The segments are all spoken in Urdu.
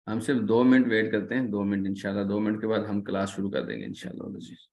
ہم صرف 2 منٹ ویٹ کرتے ہیں، 2 منٹ انشاءاللہ، 2 منٹ کے بعد ہم کلاس شروع کر دیں گے انشاءاللہ عزیز۔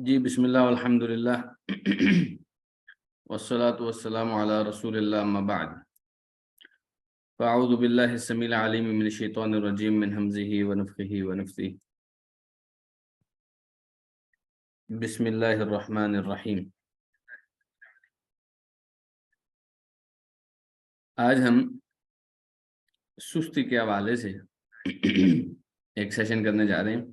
جی بسم اللہ والحمد للہ والصلاة والسلام علی رسول اللہ اما بعد فاعوذ باللہ السمیع العلیم من الشیطان الرجیم من حمزہ ونفخہ ونفثہ بسم اللہ الرحمن الرحیم۔ آج ہم سستی کے حوالے سے ایک سیشن کرنے جا رہے ہیں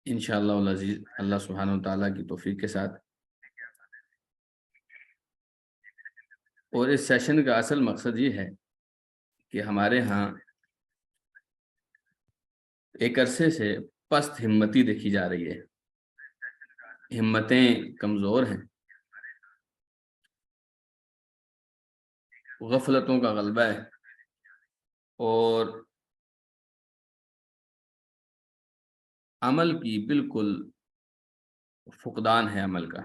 انشاءاللہ العزیز، اللہ سبحانہ وتعالیٰ کی توفیق کے ساتھ۔ اور اس سیشن کا اصل مقصد یہ ہے کہ ہمارے ہاں ایک عرصے سے پست ہمتی دیکھی جا رہی ہے، ہمتیں کمزور ہیں، غفلتوں کا غلبہ ہے، اور عمل کی بالکل فقدان ہے عمل کا۔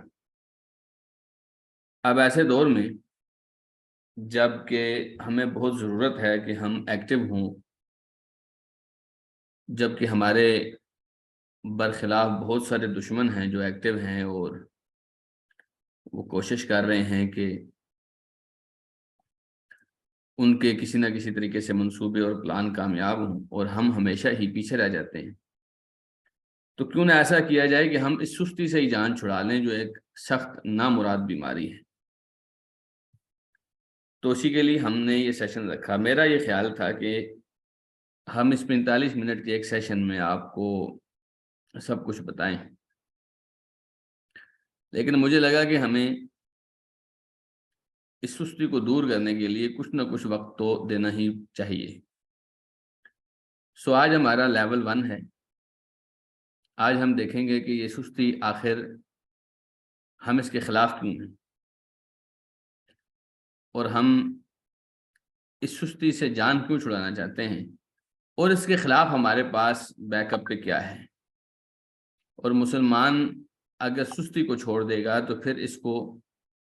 اب ایسے دور میں جب کہ ہمیں بہت ضرورت ہے کہ ہم ایکٹیو ہوں، جب کہ ہمارے برخلاف بہت سارے دشمن ہیں جو ایکٹیو ہیں اور وہ کوشش کر رہے ہیں کہ ان کے کسی نہ کسی طریقے سے منصوبے اور پلان کامیاب ہوں اور ہم ہمیشہ ہی پیچھے رہ جاتے ہیں، تو کیوں نہ ایسا کیا جائے کہ ہم اس سستی سے ہی جان چھڑا لیں جو ایک سخت نامراد بیماری ہے۔ تو اسی کے لیے ہم نے یہ سیشن رکھا۔ میرا یہ خیال تھا کہ ہم اس 45 منٹ کے ایک سیشن میں آپ کو سب کچھ بتائیں، لیکن مجھے لگا کہ ہمیں اس سستی کو دور کرنے کے لیے کچھ نہ کچھ وقت تو دینا ہی چاہیے۔ سو آج ہمارا لیول 1 ہے۔ آج ہم دیکھیں گے کہ یہ سستی آخر ہم اس کے خلاف کیوں ہیں، اور ہم اس سستی سے جان کیوں چھڑانا چاہتے ہیں، اور اس کے خلاف ہمارے پاس بیک اپ پہ کیا ہے، اور مسلمان اگر سستی کو چھوڑ دے گا تو پھر اس کو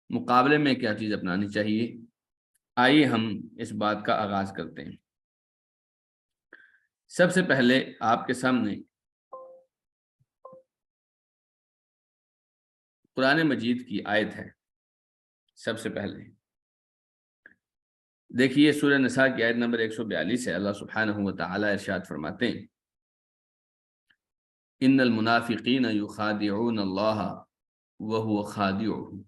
مقابلے میں کیا چیز اپنانی چاہیے۔ آئیے ہم اس بات کا آغاز کرتے ہیں۔ سب سے پہلے آپ کے سامنے قرآن مجید کی آیت ہے۔ سب سے پہلے دیکھیے سورہ نساء کی آیت نمبر 142 ہے۔ اللہ سبحانہ و تعالی ارشاد فرماتے ہیں ان المنافقین یخادعون اللہ وہو خادعہم،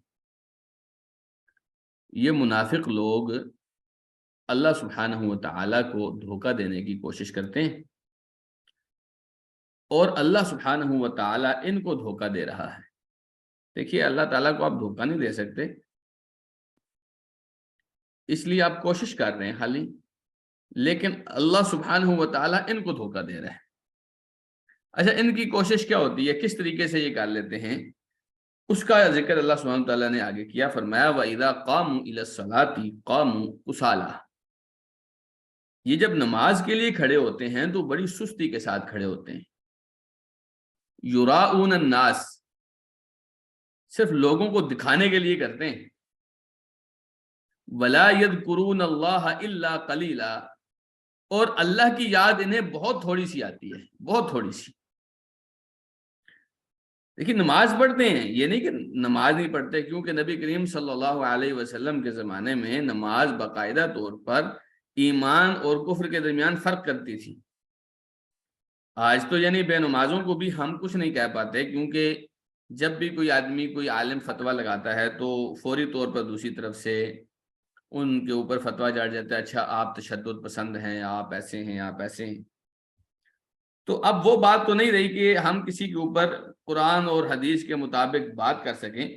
یہ منافق لوگ اللہ سبحانہ و تعالی کو دھوکہ دینے کی کوشش کرتے ہیں اور اللہ سبحانہ و تعالی ان کو دھوکہ دے رہا ہے۔ دیکھیے اللہ تعالیٰ کو آپ دھوکہ نہیں دے سکتے، اس لیے آپ کوشش کر رہے ہیں خالی، لیکن اللہ سبحانہ و تعالیٰ ان کو دھوکہ دے رہا ہے۔ اچھا ان کی کوشش کیا ہوتی ہے، کس طریقے سے یہ کر لیتے ہیں، اس کا ذکر اللہ سبحانہ و تعالیٰ نے آگے کیا، فرمایا وَإِذَا قَامُوا إِلَى الصَّلَاةِ قَامُوا كُسَالَىٰ، یہ جب نماز کے لیے کھڑے ہوتے ہیں تو بڑی سستی کے ساتھ کھڑے ہوتے ہیں۔ یراؤون الناس، صرف لوگوں کو دکھانے کے لیے کرتے ہیں۔ وَلَا يَذْكُرُونَ اللَّهَ إِلَّا قَلِيلًا، اور اللہ کی یاد انہیں بہت تھوڑی سی آتی ہے، بہت تھوڑی سی۔ لیکن نماز پڑھتے ہیں، یہ نہیں کہ نماز نہیں پڑھتے، کیونکہ نبی کریم صلی اللہ علیہ وسلم کے زمانے میں نماز باقاعدہ طور پر ایمان اور کفر کے درمیان فرق کرتی تھی۔ آج تو یعنی بے نمازوں کو بھی ہم کچھ نہیں کہہ پاتے، کیونکہ جب بھی کوئی آدمی کوئی عالم فتویٰ لگاتا ہے تو فوری طور پر دوسری طرف سے ان کے اوپر فتویٰ جاڑ جاتا ہے، اچھا آپ تشدد پسند ہیں، آپ ایسے ہیں، آپ ایسے ہیں۔ تو اب وہ بات تو نہیں رہی کہ ہم کسی کے اوپر قرآن اور حدیث کے مطابق بات کر سکیں،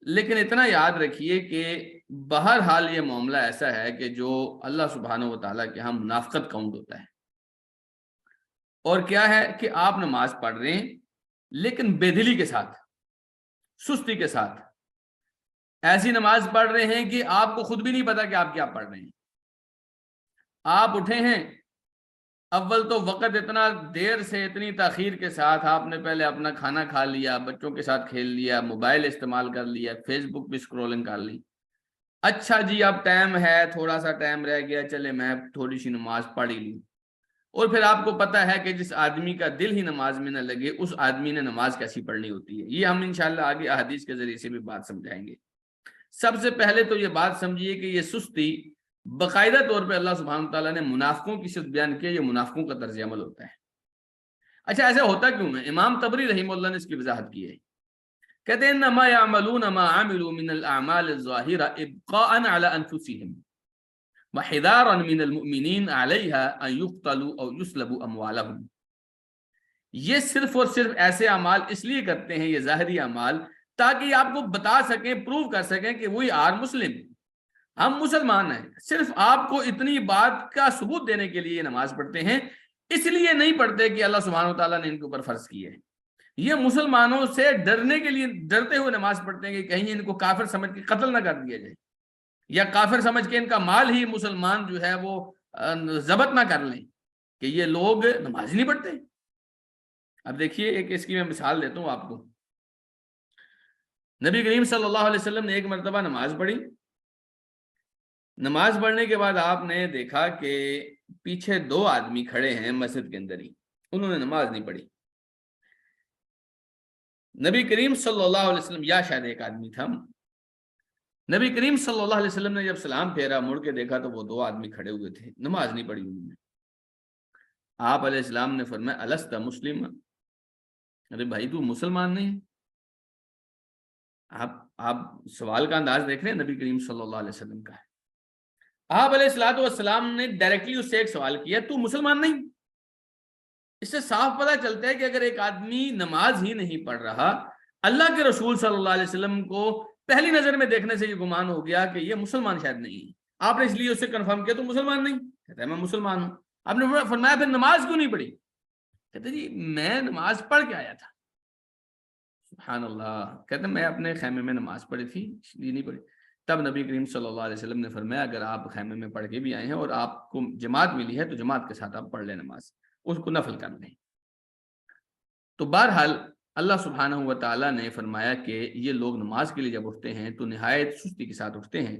لیکن اتنا یاد رکھیے کہ بہرحال یہ معاملہ ایسا ہے کہ جو اللہ سبحانہ و تعالیٰ کے ہاں منافقت کاؤنٹ ہوتا ہے۔ اور کیا ہے کہ آپ نماز پڑھ رہے ہیں لیکن بے دلی کے ساتھ، سستی کے ساتھ، ایسی نماز پڑھ رہے ہیں کہ آپ کو خود بھی نہیں پتا کہ آپ کیا پڑھ رہے ہیں۔ آپ اٹھے ہیں، اول تو وقت اتنا دیر سے اتنی تاخیر کے ساتھ، آپ نے پہلے اپنا کھانا کھا لیا، بچوں کے ساتھ کھیل لیا، موبائل استعمال کر لیا، فیس بک بھی اسکرولنگ کر لی، اچھا جی اب ٹائم ہے، تھوڑا سا ٹائم رہ گیا، چلے میں تھوڑی سی نماز پڑھ ہی لوں۔ اور پھر آپ کو پتہ ہے کہ جس آدمی کا دل ہی نماز میں نہ لگے اس آدمی نے نماز کیسی پڑھنی ہوتی ہے۔ یہ ہم انشاءاللہ آگے احادیث کے ذریعے سے بھی بات سمجھائیں گے۔ سب سے پہلے تو یہ بات سمجھیے کہ یہ سستی باقاعدہ طور پہ اللہ سبحانہ تعالیٰ نے منافقوں کی صفت بیان کی، یہ منافقوں کا طرز عمل ہوتا ہے۔ اچھا ایسا ہوتا کیوں ہے؟ امام طبری رحمہ اللہ نے اس کی وضاحت کی ہے، کہتے ہیں انما يعملون ما عملوا من الاعمال الظاہرہ ابقاء على انفسهم وحذارا من المؤمنین علیہا ان یقتلوا او یسلبوا اموالهم، یہ صرف اور صرف ایسے اعمال اس لیے کرتے ہیں، یہ ظاہری اعمال، تاکہ آپ کو بتا سکیں، پروو کر سکیں کہ وی آر مسلم، ہم مسلمان ہیں۔ صرف آپ کو اتنی بات کا ثبوت دینے کے لیے نماز پڑھتے ہیں، اس لیے نہیں پڑھتے کہ اللہ سبحانہ وتعالیٰ نے ان کے اوپر فرض کی ہے۔ یہ مسلمانوں سے ڈرنے کے لیے ڈرتے ہوئے نماز پڑھتے ہیں کہ کہیں ان کو کافر سمجھ کے قتل نہ کر دیا جائے، یا کافر سمجھ کے ان کا مال ہی مسلمان جو ہے وہ ضبط نہ کر لیں کہ یہ لوگ نماز نہیں پڑھتے۔ اب دیکھیے ایک اس کی میں مثال دیتا ہوں آپ کو۔ نبی کریم صلی اللہ علیہ وسلم نے ایک مرتبہ نماز پڑھی، نماز پڑھنے کے بعد آپ نے دیکھا کہ پیچھے دو آدمی کھڑے ہیں مسجد کے اندر ہی، انہوں نے نماز نہیں پڑھی۔ نبی کریم صلی اللہ علیہ وسلم، یا شاید ایک آدمی تھا، نبی کریم صلی اللہ علیہ وسلم نے جب سلام پھیرا، مڑ کے دیکھا تو وہ دو آدمی کھڑے ہوئے تھے، نماز نہیں پڑھی انہوں نے۔ آپ علیہ السلام نے فرمایا الست مسلم، ارے بھائی تو مسلمان نہیں؟ آپ سوال کا انداز دیکھ رہے ہیں نبی کریم صلی اللہ علیہ وسلم کا ہے۔ آپ علیہ السلام نے ڈائریکٹلی اس سے ایک سوال کیا، تو مسلمان نہیں؟ اس سے صاف پتہ چلتا ہے کہ اگر ایک آدمی نماز ہی نہیں پڑھ رہا، اللہ کے رسول صلی اللہ علیہ وسلم کو پہلی نظر میں دیکھنے سے یہ گمان ہو گیا کہ یہ مسلمان شاید نہیں ہے، آپ نے اس لیے اس سے کنفرم کیا تو مسلمان نہیں؟ کہتا ہے میں مسلمان ہوں۔ آپ نے فرمایا پھر نماز کیوں نہیں پڑھی؟ کہتے جی میں نماز پڑھ کے آیا تھا۔ سبحان اللہ، کہتے میں اپنے خیمے میں نماز پڑھی تھی اس لیے نہیں پڑھی۔ تب نبی کریم صلی اللہ علیہ وسلم نے فرمایا اگر آپ خیمے میں پڑھ کے بھی آئے ہیں اور آپ کو جماعت ملی ہے تو جماعت کے ساتھ آپ پڑھ لیں نماز، اس کو نفل کر لیں۔ تو بہرحال اللہ سبحانہ و تعالیٰ نے فرمایا کہ یہ لوگ نماز کے لیے جب اٹھتے ہیں تو نہایت سستی کے ساتھ اٹھتے ہیں۔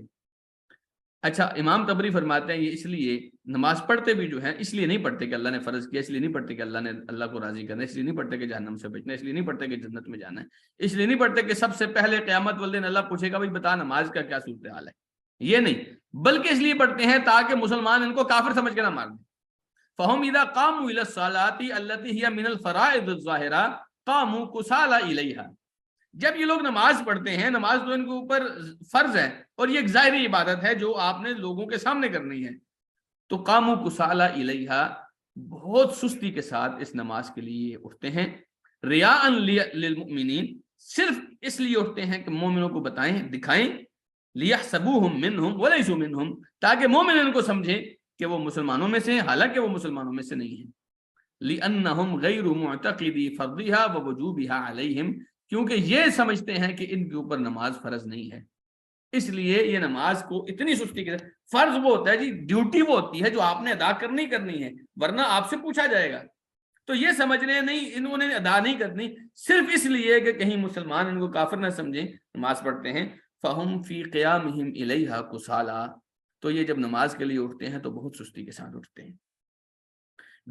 اچھا امام طبری فرماتے ہیں یہ اس لیے نماز پڑھتے بھی جو ہیں اس لیے نہیں پڑھتے کہ اللہ نے فرض کیا، اس لیے نہیں پڑھتے کہ اللہ نے اللہ کو راضی کرنا ہے، اس لیے نہیں پڑھتے کہ جہنم سے بچنا ہے، اس لیے نہیں پڑھتے کہ جنت میں جانا ہے، اس لیے نہیں پڑھتے کہ سب سے پہلے قیامت والے دن اللہ پوچھے گا بھائی بتا نماز کا کیا صورتحال ہے، یہ نہیں، بلکہ اس لیے پڑھتے ہیں تاکہ مسلمان ان کو کافر سمجھ کے نہ مار دیں۔ فَهُمْ إِذَا قَامُوا إِلَى الصَّلَاةِ الَّتِي هِيَ مِنَ الْفَرَائِضِ الظَّاهِرَةِ قَامُوا كُسَالَىٰ إِلَيْهَا۔ جب یہ لوگ نماز پڑھتے ہیں، نماز تو ان کے اوپر فرض ہے اور یہ ایک ظاہری عبادت ہے جو آپ نے لوگوں کے سامنے کرنی ہے، تو قاموا کسالی الیہا، بہت سستی کے ساتھ اس نماز کے لیے اٹھتے ہیں، ریاء للمؤمنین، صرف اس لیے اٹھتے ہیں کہ مومنوں کو بتائیں دکھائیں، لیحسبوہم منہم ولیسوا منہم، تاکہ مومن ان کو سمجھیں کہ وہ مسلمانوں میں سے ہیں حالانکہ وہ مسلمانوں میں سے نہیں ہیں، لأنہم غیر معتقدی فرضھا ووجوبھا علیہم، کیونکہ یہ سمجھتے ہیں کہ ان کے اوپر نماز فرض نہیں ہے، اس لیے یہ نماز کو اتنی سستی کے ساتھ، فرض وہ ہوتا ہے جی، ڈیوٹی وہ ہوتی ہے جو آپ نے ادا کرنی ہے ورنہ آپ سے پوچھا جائے گا، تو یہ سمجھ رہے نہیں انہوں نے ادا نہیں کرنی، صرف اس لیے کہ کہیں مسلمان ان کو کافر نہ سمجھیں، نماز پڑھتے ہیں، فہم فی قیامہم الیہا کسالا، تو یہ جب نماز کے لیے اٹھتے ہیں تو بہت سستی کے ساتھ اٹھتے ہیں۔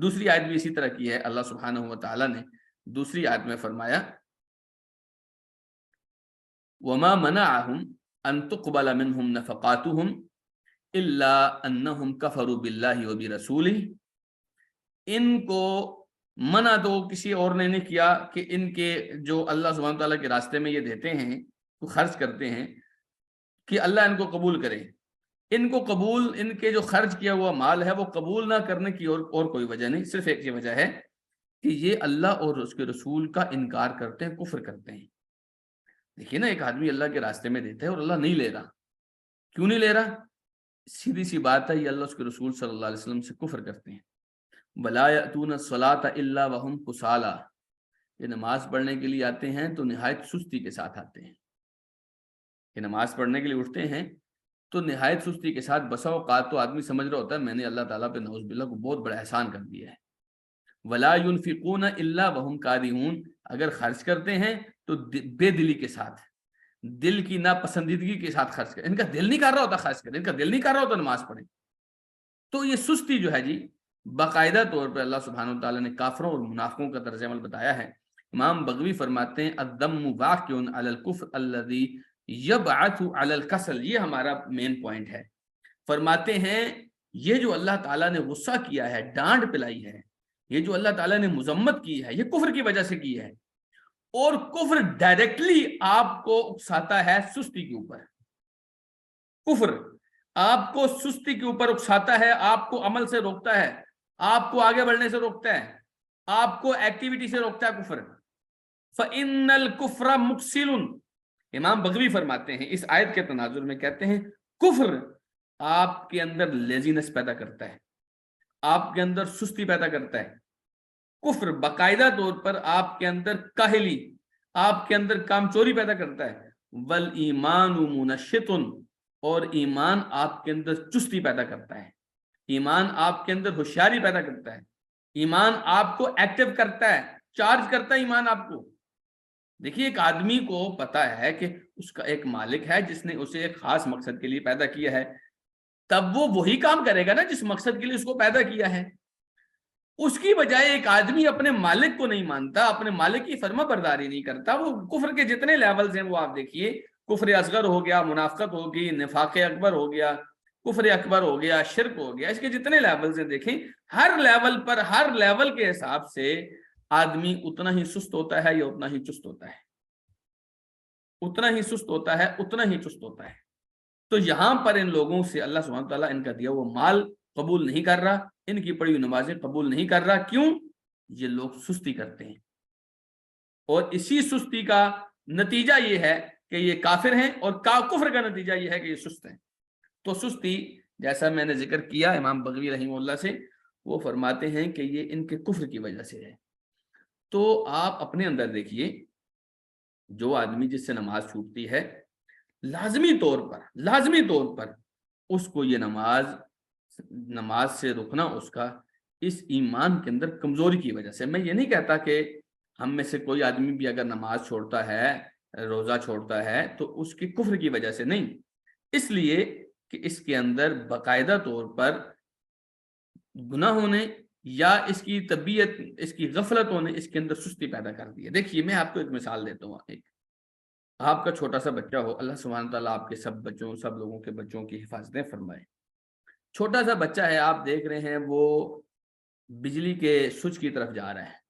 دوسری آیت بھی اسی طرح کی ہے، اللہ سبحانہ و تعالی نے دوسری آیت میں فرمایا وما منعهم ان تقبل منهم نفقاتهم الا انهم كفروا بالله وبرسوله، ان کو منع تو کسی اور نے نہیں کیا کہ ان کے جو اللہ سبحانہ تعالیٰ کے راستے میں یہ دیتے ہیں تو خرچ کرتے ہیں کہ اللہ ان کو قبول کرے، ان کو قبول، ان کے جو خرچ کیا ہوا مال ہے وہ قبول نہ کرنے کی اور کوئی وجہ نہیں، صرف ایک یہ وجہ ہے کہ یہ اللہ اور اس کے رسول کا انکار کرتے ہیں، کفر کرتے ہیں۔ دیکھیے نا، ایک آدمی اللہ کے راستے میں دیتا ہے اور اللہ نہیں لے رہا، کیوں نہیں لے رہا؟ سیدھی سی بات ہے، یہ اللہ اس کے رسول صلی اللہ علیہ وسلم سے کفر کرتے ہیں۔ وَلَا يَأْتُونَ الصَّلَاةَ إِلَّا وَهُمْ كُسَالَىٰ، یہ نماز پڑھنے کے لیے آتے ہیں تو نہایت سستی کے ساتھ آتے ہیں، یہ نماز پڑھنے کے لیے اٹھتے ہیں تو نہایت سستی کے ساتھ، بسا اوقات تو آدمی سمجھ رہا ہوتا ہے میں نے اللہ تعالیٰ پہ نعوذ باللہ کو بہت بڑا احسان کر دیا ہے۔ وَلَا يُنْفِقُونَ إِلَّا وَهُمْ كَارِهُونَ، اگر خرچ کرتے ہیں تو بے دلی کے ساتھ، دل کی ناپسندیدگی کے ساتھ خرچ کریں، ان کا دل نہیں کر رہا ہوتا خرچ کریں، ان کا دل نہیں کر رہا ہوتا نماز پڑھیں، تو یہ سستی جو ہے جی باقاعدہ طور پر اللہ سبحانہ وتعالیٰ نے کافروں اور منافقوں کا طرز عمل بتایا ہے۔ امام بغوی فرماتے ہیں الذم واقع علی الکفر الذی یبعث علی الکسل، یہ ہمارا مین پوائنٹ ہے، فرماتے ہیں یہ جو اللہ تعالیٰ نے غصہ کیا ہے، ڈانٹ پلائی ہے، یہ جو اللہ تعالیٰ نے مذمت کی ہے، یہ کفر کی وجہ سے کی ہے، اور کفر ڈائریکٹلی آپ کو اکساتا ہے سستی کے اوپر، کفر آپ کو سستی کے اوپر اکساتا ہے، آپ کو عمل سے روکتا ہے، آپ کو آگے بڑھنے سے روکتا ہے، آپ کو ایکٹیویٹی سے روکتا ہے کفر۔ فَإِنَّ الْكُفْرَ مُقْسِلٌ، امام بغوی فرماتے ہیں اس آیت کے تناظر میں، کہتے ہیں کفر آپ کے اندر لیزینس پیدا کرتا ہے، آپ کے اندر سستی پیدا کرتا ہے، کفر باقاعدہ طور پر آپ کے اندر کاہلی، آپ کے اندر کام چوری پیدا کرتا ہے، وَالْإِيمَانُ مُنَشِّطٌ، اور ایمان آپ کے اندر چستی پیدا کرتا ہے، ایمان آپ کے اندر ہوشیاری پیدا کرتا ہے، ایمان آپ کو ایکٹیو کرتا ہے، چارج کرتا ہے ایمان آپ کو۔ دیکھیے ایک آدمی کو پتا ہے کہ اس کا ایک مالک ہے جس نے اسے ایک خاص مقصد کے لیے پیدا کیا ہے، تب وہ وہی کام کرے گا نا جس مقصد کے لیے اس کو پیدا کیا ہے۔ اس کی بجائے ایک آدمی اپنے مالک کو نہیں مانتا، اپنے مالک کی فرما برداری نہیں کرتا، وہ کفر کے جتنے لیولز ہیں وہ آپ دیکھیے، کفر اصغر ہو گیا، منافقت ہوگی، نفاق اکبر ہو گیا، کفر اکبر ہو گیا، شرک ہو گیا، اس کے جتنے لیولز ہیں دیکھیں، ہر لیول پر، ہر لیول کے حساب سے آدمی اتنا ہی سست ہوتا ہے یا اتنا ہی چست ہوتا ہے، اتنا ہی سست ہوتا ہے، اتنا ہی چست ہوتا ہے۔ تو یہاں پر ان لوگوں سے اللہ سبحانہ تعالیٰ ان کا دیا وہ مال قبول نہیں کر رہا، ان کی پڑھی ہوئی نمازیں قبول نہیں کر رہا، کیوں؟ یہ لوگ سستی کرتے ہیں، اور اسی سستی کا نتیجہ یہ ہے کہ یہ کافر ہیں، اور کفر کا نتیجہ یہ ہے کہ یہ سست ہیں۔ تو سستی جیسا میں نے ذکر کیا امام بغوی رحمہ اللہ سے، وہ فرماتے ہیں کہ یہ ان کے کفر کی وجہ سے ہے۔ تو آپ اپنے اندر دیکھیے، جو آدمی جس سے نماز چھوٹتی ہے، لازمی طور پر اس کو یہ نماز سے رکنا اس کا اس ایمان کے اندر کمزوری کی وجہ سے۔ میں یہ نہیں کہتا کہ ہم میں سے کوئی آدمی بھی اگر نماز چھوڑتا ہے، روزہ چھوڑتا ہے، تو اس کی کفر کی وجہ سے نہیں، اس لیے کہ اس کے اندر باقاعدہ طور پر گناہ ہونے یا اس کی طبیعت، اس کی غفلت ہونے اس کے اندر سستی پیدا کر دی ہے۔ دیکھیے میں آپ کو ایک مثال دیتا ہوں، ایک آپ کا چھوٹا سا بچہ ہو، اللہ سبحانہ تعالیٰ آپ کے سب بچوں، سب لوگوں کے بچوں کی حفاظتیں فرمائے۔ چھوٹا سا بچہ ہے، آپ دیکھ رہے ہیں وہ بجلی کے سوئچ کی طرف جا رہا ہے،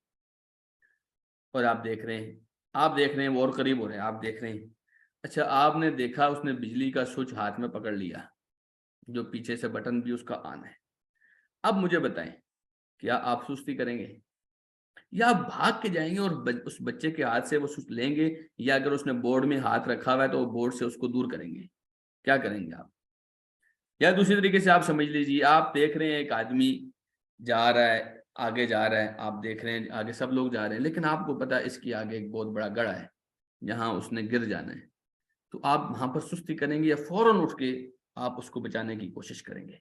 اور آپ دیکھ رہے ہیں وہ اور قریب ہو رہے ہیں، آپ دیکھ رہے ہیں۔ اچھا آپ نے دیکھا اس نے بجلی کا سوئچ ہاتھ میں پکڑ لیا، جو پیچھے سے بٹن بھی اس کا آن ہے۔ اب مجھے بتائیں کیا آپ سستی کریں گے، یا آپ بھاگ کے جائیں گے اور اس بچے کے ہاتھ سے وہ سوئچ لیں گے، یا اگر اس نے بورڈ میں ہاتھ رکھا ہوا ہے تو وہ بورڈ سے اس کو دور کریں گے؟ کیا کریں گے آپ؟ یا دوسری طریقے سے آپ سمجھ لیجیے، آپ دیکھ رہے ہیں ایک آدمی جا رہا ہے، آگے جا رہا ہے، آپ دیکھ رہے ہیں آگے سب لوگ جا رہے ہیں، لیکن آپ کو پتا اس کی آگے ایک بہت بڑا گڑھا ہے جہاں اس نے گر جانا ہے، تو آپ وہاں پر سستی کریں گے یا فوراً اٹھ کے آپ اس کو بچانے کی کوشش کریں گے؟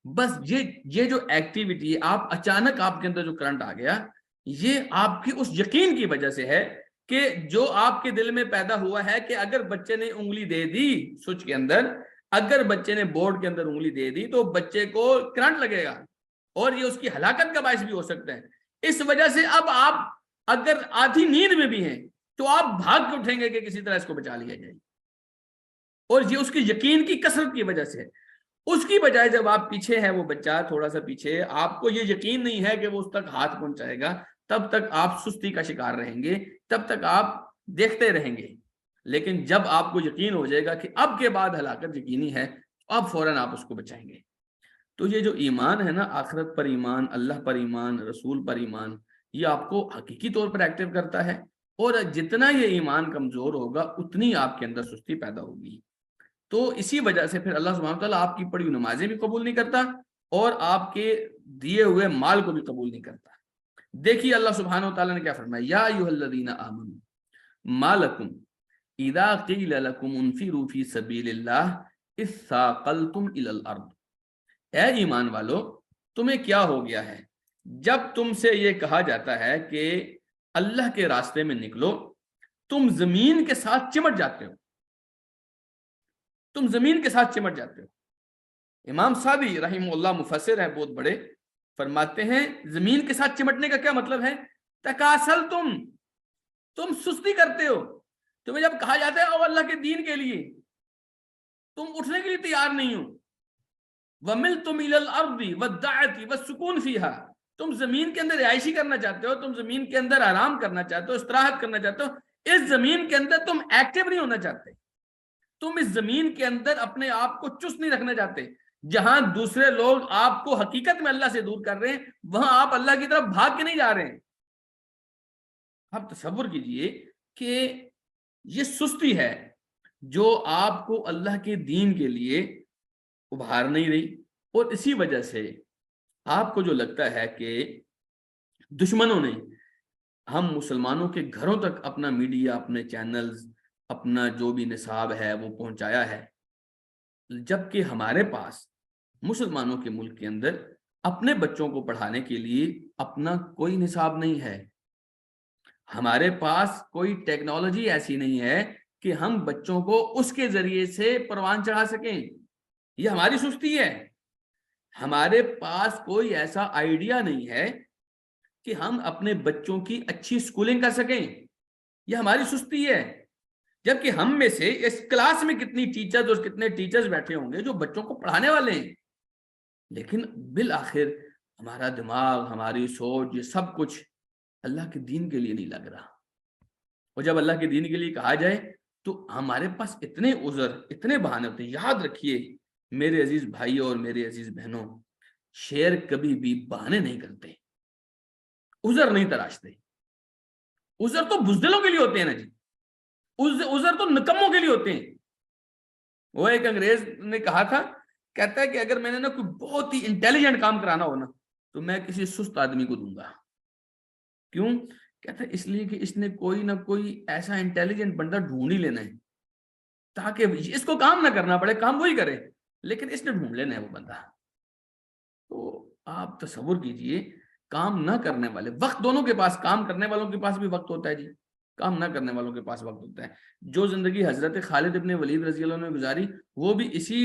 بس یہ جو ایکٹیویٹی ہے، آپ اچانک آپ کے اندر جو کرنٹ آ گیا، یہ آپ کی اس یقین کی وجہ سے ہے کہ جو آپ کے دل میں پیدا ہوا ہے کہ اگر بچے نے انگلی دے دی سوئچ کے اندر، اگر بچے نے بورڈ کے اندر انگلی دے دی تو بچے کو کرنٹ لگے گا اور یہ اس کی ہلاکت کا باعث بھی ہو سکتا ہے۔ اس وجہ سے اب آپ اگر آدھی نیند میں بھی ہیں تو آپ بھاگ کے اٹھیں گے کہ کسی طرح اس کو بچا لیا جائے، اور یہ اس کی یقین کی کثرت کی وجہ سے ہے۔ اس کی بجائے جب آپ پیچھے ہے، وہ بچہ تھوڑا سا پیچھے، آپ کو یہ یقین نہیں ہے کہ وہ اس تک ہاتھ پہنچائے گا، تب تک آپ سستی کا شکار رہیں گے، تب تک آپ دیکھتے رہیں گے۔ لیکن جب آپ کو یقین ہو جائے گا کہ اب کے بعد ہلاکت یقینی ہے، اب فوراً آپ اس کو بچائیں گے۔ تو یہ جو ایمان ہے نا، آخرت پر ایمان، اللہ پر ایمان، رسول پر ایمان، یہ آپ کو حقیقی طور پر ایکٹیو کرتا ہے، اور جتنا یہ ایمان کمزور ہوگا اتنی آپ کے اندر سستی پیدا ہوگی۔ تو اسی وجہ سے پھر اللہ سبحانہ وتعالیٰ آپ کی پڑھی ہوئی نمازیں بھی قبول نہیں کرتا اور آپ کے دیے ہوئے مال کو بھی قبول نہیں کرتا۔ دیکھیے اللہ سبحانہ وتعالیٰ نے کیا فرمایا، یا ایھا الذین آمنوا ما لکم اذا قیل لکم انفروا فی سبیل اللہ اثاقلتم الی الارض۔ اے ایمان والو، تمہیں کیا ہو گیا ہے جب تم سے یہ کہا جاتا ہے کہ اللہ کے راستے میں نکلو، تم زمین کے ساتھ چمٹ جاتے ہو، تم زمین کے ساتھ چمٹ جاتے ہو۔ امام سعدی رحمہ اللہ مفسر ہیں بہت بڑے، فرماتے ہیں زمین کے ساتھ چمٹنے کا کیا مطلب ہے؟ تکاسل، تم سستی کرتے ہو، تمہیں جب کہا جاتا ہے او اللہ کے دین کے لیے، تم اٹھنے کے لیے تیار نہیں ہو۔ وَمِلْتُمْ إِلَى الْأَرْضِ وَالدَّعَةِ وَالسُّكُونِ فِيهَا، تم زمین کے اندر رہائشی کرنا چاہتے ہو، تم زمین کے اندر آرام کرنا چاہتے ہو، استراحت کرنا چاہتے ہو، اس زمین کے اندر تم ایکٹیو نہیں ہونا چاہتے، تم اس زمین کے اندر اپنے آپ کو چست نہیں رکھنا چاہتے۔ جہاں دوسرے لوگ آپ کو حقیقت میں اللہ سے دور کر رہے ہیں، وہاں آپ اللہ کی طرف بھاگ کے نہیں جا رہے ہیں۔ آپ تصور کیجئے کہ یہ سستی ہے جو آپ کو اللہ کے دین کے لیے ابھار نہیں رہی، اور اسی وجہ سے آپ کو جو لگتا ہے کہ دشمنوں نے ہم مسلمانوں کے گھروں تک اپنا میڈیا، اپنے چینلز، اپنا جو بھی نصاب ہے وہ پہنچایا ہے، جبکہ ہمارے پاس مسلمانوں کے ملک کے اندر اپنے بچوں کو پڑھانے کے لیے اپنا کوئی نصاب نہیں ہے۔ ہمارے پاس کوئی ٹیکنالوجی ایسی نہیں ہے کہ ہم بچوں کو اس کے ذریعے سے پروان چڑھا سکیں، یہ ہماری سستی ہے۔ ہمارے پاس کوئی ایسا آئیڈیا نہیں ہے کہ ہم اپنے بچوں کی اچھی سکولنگ کر سکیں، یہ ہماری سستی ہے۔ جبکہ ہم میں سے اس کلاس میں کتنی ٹیچرز اور کتنے ٹیچرز بیٹھے ہوں گے جو بچوں کو پڑھانے والے ہیں، لیکن بالآخر ہمارا دماغ، ہماری سوچ، یہ سب کچھ اللہ کے دین کے لیے نہیں لگ رہا۔ اور جب اللہ کے دین کے لیے کہا جائے تو ہمارے پاس اتنے عذر، اتنے بہانے ہوتے ہیں۔ یاد رکھیے میرے عزیز بھائیوں اور میرے عزیز بہنوں، شیر کبھی بھی بہانے نہیں کرتے، عذر نہیں تراشتے۔ عذر تو بزدلوں کے لیے ہوتے ہیں نا جی، عذر تو نکموں کے لیے ہوتے ہیں۔ وہ ایک انگریز نے کہا تھا، کہتا ہے کہ اگر میں نے نا کوئی بہت ہی انٹیلیجنٹ کام کرانا ہو نا تو میں کسی سست آدمی کو دوں گا۔ کیوں؟ کہتا ہے اس لیے کہ اس نے کوئی نہ کوئی ایسا انٹیلیجنٹ بندہ ڈھونڈ ہی لینا ہے تاکہ اس کو کام نہ کرنا پڑے، کام وہی کرے، لیکن اس نے ڈھونڈ لینا ہے وہ بندہ۔ تو آپ تصور کیجئے کام نہ کرنے والے، وقت دونوں کے پاس، کام کرنے والوں کے پاس بھی وقت ہوتا ہے جی، کام نہ کرنے والوں کے پاس وقت ہوتا ہے۔ جو زندگی حضرت خالد ابن ولید رضی اللہ عنہ نے گزاری وہ بھی اسی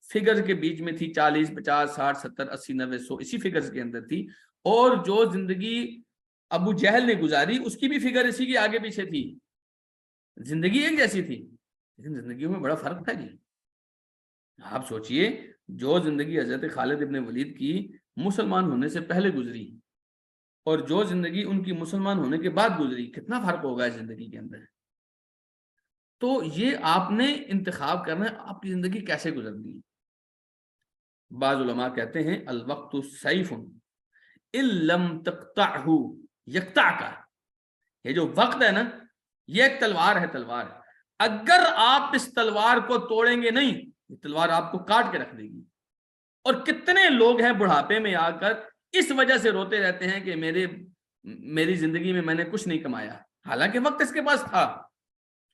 فگرز کے بیچ میں تھی، 40 50 60 70 80 90 100 اسی فگرز کے اندر تھی. اور جو زندگی ابو جہل نے گزاری اس کی بھی فگر اسی کے آگے پیچھے تھی. زندگی ایک جیسی تھی لیکن زندگیوں میں بڑا فرق تھا جی. آپ سوچئے جو زندگی حضرت خالد ابن ولید کی مسلمان ہونے سے پہلے گزری اور جو زندگی ان کی مسلمان ہونے کے بعد گزری، کتنا فرق ہوگا اس زندگی کے اندر. تو یہ آپ نے انتخاب کرنا ہے آپ کی زندگی کیسے گزرنی ہے. بعض علماء کہتے ہیں الوقت سیف ان لم تقطعہ یقطعک. یہ جو وقت ہے نا یہ ایک تلوار ہے، تلوار. اگر آپ اس تلوار کو توڑیں گے نہیں یہ تلوار آپ کو کاٹ کے رکھ دے گی. اور کتنے لوگ ہیں بڑھاپے میں آ کر اس وجہ سے روتے رہتے ہیں کہ میری زندگی میں نے کچھ نہیں کمایا، حالانکہ وقت اس کے پاس تھا.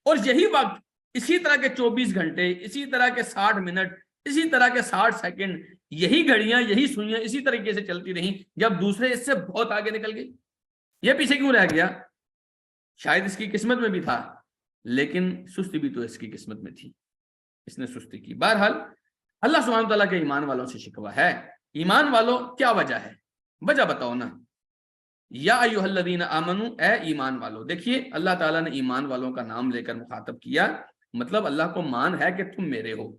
اور یہی وقت اسی طرح کے 24 گھنٹے، اسی طرح کے 60 منٹ، اسی طرح کے 60 سیکنڈ، یہی گھڑیاں یہی سوئیاں اسی طریقے سے چلتی رہیں جب دوسرے اس سے بہت آگے نکل گئے. یہ پیچھے کیوں رہ گیا؟ شاید اس کی قسمت میں بھی تھا لیکن سستی بھی تو اس کی قسمت میں تھی، اس نے سستی کی. بہرحال اللہ سبحانہ تعالیٰ کے ایمان والوں سے شکوہ ہے. ایمان والوں کیا وجہ ہے؟ وجہ بتاؤ نا. یا ایھا الذین آمنو، اے ایمان والو. دیکھیے اللہ تعالیٰ نے ایمان والوں کا نام لے کر مخاطب کیا، مطلب اللہ کو مان ہے کہ تم میرے ہو،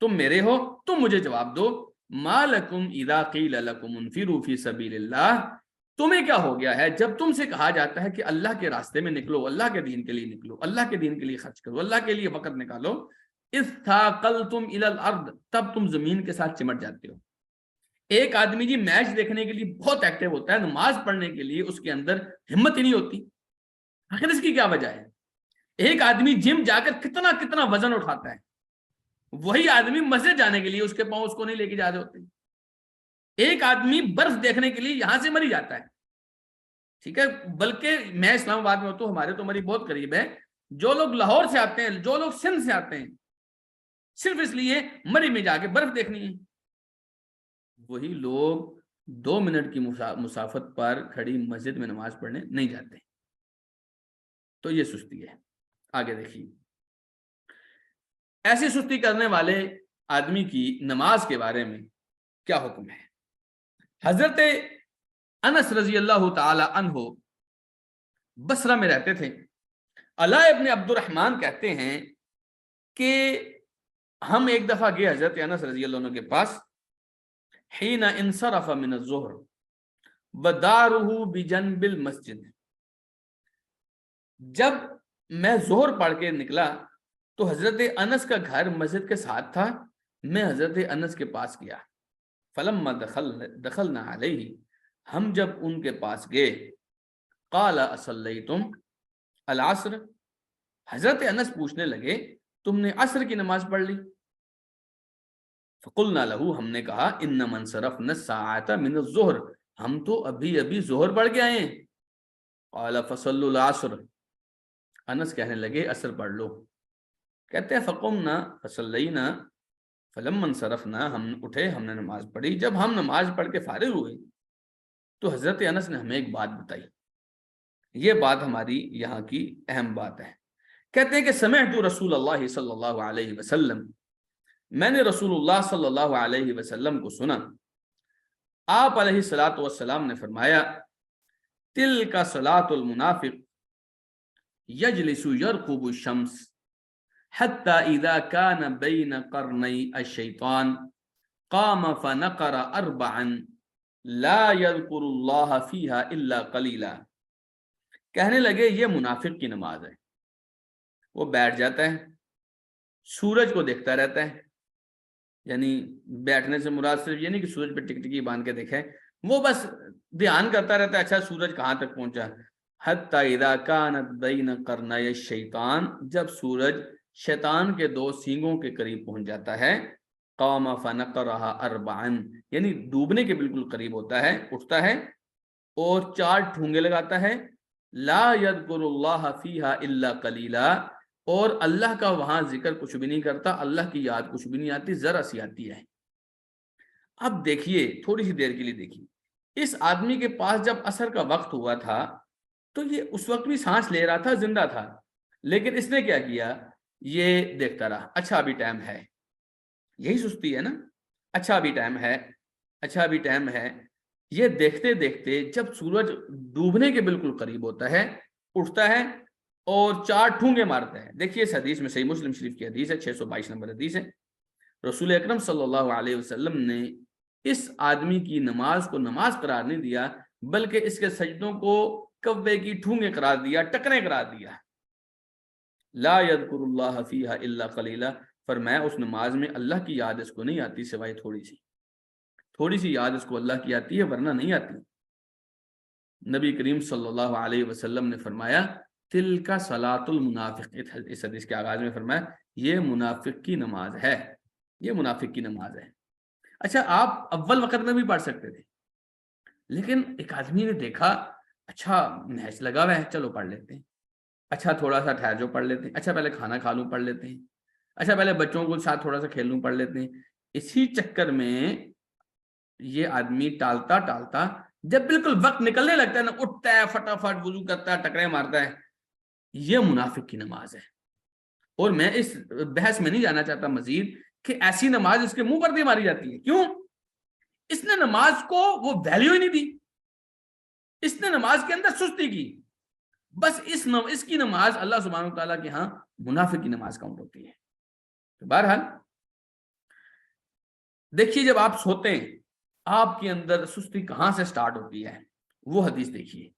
تم میرے ہو، تم مجھے جواب دو. ما لکم اذا قیل لکم انفروا فی سبیل اللہ. تمہیں کیا ہو گیا ہے جب تم سے کہا جاتا ہے کہ اللہ کے راستے میں نکلو، اللہ کے دین کے لیے نکلو، اللہ کے دین کے لیے خرچ کرو، اللہ کے لیے وقت نکالو. اذ ثاقلتم الی الارض، تب تم زمین کے ساتھ چمٹ جاتے ہو. ایک آدمی جی میچ دیکھنے کے لیے بہت ایکٹیو ہوتا ہے، نماز پڑھنے کے لیے اس کے اندر ہمت ہی نہیں ہوتی. آخر اس کی کیا وجہ ہے؟ ایک آدمی جم جا کر کتنا کتنا وزن اٹھاتا ہے، وہی آدمی مسجد جانے کے لیے اس کے پاؤں اس کو نہیں لے کے جا رہے ہوتے. ایک آدمی برف دیکھنے کے لیے یہاں سے مری جاتا ہے، ٹھیک ہے، بلکہ میں اسلام آباد میں ہوتا ہوں، ہمارے تو مری بہت قریب ہے. جو لوگ لاہور سے آتے ہیں، جو لوگ سندھ سے آتے ہیں صرف اس لیے مری میں جا کے برف دیکھنی ہے، وہی لوگ 2 منٹ کی مسافت پر کھڑی مسجد میں نماز پڑھنے نہیں جاتے. تو یہ سستی ہے. آگے دیکھیے ایسی سستی کرنے والے آدمی کی نماز کے بارے میں کیا حکم ہے. حضرت انس رضی اللہ تعالی عنہ بصرہ میں رہتے تھے. علاء ابن عبد الرحمن کہتے ہیں کہ ہم ایک دفعہ گئے حضرت انس رضی اللہ عنہ کے پاس، حین انصرف من الظہر ودارہ بجنب المسجد. جب میں ظہر پڑھ کے نکلا تو حضرت انس کا گھر مسجد کے ساتھ تھا. میں حضرت انس کے پاس گیا. فلما دخلنا علیہ، ہم جب ان کے پاس گئے، قال اصلیتم العصر، حضرت انس پوچھنے لگے تم نے عصر کی نماز پڑھ لی؟ فقلنا له، ہم نے کہا انما انصرفنا الساعة من الظہر، ہم تو ابھی ظہر پڑھ کے آئے ہیں. قال فصلوا العصر، انس کہنے لگے عصر پڑھ لو. کہتے ہیں فقمنا فصلینا فلما انصرفنا، ہم اٹھے، ہم نے نماز پڑھی. جب ہم نماز پڑھ کے فارغ ہوئے تو حضرت انس نے ہمیں ایک بات بتائی. یہ بات ہماری یہاں کی اہم بات ہے. کہتے ہیں کہ سمعت رسول اللہ صلی اللہ علیہ وسلم، میں نے رسول اللہ صلی اللہ علیہ وسلم کو سنا. آپ علیہ الصلوۃ والسلام نے فرمایا تلک صلاۃ المنافق یجلس یرقب الشمس حتی اذا کان بین قرنی الشیطان قام فنقر 4 لا یذکر اللہ فیہا الا قلیلا. کہنے لگے یہ منافق کی نماز ہے. وہ بیٹھ جاتا ہے، سورج کو دیکھتا رہتا ہے، یعنی بیٹھنے سے مراد صرف یہ نہیں کہ سورج پہ ٹکٹکی باندھ کے دیکھے، وہ بس دھیان کرتا رہتا ہے اچھا سورج کہاں تک پہنچا. حتی اذا کانت بین قرنی الشیطان، جب سورج شیطان کے 2 سینگوں کے قریب پہنچ جاتا ہے، قام فنقرها 4، یعنی ڈوبنے کے بالکل قریب ہوتا ہے، اٹھتا ہے اور 4 ٹھونگے لگاتا ہے. لا یذکر اللہ فیہا الا قلیلا، اور اللہ کا وہاں ذکر کچھ بھی نہیں کرتا، اللہ کی یاد کچھ بھی نہیں آتی، ذرا سی آتی ہے. اب دیکھیے تھوڑی سی دیر کے لیے دیکھیے، اس آدمی کے پاس جب عصر کا وقت ہوا تھا تو یہ اس وقت بھی سانس لے رہا تھا، زندہ تھا، لیکن اس نے کیا کیا، یہ دیکھتا رہا اچھا ابھی ٹائم ہے. یہی سستی ہے نا. اچھا ابھی ٹائم ہے. یہ دیکھتے دیکھتے جب سورج ڈوبنے کے بالکل قریب ہوتا ہے اٹھتا ہے اور 4 ٹھونگے مارتا ہے. دیکھیے اس حدیث میں، صحیح مسلم شریف کی حدیث ہے، 622 نمبر حدیث ہے. رسول اکرم صلی اللہ علیہ وسلم نے اس آدمی کی نماز کو نماز قرار نہیں دیا، بلکہ اس کے سجدوں کو کوے کی ٹھونگے قرار دیا، ٹکریں قرار دیا. لا یذکر اللہ فیہا الا قلیلا، فرمایا اس نماز میں اللہ کی یاد اس کو نہیں آتی سوائے تھوڑی سی یاد اس کو اللہ کی آتی ہے، ورنہ نہیں آتی. نبی کریم صلی اللہ علیہ وسلم نے فرمایا تلک صلاۃ المنافق. اس حدیث کے آغاز میں فرمایا یہ منافق کی نماز ہے، یہ منافق کی نماز ہے. اچھا آپ اول وقت میں بھی پڑھ سکتے تھے، لیکن ایک آدمی نے دیکھا اچھا میچ لگا ہوا ہے، چلو پڑھ لیتے ہیں. اچھا تھوڑا سا ٹھہر جو پڑھ لیتے ہیں. اچھا پہلے کھانا کھا لوں پڑھ لیتے ہیں. اچھا پہلے بچوں کو ساتھ تھوڑا سا کھیل لوں پڑھ لیتے ہیں. اسی چکر میں یہ آدمی ٹالتا جب بالکل وقت نکلنے لگتا ہے نا، اٹھتا ہے فٹافٹ وضو کرتا ہے، ٹکرے مارتا ہے. یہ منافق کی نماز ہے. اور میں اس بحث میں نہیں جانا چاہتا مزید کہ ایسی نماز اس کے منہ پر بھی ماری جاتی ہے. کیوں؟ اس نے نماز کو وہ ویلیو ہی نہیں دی، اس نے نماز کے اندر سستی کی. بس اس کی نماز اللہ سبحانہ و تعالیٰ کے ہاں منافق کی نماز کاؤنٹ ہوتی ہے. تو بہرحال دیکھیے جب آپ سوتے ہیں آپ کے اندر سستی کہاں سے سٹارٹ ہوتی ہے، وہ حدیث دیکھیے.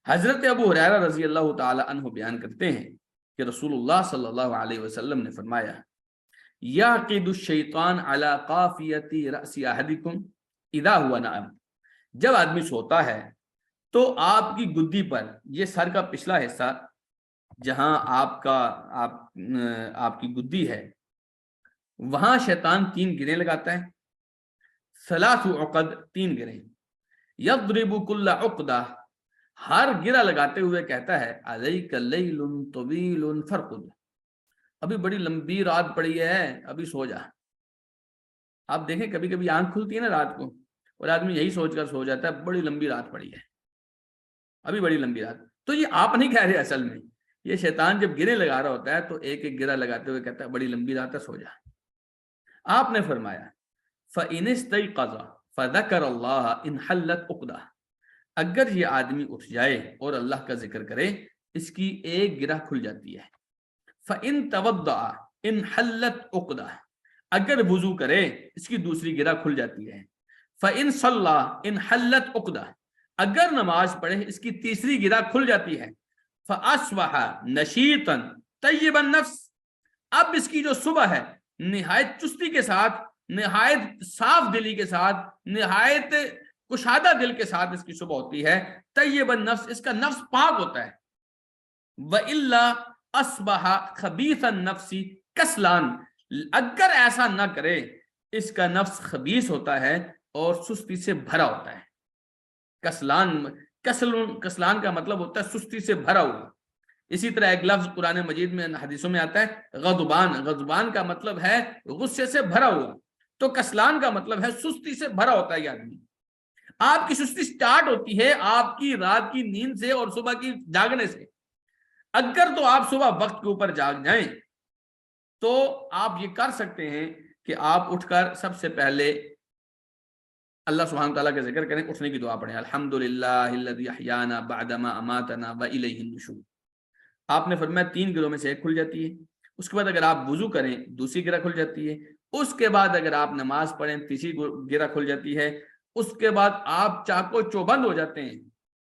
حضرت ابو ہریرہ رضی اللہ تعالی عنہ بیان کرتے ہیں کہ رسول اللہ صلی اللہ علیہ وسلم نے فرمایا یعقد الشیطان علی قافیۃ رأس احدکم اذا هو نائم. جب آدمی سوتا ہے تو آپ کی گدی پر، یہ سر کا پچھلا حصہ جہاں آپ کی گدی ہے، وہاں شیطان 3 گریں لگاتا ہے. ثلاث عقد، 3 گریں. یضرب کل عقدہ، ہر گرہ لگاتے ہوئے کہتا ہے علیک لیل طویل فرقد، ابھی بڑی لمبی رات پڑی ہے، ابھی سو جا. آپ دیکھیں کبھی کبھی آنکھ کھلتی ہے نا رات کو اور آدمی یہی سوچ کر سو جاتا ہے بڑی لمبی رات پڑی ہے، ابھی بڑی لمبی رات. تو یہ آپ نہیں کہہ رہے، اصل میں یہ شیطان جب گرے لگا رہا ہوتا ہے تو ایک ایک گرہ لگاتے ہوئے کہتا ہے بڑی لمبی رات ہے، سو جا. آپ نے فرمایا فَإِنِ اسْتَيْقَظَ فَذَكَرَ اللَّهَ إِنْ حَلَّتْ عُقْدَةٌ، اگر یہ آدمی اٹھ جائے اور اللہ کا ذکر کرے اس کی ایک گرہ کھل جاتی ہے. فَإِنْ تَوَضَّعَ إِنْ حَلَّتْ عُقْدَةٌ، اگر وضو کرے اس کی دوسری گرہ کھل جاتی ہے. فَإِنْ صَلَّى إِنْ حَلَّتْ عُقْدَةٌ، اگر نماز پڑھے اس کی تیسری گرہ کھل جاتی ہے. فَأَصْبَحَ نَشِيطًا طَيِّبَ النَّفْسِ، اب اس کی جو صبح ہے نہایت چستی کے ساتھ، نہایت صاف دلی کے ساتھ، نہایت کشادہ دل کے ساتھ اس کی صبح ہوتی ہے. طیب النفس، اس کا نفس پاک ہوتا ہے. وَإِلَّا أَصْبَحَ خَبِيثَ النَّفْسِ كَسْلًا، اگر ایسا نہ کرے اس کا نفس خبیث ہوتا ہے اور سستی سے بھرا ہوتا ہے. کسلان کا مطلب ہوتا ہے سستی سے بھرا ہوا. اسی طرح ایک لفظ قرآن مجید میں حدیثوں میں آتا ہے غضبان، غضبان کا مطلب ہے غصے سے بھرا ہوا. تو کسلان کا مطلب ہے سستی سے بھرا ہوتا ہے یہ آدمی. آپ کی سستی سٹارٹ ہوتی ہے آپ کی رات کی نیند سے اور صبح کی جاگنے سے. اگر تو آپ صبح وقت کے اوپر جاگ جائیں تو آپ یہ کر سکتے ہیں کہ آپ اٹھ کر سب سے پہلے اللہ سبحانہ تعالیٰ کا ذکر کریں، اٹھنے کی دعا پڑھیں الحمدللہ الذی احیانا بعدما اماتنا والیہ النشور. آپ نے فرمایا 3 گروں میں سے ایک کھل جاتی ہے. اس کے بعد اگر آپ وضو کریں دوسری گرہ کھل جاتی ہے. اس کے بعد اگر آپ نماز پڑھیں تیسری گرہ کھل جاتی ہے. اس کے بعد آپ چاقو چوبند ہو جاتے ہیں،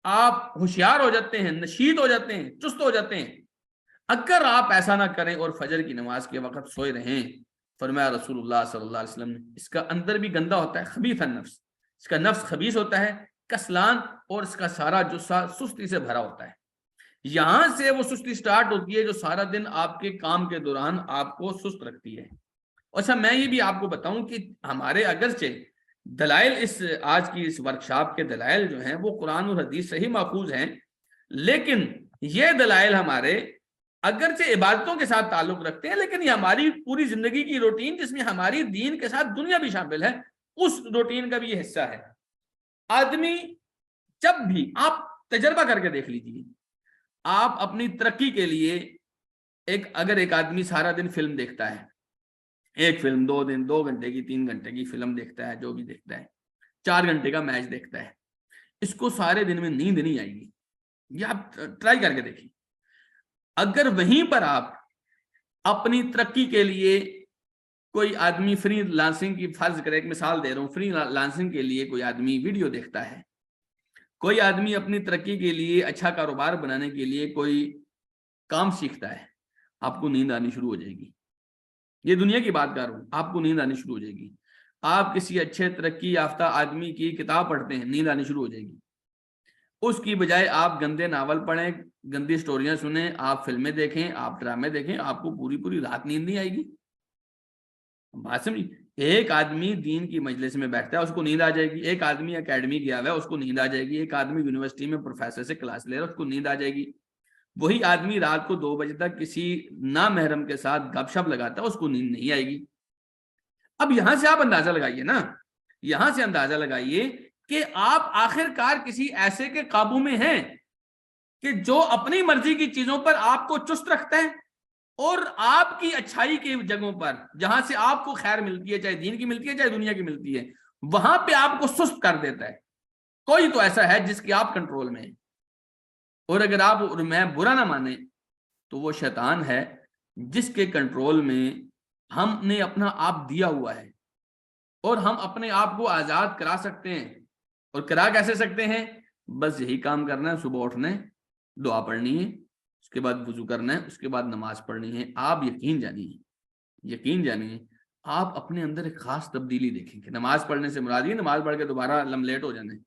آپ ہوشیار ہو جاتے ہیں، نشیط ہو جاتے ہیں، چست ہو جاتے ہیں. اگر آپ ایسا نہ کریں اور فجر کی نماز کے وقت سوئے رہیں، فرمایا رسول اللہ صلی اللہ علیہ وسلم نے اس کا اندر بھی گندا ہوتا ہے، خبیث النفس، اس کا نفس خبیث ہوتا ہے، کسلان، اور اس کا سارا جسہ سستی سے بھرا ہوتا ہے. یہاں سے وہ سستی سٹارٹ ہوتی ہے جو سارا دن آپ کے کام کے دوران آپ کو سست رکھتی ہے. اچھا میں یہ بھی آپ کو بتاؤں کہ ہمارے اگرچہ دلائل اس آج کی اس ورکشاپ کے دلائل جو ہیں وہ قرآن اور حدیث سے ہی ماخوذ ہیں، لیکن یہ دلائل ہمارے اگرچہ عبادتوں کے ساتھ تعلق رکھتے ہیں، لیکن یہ ہماری پوری زندگی کی روٹین جس میں ہماری دین کے ساتھ دنیا بھی شامل ہے، اس روٹین کا بھی یہ حصہ ہے. آدمی جب بھی آپ تجربہ کر کے دیکھ لیجیے، آپ اپنی ترقی کے لیے اگر ایک آدمی سارا دن فلم دیکھتا ہے ایک فلم 2 دن 2 گھنٹے کی 3 گھنٹے کی فلم دیکھتا ہے، جو بھی دیکھتا ہے، 4 گھنٹے کا میچ دیکھتا ہے، اس کو سارے دن میں نیند نہیں آئے گی. یہ آپ ٹرائی کر کے دیکھیں. اگر وہیں پر آپ اپنی ترقی کے لیے کوئی آدمی فری لانسنگ کی، فرض کرے ایک مثال دے رہا ہوں، فری لانسنگ کے لیے کوئی آدمی ویڈیو دیکھتا ہے، کوئی آدمی اپنی ترقی کے لیے، اچھا کاروبار بنانے کے لیے کوئی کام سیکھتا ہے، آپ کو نیند آنی شروع ہو جائے گی. یہ دنیا کی بات کر رہا ہوں، آپ کو نیند آنی شروع ہو جائے گی. آپ کسی اچھے ترقی یافتہ آدمی کی کتاب پڑھتے ہیں، نیند آنی شروع ہو جائے گی. اس کی بجائے آپ گندے ناول پڑھیں، گندی سٹوریاں سنیں، آپ فلمیں دیکھیں، آپ ڈرامے دیکھیں، آپ کو پوری پوری رات نیند نہیں آئے گی. بات سمجھ. ایک آدمی دین کی مجلس میں بیٹھتا ہے، اس کو نیند آ جائے گی. ایک آدمی اکیڈمی گیا ہوا ہے، اس کو نیند آ جائے گی. ایک آدمی یونیورسٹی میں پروفیسر سے کلاس لے رہا ہے، اس کو نیند آ جائے گی. وہی آدمی رات کو 2 بجے تک کسی نامحرم کے ساتھ گپ شپ لگاتا ہے، اس کو نیند نہیں آئے گی. اب یہاں سے آپ اندازہ لگائیے نا، یہاں سے اندازہ لگائیے کہ آپ آخر کار کسی ایسے کے قابو میں ہیں کہ جو اپنی مرضی کی چیزوں پر آپ کو چست رکھتا ہے، اور آپ کی اچھائی کی جگہوں پر جہاں سے آپ کو خیر ملتی ہے، چاہے دین کی ملتی ہے چاہے دنیا کی ملتی ہے، وہاں پہ آپ کو سست کر دیتا ہے. کوئی تو ایسا ہے جس کی آپ کنٹرول میں ہیں. اور اگر آپ میں برا نہ مانیں تو وہ شیطان ہے جس کے کنٹرول میں ہم نے اپنا آپ دیا ہوا ہے، اور ہم اپنے آپ کو آزاد کرا سکتے ہیں. اور کرا کیسے سکتے ہیں؟ بس یہی کام کرنا ہے، صبح اٹھنا ہے، دعا پڑھنی ہے، اس کے بعد وضو کرنا ہے، اس کے بعد نماز پڑھنی ہے. آپ یقین جانیے آپ اپنے اندر ایک خاص تبدیلی دیکھیں کہ نماز پڑھنے سے مراد یہ نماز پڑھ کے دوبارہ لیٹ ہو جانا ہے.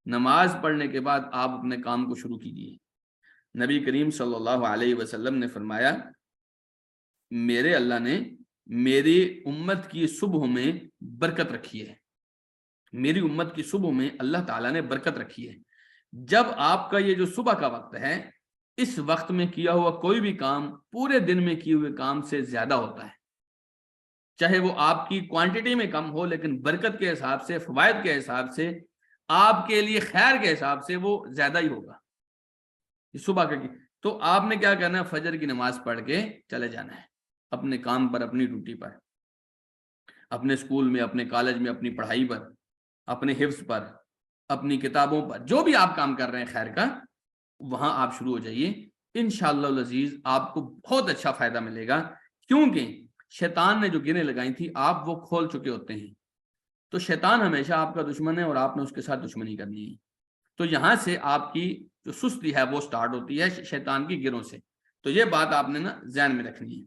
نماز پڑھنے کے بعد آپ اپنے کام کو شروع کیجیے. نبی کریم صلی اللہ علیہ وسلم نے فرمایا، میرے اللہ نے میری امت کی صبح میں برکت رکھی ہے. میری امت کی صبح میں اللہ تعالیٰ نے برکت رکھی ہے. جب آپ کا یہ جو صبح کا وقت ہے، اس وقت میں کیا ہوا کوئی بھی کام پورے دن میں کیے ہوئے کام سے زیادہ ہوتا ہے. چاہے وہ آپ کی کوانٹٹی میں کم ہو، لیکن برکت کے حساب سے، فوائد کے حساب سے، آپ کے لیے خیر کے حساب سے وہ زیادہ ہی ہوگا. صبح کا کی تو آپ نے کیا کرنا ہے؟ فجر کی نماز پڑھ کے چلے جانا ہے اپنے کام پر، اپنی ڈیوٹی پر، اپنے اسکول میں، اپنے کالج میں، اپنی پڑھائی پر، اپنے حفظ پر، اپنی کتابوں پر، جو بھی آپ کام کر رہے ہیں خیر کا، وہاں آپ شروع ہو جائیے. انشاءاللہ العزیز آپ کو بہت اچھا فائدہ ملے گا، کیونکہ شیطان نے جو گریں لگائی تھی آپ وہ کھول چکے ہوتے ہیں. تو شیطان ہمیشہ آپ کا دشمن ہے اور آپ نے اس کے ساتھ دشمنی کرنی ہے. تو یہاں سے آپ کی جو سستی ہے وہ سٹارٹ ہوتی ہے شیطان کی گروں سے. تو یہ بات آپ نے نا ذہن میں رکھنی ہے.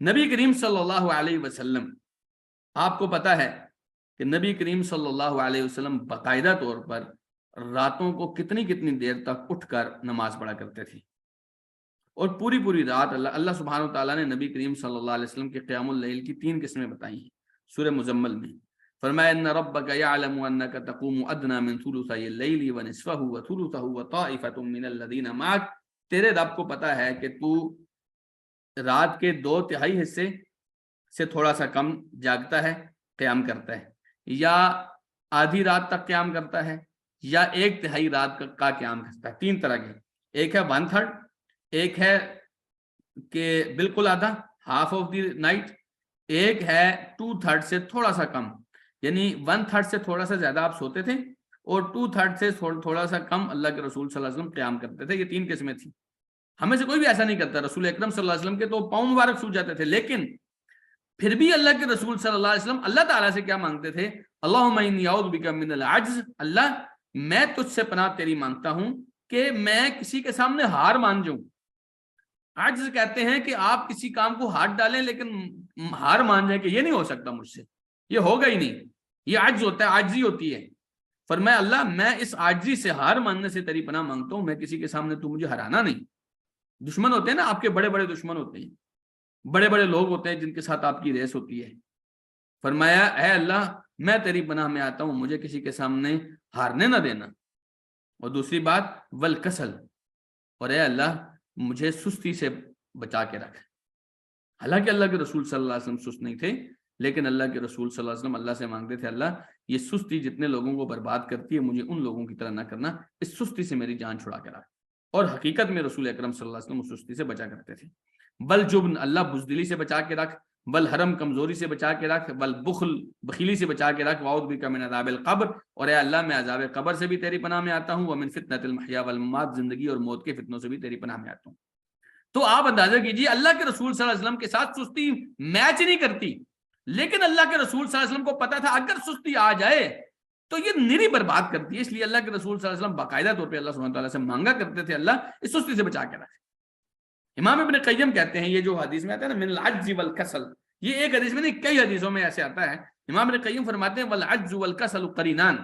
نبی کریم صلی اللہ علیہ وسلم، آپ کو پتا ہے کہ نبی کریم صلی اللہ علیہ وسلم باقاعدہ طور پر راتوں کو کتنی دیر تک اٹھ کر نماز پڑھا کرتے تھے، اور پوری رات اللہ سبحانہ و تعالیٰ نے نبی کریم صلی اللہ علیہ وسلم کے قیام اللیل کی 3 قسمیں بتائی ہیں سورہ مزمل میں. فرمایا ان ربک یعلم انک تقوم ادنی من ثلثی اللیل ونصفہ وثلثہ وطائفۃ من الذین معک. تیرے رب کو پتا ہے کہ تو رات کے 2/3 حصے سے تھوڑا سا کم جاگتا ہے، قیام کرتا ہے، یا آدھی رات تک قیام کرتا ہے، یا 1/3 رات کا قیام کرتا ہے. 3 طرح کے، ایک ہے 1/3، ایک ہے کہ بالکل آدھا، ہاف آف دی نائٹ، ایک ہے 2/3 سے تھوڑا سا کم، یعنی 1/3 سے تھوڑا سا زیادہ آپ سوتے تھے، اور 2/3 سے تھوڑا سا کم اللہ کے رسول صلی اللہ علیہ وسلم قیام کرتے تھے. یہ 3 قسمیں تھیں. ہمیں سے کوئی بھی ایسا نہیں کرتا. رسول اکرم صلی اللہ علیہ وسلم کے تو پاؤں مبارک سو جاتے تھے، لیکن پھر بھی اللہ کے رسول صلی اللہ علیہ وسلم اللہ تعالیٰ سے کیا مانگتے تھے؟ اللہم انی اعوذ بک من العجز، اللہ میں تجھ سے پناہ تیری مانگتا ہوں کہ میں کسی کے سامنے ہار مان جاؤں. عجز کہتے ہیں کہ آپ کسی کام کو ہاتھ ڈالیں لیکن ہار مان جائیں کہ یہ نہیں ہو سکتا مجھ سے، یہ ہوگا ہی نہیں. یہ عجز ہوتا ہے، عاجزی ہوتی ہے. فرمایا اللہ میں اس عاجزی سے، ہار ماننے سے تیری پناہ مانگتا ہوں، میں کسی کے سامنے تو مجھے ہرانا نہیں. دشمن ہوتے ہیں نا آپ کے، بڑے دشمن ہوتے ہیں، بڑے لوگ ہوتے ہیں جن کے ساتھ آپ کی ریس ہوتی ہے. فرمایا اے اللہ میں تیری پناہ میں آتا ہوں، مجھے کسی کے سامنے ہارنے نہ دینا. اور دوسری بات والکسل، اور اے اللہ مجھے سستی سے بچا کے رکھ. حالانکہ اللہ کے رسول صلی اللہ علیہ وسلم سست نہیں تھے، لیکن اللہ کے رسول صلی اللہ علیہ وسلم اللہ سے مانگتے تھے اللہ یہ سستی جتنے لوگوں کو برباد کرتی ہے مجھے ان لوگوں کی طرح نہ کرنا، اس سستی سے میری جان چھڑا کے رکھ. اور حقیقت میں رسول اکرم صلی اللہ علیہ وسلم اس سستی سے بچا کرتے تھے. بل جبن، اللہ بزدلی سے بچا کے رکھ. بل حرم کمزوری سے بچا کے رکھ، بل بخل بخیلی سے بچا کے رکھ، واعوذ بک من عذاب القبر، اور اے اللہ میں عذاب قبر سے بھی تیری پناہ میں آتا ہوں، ومن فتنۃ المحیا والممات، زندگی اور موت کے فتنوں سے بھی تیری پناہ میں آتا ہوں۔ تو آپ اندازہ کیجیے اللہ کے رسول صلی اللہ علیہ وسلم کے ساتھ سستی میچ نہیں کرتی، لیکن اللہ کے رسول صلی اللہ علیہ وسلم کو پتا تھا اگر سستی آ جائے تو یہ نری برباد کرتی ہے، اس لیے اللہ کے رسول صلی اللہ علیہ وسلم باقاعدہ طور پہ اللہ سبحانہ تعالیٰ سے مانگا کرتے تھے اللہ اس سستی سے بچا کے رکھے۔ امام ابن قیم کہتے ہیں، یہ جو حدیث میں آتا ہے نا من العجز والکسل، یہ ایک حدیث میں نہیں کئی حدیثوں میں ایسے آتا ہے، امام ابن قیم فرماتے ہیں والعجز والکسل قرینان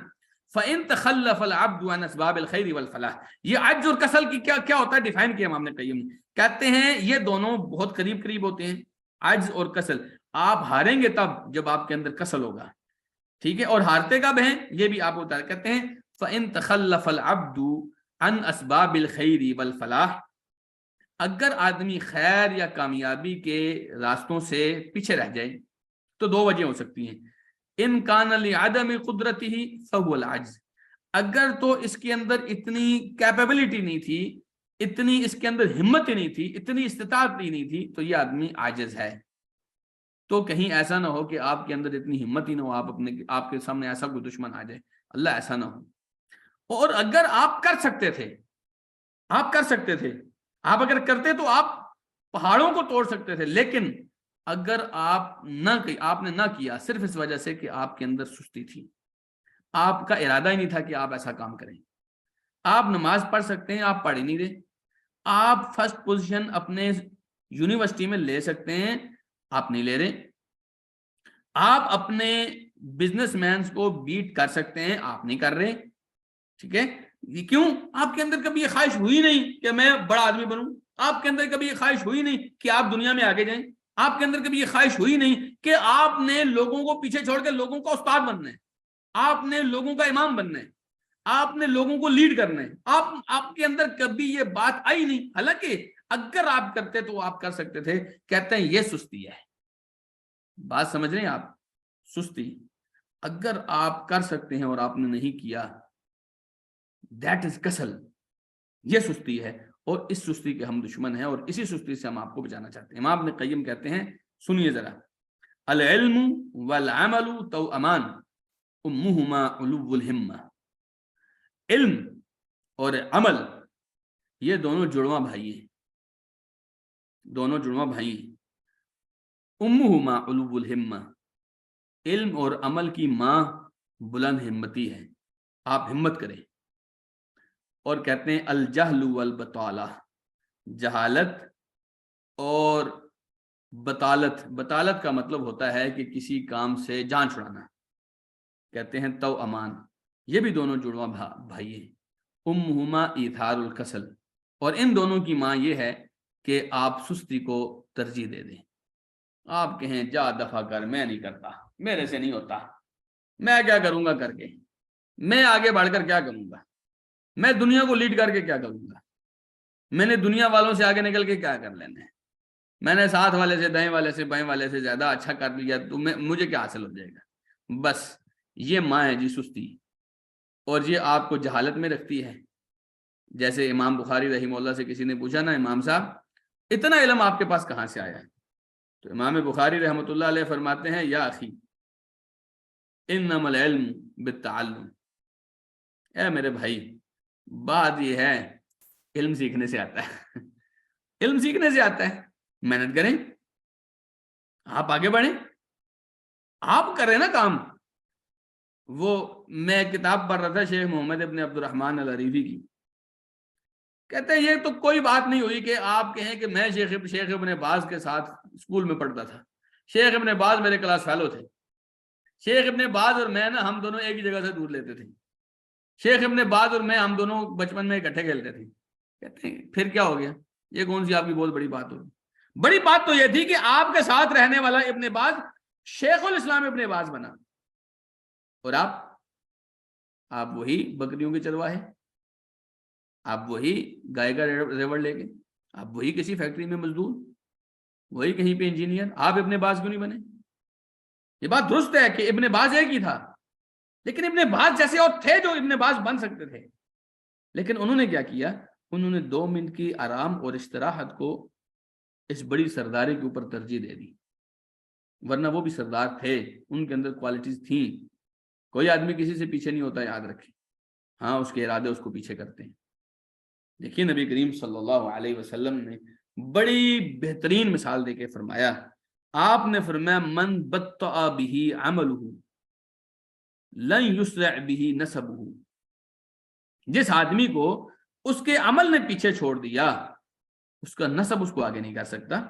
فَإِن تَخَلَّفَ الْعَبْدُ عَنْ أَسْبَابِ الْخَيْرِ وَالْفَلَاحِ، یہ عجز اور کسل کی کیا ہوتا ہے ڈیفائن کیا امام ابن قیم نے، کہتے ہیں یہ دونوں بہت قریب قریب ہوتے ہیں، عجز اور کسل۔ آپ ہاریں گے تب جب آپ کے اندر کسل ہوگا، ٹھیک ہے، اور ہارتے کب ہیں یہ بھی آپ بتا کہتے ہیں فَإِن تَخَلَّفَ الْعَبْدُ عَنْ أَسْبَابِ الْخَيْرِ وَالْفَلَاحِ، اگر آدمی خیر یا کامیابی کے راستوں سے پیچھے رہ جائے تو دو وجہ ہو سکتی ہیں، ان کان لعدم قدرتہ فهو العجز، اگر تو اس کے اندر اتنی کیپیبلٹی نہیں تھی، اتنی اس کے اندر ہمت ہی نہیں تھی، اتنی استطاعت ہی نہیں تھی، تو یہ آدمی عاجز ہے۔ تو کہیں ایسا نہ ہو کہ آپ کے اندر اتنی ہمت ہی نہ ہو، آپ کے سامنے ایسا کوئی دشمن آ جائے، اللہ ایسا نہ ہو۔ اور اگر آپ کر سکتے تھے، آپ اگر کرتے تو آپ پہاڑوں کو توڑ سکتے تھے، لیکن اگر آپ نے نہ کیا صرف اس وجہ سے کہ آپ کے اندر سستی تھی، آپ کا ارادہ ہی نہیں تھا کہ آپ ایسا کام کریں۔ آپ نماز پڑھ سکتے ہیں، آپ پڑھ ہی نہیں رہے، آپ فرسٹ پوزیشن اپنے یونیورسٹی میں لے سکتے ہیں، آپ نہیں لے رہے، آپ اپنے بزنس مینز کو بیٹ کر سکتے ہیں، آپ نہیں کر رہے، ٹھیک ہے، یہ کیوں؟ آپ کے اندر کبھی یہ خواہش ہوئی نہیں کہ میں بڑا آدمی بنوں، آپ کے اندر کبھی یہ خواہش ہوئی نہیں کہ آپ دنیا میں آگے جائیں، آپ کے اندر کبھی یہ خواہش ہوئی نہیں کہ آپ نے لوگوں کو پیچھے چھوڑ کے لوگوں کا استاد بننا ہے، آپ نے لوگوں کا امام بننا ہے، آپ نے لوگوں کو لیڈ کرنا ہے، آپ کے اندر کبھی یہ بات آئی نہیں، حالانکہ اگر آپ کرتے تو آپ کر سکتے تھے۔ کہتے ہیں یہ سستی ہے، بات سمجھ رہے ہیں آپ؟ سستی اگر آپ کر سکتے ہیں اور آپ نے نہیں کیا، دیٹ از کسل، یہ سستی ہے، اور اس سستی کے ہم دشمن ہیں، اور اسی سستی سے ہم آپ کو بچانا چاہتے ہیں۔ امام ابن قیم کہتے ہیں، سنیے ذرا، العلم والعمل توأمان امہما علو الہمہ، علم اور عمل یہ دونوں جڑواں بھائی ہیں، امہما علو الہمہ، علم اور عمل کی ماں بلند ہمتی ہے، آپ ہمت کریں۔ اور کہتے ہیں الجہل والبطالہ، جہالت اور بطالت کا مطلب ہوتا ہے کہ کسی کام سے جان چھڑانا، کہتے ہیں تو امان، یہ بھی دونوں جڑواں بھائی ہیں، امہما ایثار الکسل، اور ان دونوں کی ماں یہ ہے کہ آپ سستی کو ترجیح دے دیں، آپ کہیں جا دفع کر، میں نہیں کرتا، میرے سے نہیں ہوتا، میں کیا کروں گا کر کے، میں آگے بڑھ کر کیا کروں گا، میں دنیا کو لیڈ کر کے کیا کروں گا، میں نے دنیا والوں سے آگے نکل کے کیا کر لینا ہے، میں نے ساتھ والے سے دائیں والے سے بائیں والے سے زیادہ اچھا کر لیا تو مجھے کیا حاصل ہو جائے گا، بس یہ ماں ہے جی سستی، اور یہ آپ کو جہالت میں رکھتی ہے۔ جیسے امام بخاری رحمہ اللہ سے کسی نے پوچھا نا، امام صاحب اتنا علم آپ کے پاس کہاں سے آیا ہے؟ تو امام بخاری رحمۃ اللہ علیہ فرماتے ہیں، یا اخی انما العلم بالتعلم، اے میرے بھائی بات یہ ہے علم سیکھنے سے آتا ہے، علم سیکھنے سے آتا ہے، محنت کریں، آپ آگے بڑھیں، آپ کریں نا کام۔ وہ میں کتاب پڑھ رہا تھا شیخ محمد ابن عبد الرحمن العریفی کی، کہتے ہیں یہ تو کوئی بات نہیں ہوئی کہ آپ کہیں کہ میں شیخ ابن باز کے ساتھ اسکول میں پڑھتا تھا، شیخ ابن باز میرے کلاس فیلو تھے، شیخ ابن باز اور میں نا ہم دونوں ایک ہی جگہ سے دودھ لیتے تھے، شیخ ابن باز اور میں ہم دونوں بچپن میں اکٹھے کھیلتے تھے۔ کہتے ہیں پھر کیا ہو گیا، یہ کون سی آپ کی بہت بڑی بات ہوگی؟ بڑی بات تو یہ تھی کہ آپ کے ساتھ رہنے والا ابن باز شیخ الاسلام ابن باز بنا، اور آپ وہی بکریوں کے چرواہے، آپ وہی گائے کا ریوڑ لے کے، آپ وہی کسی فیکٹری میں مزدور، وہی کہیں پہ انجینئر، آپ ابن باز کیوں نہیں بنے؟ یہ بات درست ہے کہ ابن باز ایک ہی تھا، لیکن ابن باز جیسے اور تھے جو ابن باز بن سکتے تھے، لیکن انہوں نے کیا کیا، انہوں نے 2 منٹ کی آرام اور استراحت کو اس بڑی سرداری کے اوپر ترجیح دے دی۔ ورنہ وہ بھی سردار تھے، ان کے اندر کوالٹیز تھیں. کوئی آدمی کسی سے پیچھے نہیں ہوتا، یاد رکھیں. ہاں اس کے ارادے اس کو پیچھے کرتے ہیں. دیکھیے نبی کریم صلی اللہ علیہ وسلم نے بڑی بہترین مثال دے کے فرمایا. آپ نے فرمایا من بطأ به عمله لن یسرع به نسبه. جس آدمی کو اس کے عمل نے پیچھے چھوڑ دیا اس کا نسب اس کو آگے نہیں کر سکتا.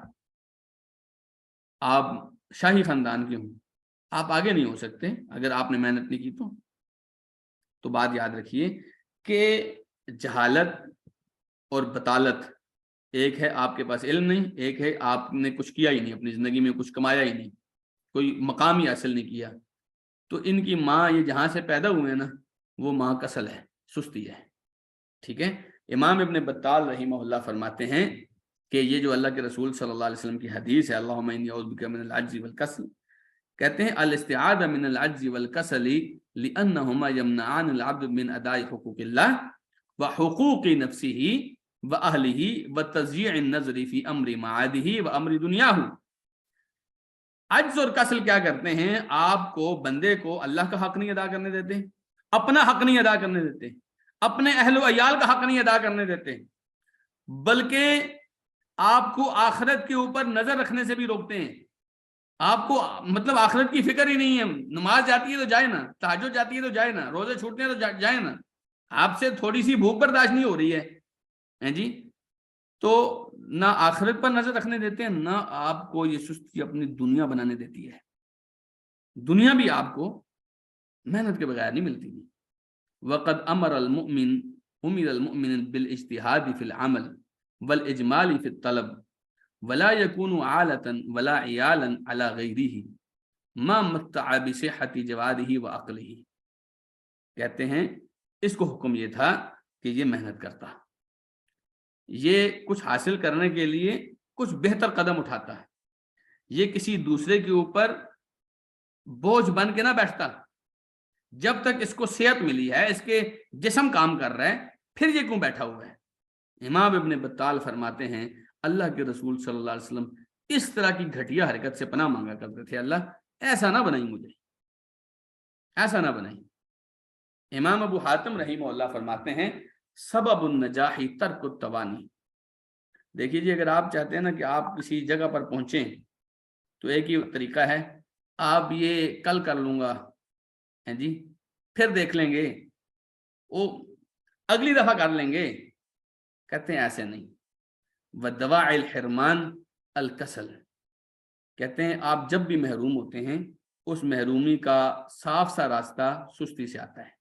آپ شاہی خاندان کے ہوں، آپ آگے نہیں ہو سکتے اگر آپ نے محنت نہیں کی تو بات یاد رکھیے کہ جہالت اور بطالت ایک ہے آپ کے پاس علم نہیں، ایک ہے آپ نے کچھ کیا ہی نہیں، اپنی زندگی میں کچھ کمایا ہی نہیں، کوئی مقام ہی حاصل نہیں کیا. تو ان کی ماں یہ جہاں سے پیدا ہوئے ہیں نا وہ ماں کسل ہے، سستی ہے. ٹھیک ہے. امام ابن بطال رحمہ اللہ فرماتے ہیں کہ یہ جو اللہ کے رسول صلی اللہ علیہ وسلم کی حدیث ہے اللہم انی اعوذ بک من العجز والکسل، کہتے ہیں الاستعاذہ من العجز والکسل لانہما یمنعان العبد من اداء حقوق اللہ وحقوق نفسہ واہلہ وتضییع النظر فی امر معادہ وامر دنیاہ. عجز اور کسل کیا کرتے ہیں؟ آپ کو بندے کو اللہ کا حق نہیں ادا کرنے دیتے، اپنا حق نہیں ادا کرنے دیتے، اپنے اہل و عیال کا حق نہیں ادا کرنے دیتے، بلکہ آپ کو آخرت کے اوپر نظر رکھنے سے بھی روکتے ہیں. آپ کو مطلب آخرت کی فکر ہی نہیں ہے. نماز جاتی ہے تو جائے نا، تہجد جاتی ہے تو جائے نا، روزے چھوٹتے ہیں تو جائے نا. آپ سے تھوڑی سی بھوک برداشت نہیں ہو رہی ہے جی، تو نہ آخرت پر نظر رکھنے دیتے ہیں، نہ آپ کو یہ سستی اپنی دنیا بنانے دیتی ہے. دنیا بھی آپ کو محنت کے بغیر نہیں ملتی. وقد امر المؤمن بالاجتهاد في العمل والاجمال في الطلب ولا يكون عالة ولا عيالا على غيره ما متع بصحة جواده وعقله. کہتے ہیں اس کو حکم یہ تھا کہ یہ محنت کرتا، یہ کچھ حاصل کرنے کے لیے کچھ بہتر قدم اٹھاتا ہے، یہ کسی دوسرے کے اوپر بوجھ بن کے نہ بیٹھتا. جب تک اس کو صحت ملی ہے، اس کے جسم کام کر رہا ہے، پھر یہ کیوں بیٹھا ہوا ہے؟ امام ابن بطال فرماتے ہیں اللہ کے رسول صلی اللہ علیہ وسلم اس طرح کی گھٹیا حرکت سے پناہ مانگا کرتے تھے، اللہ ایسا نہ بنائیں، مجھے ایسا نہ بنائیں. امام ابو حاتم رحمہ اللہ فرماتے ہیں سبب النجاح ترک التوانی. دیکھیے جی، اگر آپ چاہتے ہیں نا کہ آپ کسی جگہ پر پہنچیں تو ایک ہی طریقہ ہے، آپ یہ کل کر لوں گا جی، پھر دیکھ لیں گے، وہ اگلی دفعہ کر لیں گے. کہتے ہیں ایسے نہیں. ودواع الحرمان الکسل، کہتے ہیں آپ جب بھی محروم ہوتے ہیں اس محرومی کا صاف سا راستہ سستی سے آتا ہے.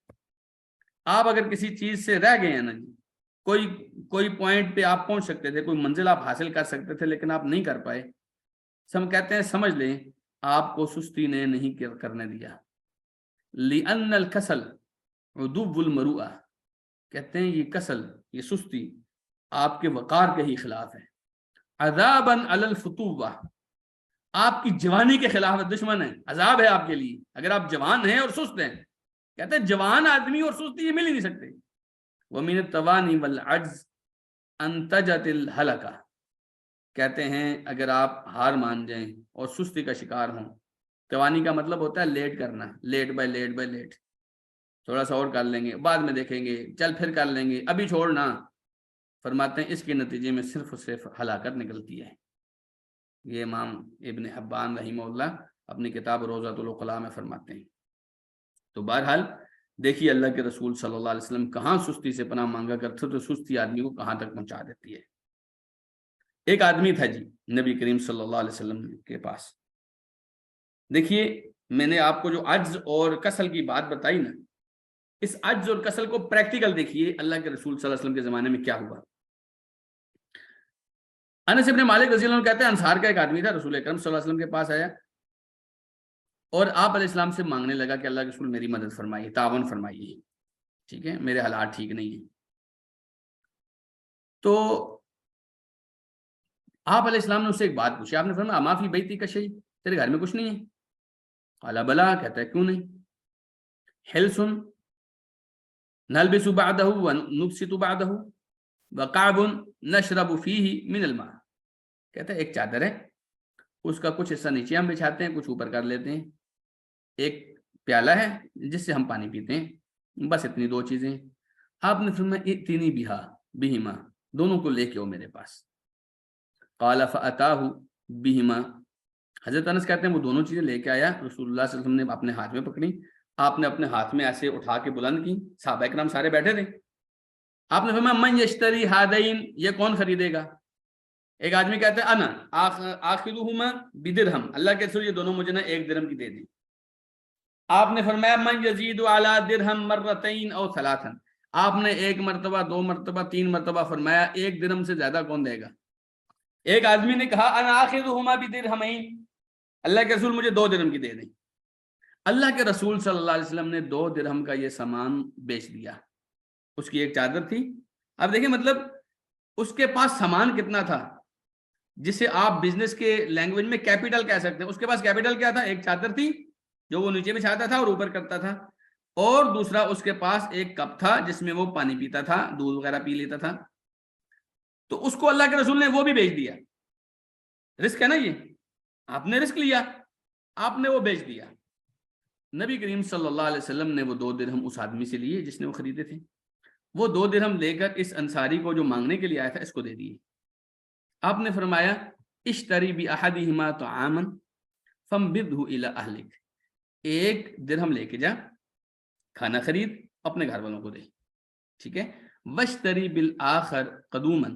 آپ اگر کسی چیز سے رہ گئے ہیں نا جی، کوئی پوائنٹ پہ آپ پہنچ سکتے تھے، کوئی منزل آپ حاصل کر سکتے تھے لیکن آپ نہیں کر پائے، ہم کہتے ہیں سمجھ لیں آپ کو سستی نے نہیں کرنے دیا. لأن الکسل عدو المروءہ، کہتے ہیں یہ کسل، یہ سستی آپ کے وقار کے ہی خلاف ہے. عذابا علی الفتوہ، آپ کی جوانی کے خلاف دشمن ہے، عذاب ہے آپ کے لیے اگر آپ جوان ہیں اور سست ہیں. کہتے ہیں جوان آدمی اور سستی یہ مل ہی نہیں سکتے. ومن التوانی والعجز انتجت الہلکہ، کہتے ہیں اگر آپ ہار مان جائیں اور سستی کا شکار ہوں، توانی کا مطلب ہوتا ہے لیٹ کرنا، late by late by late, تھوڑا سا اور کر لیں گے، بعد میں دیکھیں گے، چل پھر کر لیں گے، ابھی چھوڑنا. فرماتے ہیں اس کے نتیجے میں صرف اور صرف ہلاکت نکلتی ہے. یہ امام ابن حبان رحمہ اللہ اپنی کتاب روضۃ العقلاء میں فرماتے ہیں. تو بہرحال دیکھیے اللہ کے رسول صلی اللہ علیہ وسلم کہاں سستی سے پناہ مانگا کرتے تو سستی آدمی کو کہاں تک پہنچا دیتی ہے. ایک آدمی تھا جی نبی کریم صلی اللہ علیہ وسلم کے پاس. دیکھیے میں نے آپ کو جو عجز اور کسل کی بات بتائی نا، اس عجز اور کسل کو پریکٹیکل دیکھیے اللہ کے رسول صلی اللہ علیہ وسلم کے زمانے میں کیا ہوا. انس ابن مالک رضی اللہ عنہ کہتے ہیں انصار کا ایک آدمی تھا، رسول اکرم صلی اللہ علیہ وسلم کے پاس آیا اور آپ علیہ السلام سے مانگنے لگا کہ اللہ کے رسول میری مدد فرمائیے، تعاون فرمائیے، ٹھیک ہے، میرے حالات ٹھیک نہیں ہیں. تو آپ علیہ السلام نے اس سے ایک بات پوچھی. آپ نے فرمایا اما فی بیتی کا شیء، تیرے گھر میں کچھ نہیں ہے؟ قال بلا، کہتا ہے کیوں نہیں؟ حلس نلبس بعدہ ونبسط بعدہ وقعب نشرب فیہ من الماء، کہتا ہے ایک چادر ہے، اس کا کچھ حصہ نیچے ہم بچھاتے ہیں، کچھ اوپر کر لیتے ہیں، ایک پیالہ ہے جس سے ہم پانی پیتے ہیں، بس اتنی دو چیزیں۔ آپ نے فرمایا ائتنی بہا بہما، دونوں کو لے کے آؤ میرے پاس۔ قال فاتاہ بہما، حضرت انس کہتے ہیں وہ دونوں چیزیں لے کے آیا، رسول اللہ صلی اللہ علیہ وسلم نے اپنے ہاتھ میں پکڑی، آپ نے اپنے ہاتھ میں ایسے اٹھا کے بلند کی، صحابہ کرام سارے بیٹھے تھے۔ آپ نے فرمایا من یشتری ہادین، یہ کون خریدے گا؟ ایک آدمی کہتا ہے انا آخذہما بدرہم، اللہ کے رسول یہ دونوں مجھے نا 1 درہم کی دے دیں۔ آپ نے فرمایا من یزید علی درہم مرتین او ثلاثا، آپ نے 1 مرتبہ 2 مرتبہ 3 مرتبہ فرمایا 1 درہم سے زیادہ کون دے گا؟ ایک آدمی نے کہا انا آخذہما بدرہمین، اللہ کے رسول مجھے 2 درہم کی دے دیں۔ اللہ کے رسول صلی اللہ علیہ وسلم نے 2 درہم کا یہ سامان بیچ دیا۔ اس کی ایک چادر تھی، اب دیکھیں مطلب اس کے پاس سامان کتنا تھا، جسے آپ بزنس کے لینگویج میں کیپٹل کہہ سکتے ہیں۔ اس کے پاس کیپٹل کیا تھا؟ ایک چادر تھی جو وہ نیچے بچھاتا تھا اور اوپر کرتا تھا، اور دوسرا اس کے پاس ایک کپ تھا جس میں وہ پانی پیتا تھا، دودھ وغیرہ پی لیتا تھا۔ تو اس کو اللہ کے رسول نے وہ بھی بیچ دیا۔ رسک ہے نا، یہ آپ نے رسک لیا، آپ نے وہ بیچ دیا۔ نبی کریم صلی اللہ علیہ وسلم نے وہ 2 درہم اس آدمی سے لیے جس نے وہ خریدے تھے، وہ 2 درہم لے کر اس انصاری کو جو مانگنے کے لیے آیا تھا اس کو دے دیے۔ آپ نے فرمایا اشتری باحدہما طعاما فانبذہ الی اہلک، 1 درہم لے کے جا، کھانا خرید، اپنے گھر والوں کو دے، ٹھیک ہے۔ واشتری بالآخر قدوما،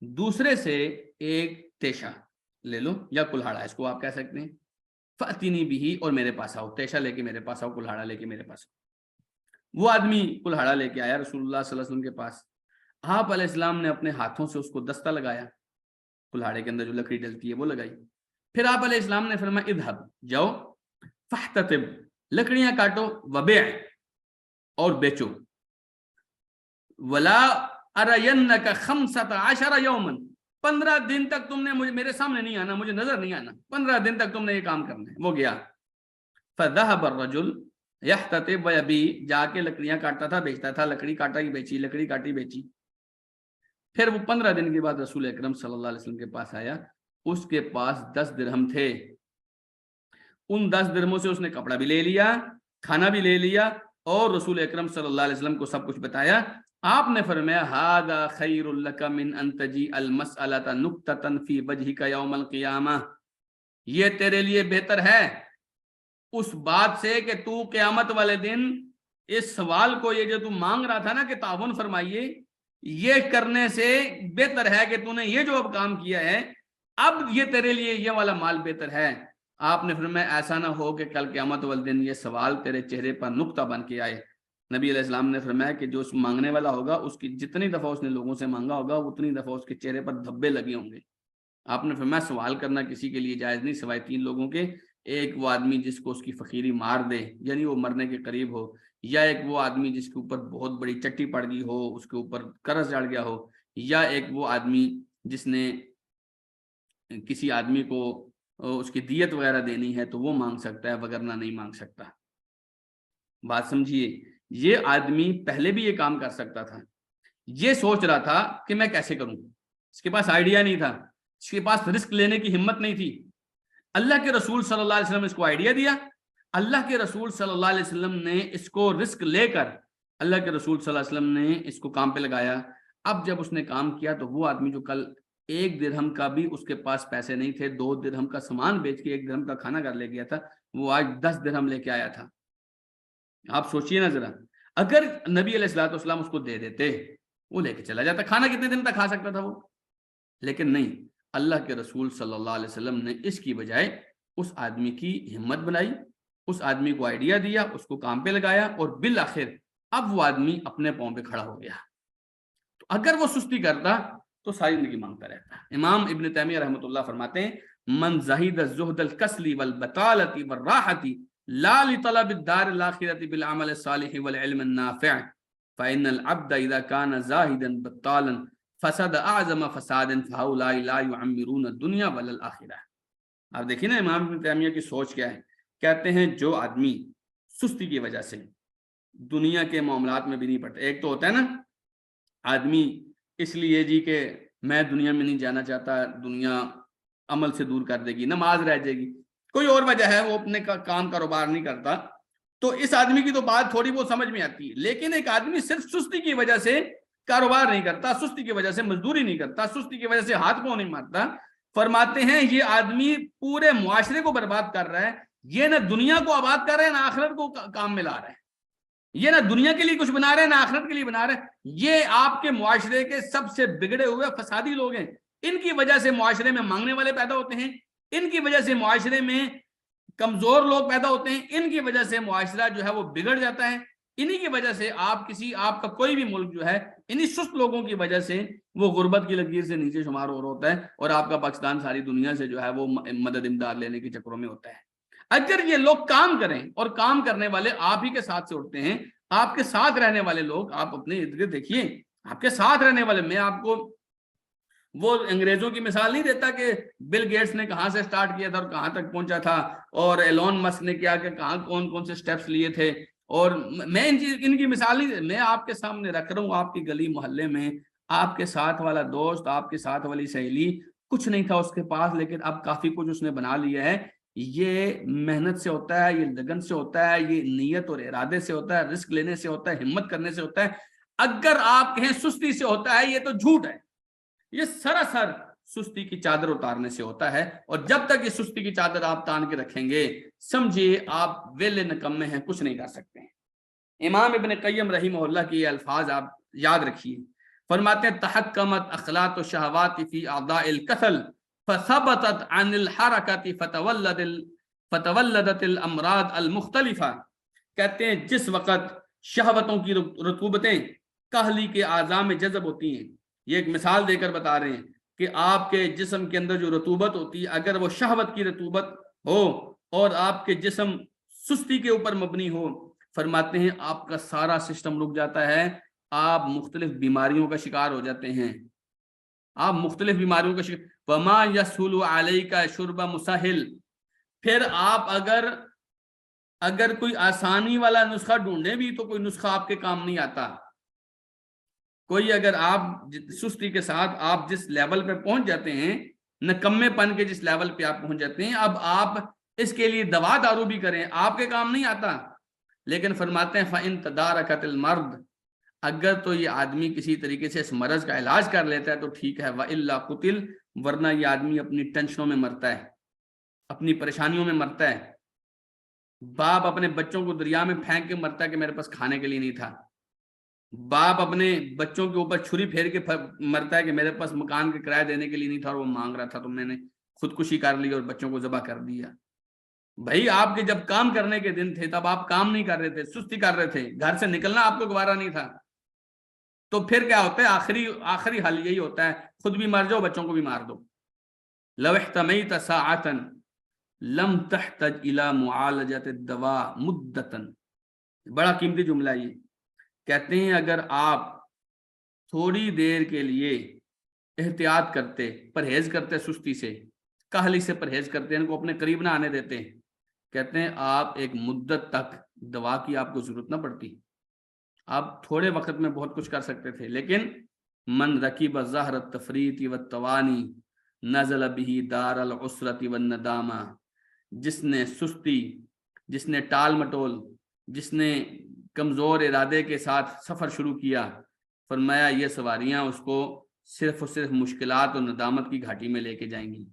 دوسرے سے 1 تیشہ لے لو یا کلہاڑا، اس کو آپ کہہ سکتے ہیں۔ فاتنی بھی، اور میرے پاس آؤ، تیشہ لے کے میرے پاس آؤ، کلہاڑا لے کے میرے پاس آؤ۔ وہ آدمی کلہاڑا لے کے آیا رسول اللہ صلی اللہ علیہ وسلم کے پاس، آپ علیہ السلام نے اپنے ہاتھوں سے اس کو دستہ لگایا، کلہاڑے کے اندر جو لکڑی ڈلتی ہے وہ لگائی۔ پھر آپ علیہ السلام نے فرمایا اذهب، جاؤ، فاحتطب، لکڑیاں کاٹو، وبیع، اور بیچو، ولا ارینک 15 یوما، 15 دن تک تم نے میرے سامنے نہیں آنا، مجھے نظر نہیں آنا، 15 دن تک تم نے یہ کام کرنا ہے۔ وہ گیا، فذهب الرجل یحتطب ویبیع، جا کے لکڑیاں کاٹتا تھا بیچتا تھا، لکڑی کاٹی بیچی، لکڑی کاٹی بیچی۔ پھر وہ 15 دن کے بعد رسول اکرم صلی اللہ علیہ وسلم کے پاس آیا، اس کے پاس 10 درہم تھے، ان 10 درہموں سے اس نے کپڑا بھی لے لیا، کھانا بھی لے لیا، اور رسول اکرم صلی اللہ علیہ وسلم کو سب کچھ بتایا۔ آپ نے فرمایا ھذا خیر لک من ان تجیء المسألۃ نکتۃ فی وجہک یوم القیامہ، یہ تیرے لیے بہتر ہے اس بات سے کہ تو قیامت والے دن اس سوال کو، یہ جو تو مانگ رہا تھا نا کہ تعاون فرمائیے، یہ کرنے سے بہتر ہے کہ تو نے یہ جو اب کام کیا ہے، اب یہ تیرے لیے یہ والا مال بہتر ہے۔ آپ نے فرمایا ایسا نہ ہو کہ کل قیامت والے دن یہ سوال تیرے چہرے پر نقطہ بن کے آئے۔ نبی علیہ السلام نے فرمایا کہ جو اس مانگنے والا ہوگا، اس کی جتنی دفعہ اس نے لوگوں سے مانگا ہوگا اتنی دفعہ اس کے چہرے پر دھبے لگے ہوں گے۔ آپ نے فرمایا سوال کرنا کسی کے لیے جائز نہیں سوائے 3 لوگوں کے، ایک وہ آدمی جس کو اس کی فقیری مار دے، یعنی وہ مرنے کے قریب ہو، یا ایک وہ آدمی جس کے اوپر بہت بڑی چٹی پڑ گئی ہو، اس کے اوپر قرض چڑھ گیا ہو، یا ایک وہ آدمی جس نے کسی آدمی کو اس کی دیت وغیرہ دینی ہے تو وہ مانگ سکتا ہے، وگرنہ نہیں مانگ سکتا۔ بات سمجھیے، یہ آدمی پہلے بھی یہ کام کر سکتا تھا، یہ سوچ رہا تھا کہ میں کیسے کروں، اس کے پاس آئیڈیا نہیں تھا، اس کے پاس رسک لینے کی ہمت نہیں تھی۔ اللہ کے رسول صلی اللہ علیہ وسلم نے اس کو آئیڈیا دیا، اللہ کے رسول صلی اللہ علیہ وسلم نے اس کو رسک لے کر، اللہ کے رسول صلی اللہ علیہ وسلم نے اس کو کام پہ لگایا۔ اب جب اس نے کام کیا تو وہ آدمی جو کل 1 درہم کا بھی اس کے پاس پیسے نہیں تھے، 2 درہم کا سامان بیچ کے 1 درہم کا کھانا گھر لے گیا تھا، وہ آج 10 درہم لے کے آیا تھا۔ آپ سوچئے نا ذرا، اگر نبی علیہ السلام اس کو دے دیتے، وہ لے کے چلا جاتا، کھانا کتنے دن تک کھا سکتا تھا وہ، لیکن نہیں، اللہ کے رسول صلی اللہ علیہ وسلم نے اس کی بجائے اس آدمی کی ہمت بنائی، اس آدمی کو آئیڈیا دیا، اس کو کام پہ لگایا، اور بالآخر اب وہ آدمی اپنے پاؤں پہ کھڑا ہو گیا۔ تو اگر وہ سستی کرتا تو ساری زندگی مانگتا رہتا۔ امام ابن تیمیہ رحمۃ اللہ فرماتے ہیں من زہید الزہد الکسلی والبطالۃ والراحۃ لا لطلب الدار الاخرۃ بالعمل الصالح والعلم النافع فإن العبد اذا كان زاہدا بطالا فسد اعظم فساد فهؤلاء لا يعمرون الدنيا ولا الاخرہ۔ آپ دیکھیں نا امام ابن تیمیہ کی سوچ کیا ہے، کہتے ہیں جو آدمی سستی کی وجہ سے دنیا کے معاملات میں بھی نہیں پڑتا، ایک تو ہوتا ہے نا آدمی اس لیے جی کہ میں دنیا میں نہیں جانا چاہتا، دنیا عمل سے دور کر دے گی، نماز رہ جائے گی، کوئی اور وجہ ہے وہ اپنے کام کاروبار نہیں کرتا، تو اس آدمی کی تو بات تھوڑی بہت سمجھ میں آتی ہے۔ لیکن ایک آدمی صرف سستی کی وجہ سے کاروبار نہیں کرتا، سستی کی وجہ سے مزدوری نہیں کرتا، سستی کی وجہ سے ہاتھ پاؤں نہیں مارتا، فرماتے ہیں یہ آدمی پورے معاشرے کو برباد کر رہا ہے، یہ نہ دنیا کو آباد کر رہا ہے نہ آخرت کو کام میں لا رہا ہے، یہ نہ دنیا کے لیے کچھ بنا رہے ہیں نہ آخرت کے لیے بنا رہے ہیں، یہ آپ کے معاشرے کے سب سے بگڑے ہوئے فسادی لوگ ہیں، ان کی وجہ سے معاشرے میں مانگنے والے پیدا ہوتے ہیں، ان کی وجہ سے معاشرے میں کمزور لوگ پیدا ہوتے ہیں، ان کی وجہ سے معاشرہ جو ہے وہ بگڑ جاتا ہے، انہی کی وجہ سے آپ کا کوئی بھی ملک جو ہے انہی سست لوگوں کی وجہ سے وہ غربت کی لکیر سے نیچے شمار ہو رہا ہوتا ہے، اور آپ کا پاکستان ساری دنیا سے جو ہے وہ مدد امداد لینے کے چکروں میں ہوتا ہے۔ اگر یہ لوگ کام کریں، اور کام کرنے والے آپ ہی کے ساتھ سے اٹھتے ہیں، آپ کے ساتھ رہنے والے لوگ، آپ اپنے ارد گرد دیکھیے، آپ کے ساتھ رہنے والے، میں آپ کو وہ انگریزوں کی مثال نہیں دیتا کہ بل گیٹس نے کہاں سے سٹارٹ کیا تھا اور کہاں تک پہنچا تھا، اور ایلون مسک نے کیا کہ کہاں کون کون سے سٹیپس لیے تھے، اور میں ان کی مثال نہیں، میں آپ کے سامنے رکھ رہا ہوں، آپ کی گلی محلے میں آپ کے ساتھ والا دوست، آپ کے ساتھ والی سہیلی، کچھ نہیں تھا اس کے پاس، لیکن اب کافی کچھ اس نے بنا لیا ہے۔ یہ محنت سے ہوتا ہے، یہ لگن سے ہوتا ہے، یہ نیت اور ارادے سے ہوتا ہے، رسک لینے سے ہوتا ہے، ہمت کرنے سے ہوتا ہے۔ اگر آپ کہیں سستی سے ہوتا ہے، یہ تو جھوٹ ہے، یہ سراسر سستی کی چادر اتارنے سے ہوتا ہے، اور جب تک یہ سستی کی چادر آپ تان کے رکھیں گے، سمجھیے آپ ویلے نکمے ہیں، کچھ نہیں کر سکتے ہیں۔ امام ابن قیم رحمہ اللہ کی یہ الفاظ آپ یاد رکھیے، فرماتے ہیں تحکمت اخلاط الشہوات فی اعضاء الکسل فثبتت عن الحرکت فتولدت الامراض المختلفہ، کہتے ہیں جس وقت شہوتوں کی رطوبتیں کاہلی کے اعضاء میں جذب ہوتی ہیں، یہ ایک مثال دے کر بتا رہے ہیں کہ آپ کے جسم کے اندر جو رطوبت ہوتی ہے، اگر وہ شہوت کی رطوبت ہو اور آپ کے جسم سستی کے اوپر مبنی ہو، فرماتے ہیں آپ کا سارا سسٹم رک جاتا ہے، آپ مختلف بیماریوں کا شکار ہو جاتے ہیں، آپ مختلف بیماریوں کا شکار۔ وما یسہل علیک شرب مسہل، پھر آپ اگر کوئی آسانی والا نسخہ ڈھونڈیں بھی تو کوئی نسخہ آپ کے کام نہیں آتا، کوئی اگر آپ سستی کے ساتھ آپ جس لیول پہ پہنچ جاتے ہیں، نکمے پن کے جس لیول پہ آپ پہنچ جاتے ہیں، اب آپ اس کے لیے دوا دارو بھی کریں، آپ کے کام نہیں آتا۔ لیکن فرماتے ہیں فَإِن تَدَارَكَتِ الْمَرْض، اگر تو یہ آدمی کسی طریقے سے اس مرض کا علاج کر لیتا ہے تو ٹھیک ہے، وَإِلَّا قُتِلْ، ورنہ یہ آدمی اپنی ٹینشنوں میں مرتا ہے، اپنی پریشانیوں میں مرتا ہے۔ باپ اپنے بچوں کو دریا میں پھینک کے مرتا ہے کہ میرے پاس کھانے کے لیے نہیں تھا، باپ اپنے بچوں کے اوپر چھری پھیر کے مرتا ہے کہ میرے پاس مکان کے کرایہ دینے کے لیے نہیں تھا اور وہ مانگ رہا تھا تو میں نے خودکشی کر لی اور بچوں کو ذبح کر دیا۔ بھائی آپ کے جب کام کرنے کے دن تھے تب آپ کام نہیں کر رہے تھے، سستی کر رہے تھے، گھر سے نکلنا آپ کو گوارا نہیں تھا، تو پھر کیا ہوتا ہے؟ آخری حل یہی ہوتا ہے خود بھی مر جاؤ، بچوں کو بھی مار دو۔ لو احتمیت ساعتا لم تحتج الى معالجت الدواء مدتا، بڑا قیمتی جملہ یہ، کہتے ہیں اگر آپ تھوڑی دیر کے لیے احتیاط کرتے، پرہیز کرتے، سستی سے، کاہلی سے پرہیز کرتے، ان کو اپنے قریب نہ آنے دیتے، کہتے ہیں آپ ایک مدت تک دوا کی آپ کو ضرورت نہ پڑتی، آپ تھوڑے وقت میں بہت کچھ کر سکتے تھے۔ لیکن من رکیب زہر التفریط والتوانی نزل به دار العسرت والندامہ، جس نے سستی، جس نے ٹال مٹول، جس نے کمزور ارادے کے ساتھ سفر شروع کیا، فرمایا یہ سواریاں اس کو صرف اور صرف مشکلات اور ندامت کی گھاٹی میں لے کے جائیں گی۔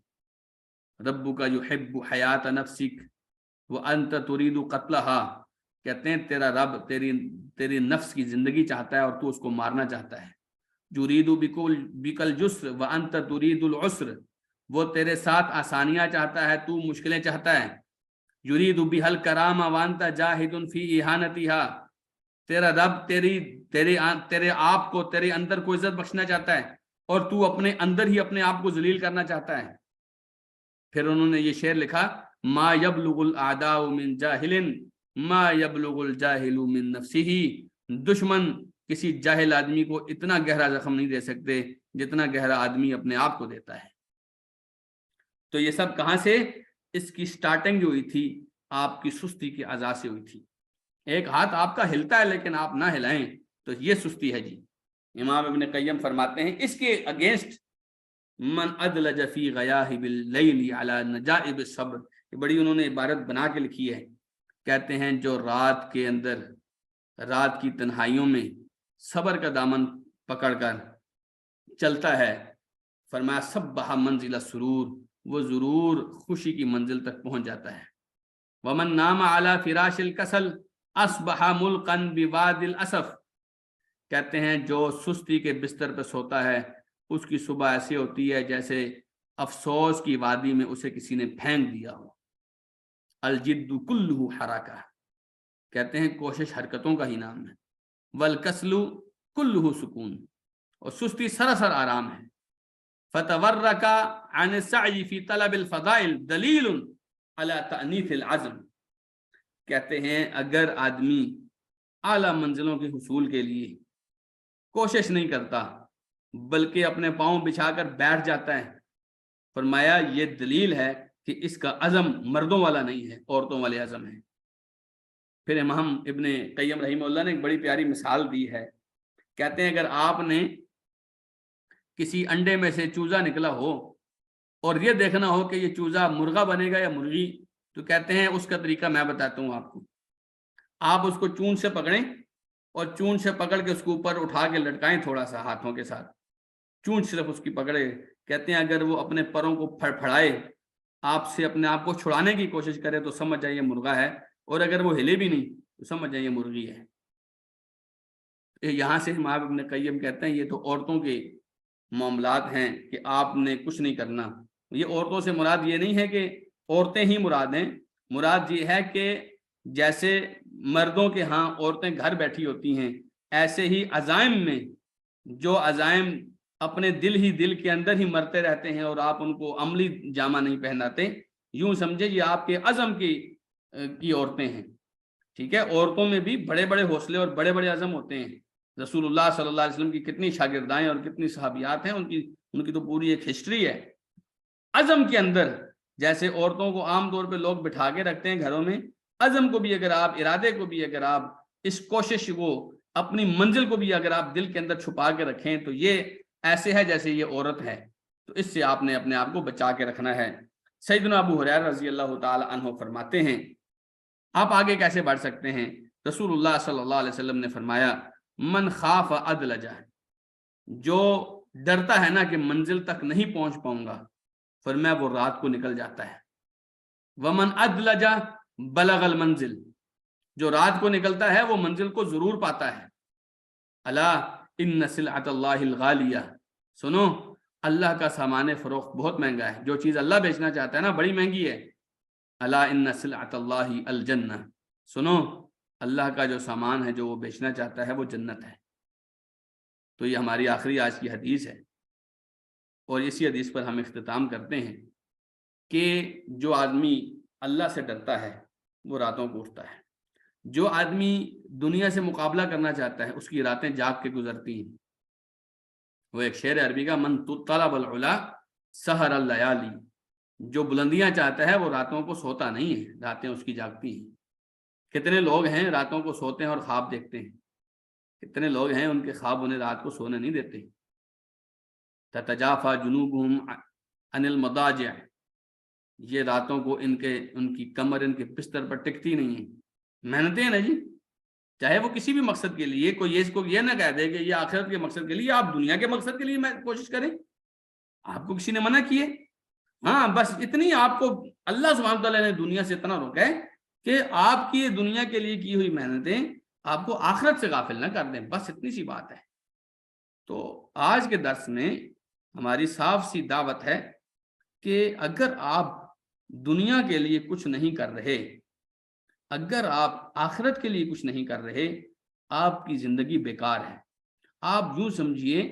ربک یحب حیات نفسک وانت ترید قتلها، کہتے ہیں تیرا رب تیری نفس کی زندگی چاہتا ہے اور تو اس کو مارنا چاہتا ہے۔ یرید بک الجسر وانت ترید العسر، وہ تیرے ساتھ آسانیاں چاہتا ہے، تو مشکلیں چاہتا ہے۔ یرید بها الکرامہ وانت جاہد فی اہانتها، تیرا رب تیرے آپ کو، تیرے اندر کو عزت بخشنا چاہتا ہے اور تو اپنے اندر ہی اپنے آپ کو ذلیل کرنا چاہتا ہے۔ پھر انہوں نے یہ شعر لکھا، ما یبلغ الاعداء من جاہل ما یبلغ الجاہل من نفسہ، دشمن کسی جاہل آدمی کو اتنا گہرا زخم نہیں دے سکتے جتنا گہرا آدمی اپنے آپ کو دیتا ہے۔ تو یہ سب کہاں سے؟ اس کی سٹارٹنگ جو ہوئی تھی آپ کی سستی کی اعضاء سے ہوئی تھی۔ ایک ہاتھ آپ کا ہلتا ہے لیکن آپ نہ ہلائیں تو یہ سستی ہے جی۔ امام ابن قیم فرماتے ہیں اس کے اگینسٹ من ادلج فی غیاہب اللیل علی نجائب الصبر، یہ بڑی انہوں نے عبارت بنا کے لکھی ہے. کہتے ہیں جو رات کے اندر، رات کی تنہائیوں میں صبر کا دامن پکڑ کر چلتا ہے، فرمایا سبح منزل السرور، وہ ضرور خوشی کی منزل تک پہنچ جاتا ہے. ومن نام علی فراش الکسل اصبح ملقا بواد الاسف، کہتے ہیں جو سستی کے بستر پہ سوتا ہے اس کی صبح ایسی ہوتی ہے جیسے افسوس کی وادی میں اسے کسی نے پھینک دیا ہو. الجد کلہ حرکہ، کہتے ہیں کوشش حرکتوں کا ہی نام ہے. والکسل کلہ سکون، اور سستی سراسر آرام ہے. فتورک عن السعی فی طلب الفضائل دلیل علی تأنیف العزم، کہتے ہیں اگر آدمی اعلیٰ منزلوں کے حصول کے لیے کوشش نہیں کرتا بلکہ اپنے پاؤں بچھا کر بیٹھ جاتا ہے، فرمایا یہ دلیل ہے کہ اس کا عزم مردوں والا نہیں ہے، عورتوں والے عزم ہے. پھر امام ابن قیم رحمہ اللہ نے ایک بڑی پیاری مثال دی ہے. کہتے ہیں اگر آپ نے کسی انڈے میں سے چوزا نکلا ہو اور یہ دیکھنا ہو کہ یہ چوزا مرغا بنے گا یا مرغی، تو کہتے ہیں اس کا طریقہ میں بتاتا ہوں آپ کو. آپ اس کو چون سے پکڑیں اور چون سے پکڑ کے اس کو اوپر اٹھا کے لٹکائیں تھوڑا سا ہاتھوں کے ساتھ، چون صرف اس کی پکڑے. کہتے ہیں اگر وہ اپنے پروں کو پھڑپھڑائے، آپ سے اپنے آپ کو چھڑانے کی کوشش کرے تو سمجھ جائیے مرغا ہے، اور اگر وہ ہلے بھی نہیں تو سمجھ جائیے مرغی ہے. یہاں سے امام ابن قیم کہتے ہیں یہ تو عورتوں کے معاملات ہیں کہ آپ نے کچھ نہیں کرنا. یہ عورتوں سے مراد یہ نہیں ہے کہ عورتیں ہی مراد ہیں، مراد یہ ہے کہ جیسے مردوں کے ہاں عورتیں گھر بیٹھی ہوتی ہیں، ایسے ہی عزائم میں جو عزائم اپنے دل کے اندر ہی مرتے رہتے ہیں اور آپ ان کو عملی جامہ نہیں پہناتے، یوں سمجھے یہ آپ کے عزم کی عورتیں ہیں. ٹھیک ہے، عورتوں میں بھی بڑے بڑے حوصلے اور بڑے بڑے عزم ہوتے ہیں. رسول اللہ صلی اللہ علیہ وسلم کی کتنی شاگردائیں اور کتنی صحابیات ہیں، ان کی تو پوری ایک ہسٹری ہے. عزم کے اندر جیسے عورتوں کو عام طور پہ لوگ بٹھا کے رکھتے ہیں گھروں میں، عزم کو بھی اگر آپ، ارادے کو بھی اگر آپ، اس کوشش کو، اپنی منزل کو بھی اگر آپ دل کے اندر چھپا کے رکھیں تو یہ ایسے ہے جیسے یہ عورت ہے. تو اس سے آپ نے اپنے آپ کو بچا کے رکھنا ہے. سیدنا ابو ہریرہ رضی اللہ تعالی عنہ فرماتے ہیں آپ آگے کیسے بڑھ سکتے ہیں. رسول اللہ صلی اللہ علیہ وسلم نے فرمایا من خاف ادلج، جو ڈرتا ہے نا کہ منزل تک نہیں پہنچ پاؤں گا، فرمایا وہ رات کو نکل جاتا ہے. ومن ادلج بلغ المنزل، جو رات کو نکلتا ہے وہ منزل کو ضرور پاتا ہے. الا ان سلعۃ اللہ الغالیہ، سنو اللہ کا سامان فروخت بہت مہنگا ہے. جو چیز اللہ بیچنا چاہتا ہے نا بڑی مہنگی ہے. الا ان سلعۃ اللہ الجنہ، سنو اللہ کا جو سامان ہے جو وہ بیچنا چاہتا ہے وہ جنت ہے. تو یہ ہماری آخری آج کی حدیث ہے، اور اسی حدیث پر ہم اختتام کرتے ہیں کہ جو آدمی اللہ سے ڈرتا ہے وہ راتوں کو اٹھتا ہے. جو آدمی دنیا سے مقابلہ کرنا چاہتا ہے اس کی راتیں جاگ کے گزرتی ہیں. وہ ایک شعر عربی کا من طلب العلا سحر اللیالی، جو بلندیاں چاہتا ہے وہ راتوں کو سوتا نہیں ہے، راتیں اس کی جاگتی ہیں. کتنے لوگ ہیں راتوں کو سوتے ہیں اور خواب دیکھتے ہیں، کتنے لوگ ہیں ان کے خواب انہیں رات کو سونے نہیں دیتے. تتجافا جنوبہم عن المضاجع، یہ راتوں کو ان کی کمر ان کے بستر پر ٹکتی نہیں ہے. محنتیں ہیں نا جی، چاہے وہ کسی بھی مقصد کے لیے، کوئی اس کو یہ نہ کہہ دے کہ یہ آخرت کے مقصد کے لیے، آپ دنیا کے مقصد کے لیے میں کوشش کریں. آپ کو کسی نے منع کیے؟ ہاں بس اتنی آپ کو اللہ سبحانہ تعالیٰ نے دنیا سے اتنا روکا ہے کہ آپ کی دنیا کے لیے کی ہوئی محنتیں آپ کو آخرت سے غافل نہ کر دیں، بس اتنی سی بات ہے. تو آج کے درس میں ہماری صاف سی دعوت ہے کہ اگر آپ دنیا کے لیے کچھ نہیں کر رہے، اگر آپ آخرت کے لیے کچھ نہیں کر رہے، آپ کی زندگی بیکار ہے. آپ یوں سمجھیے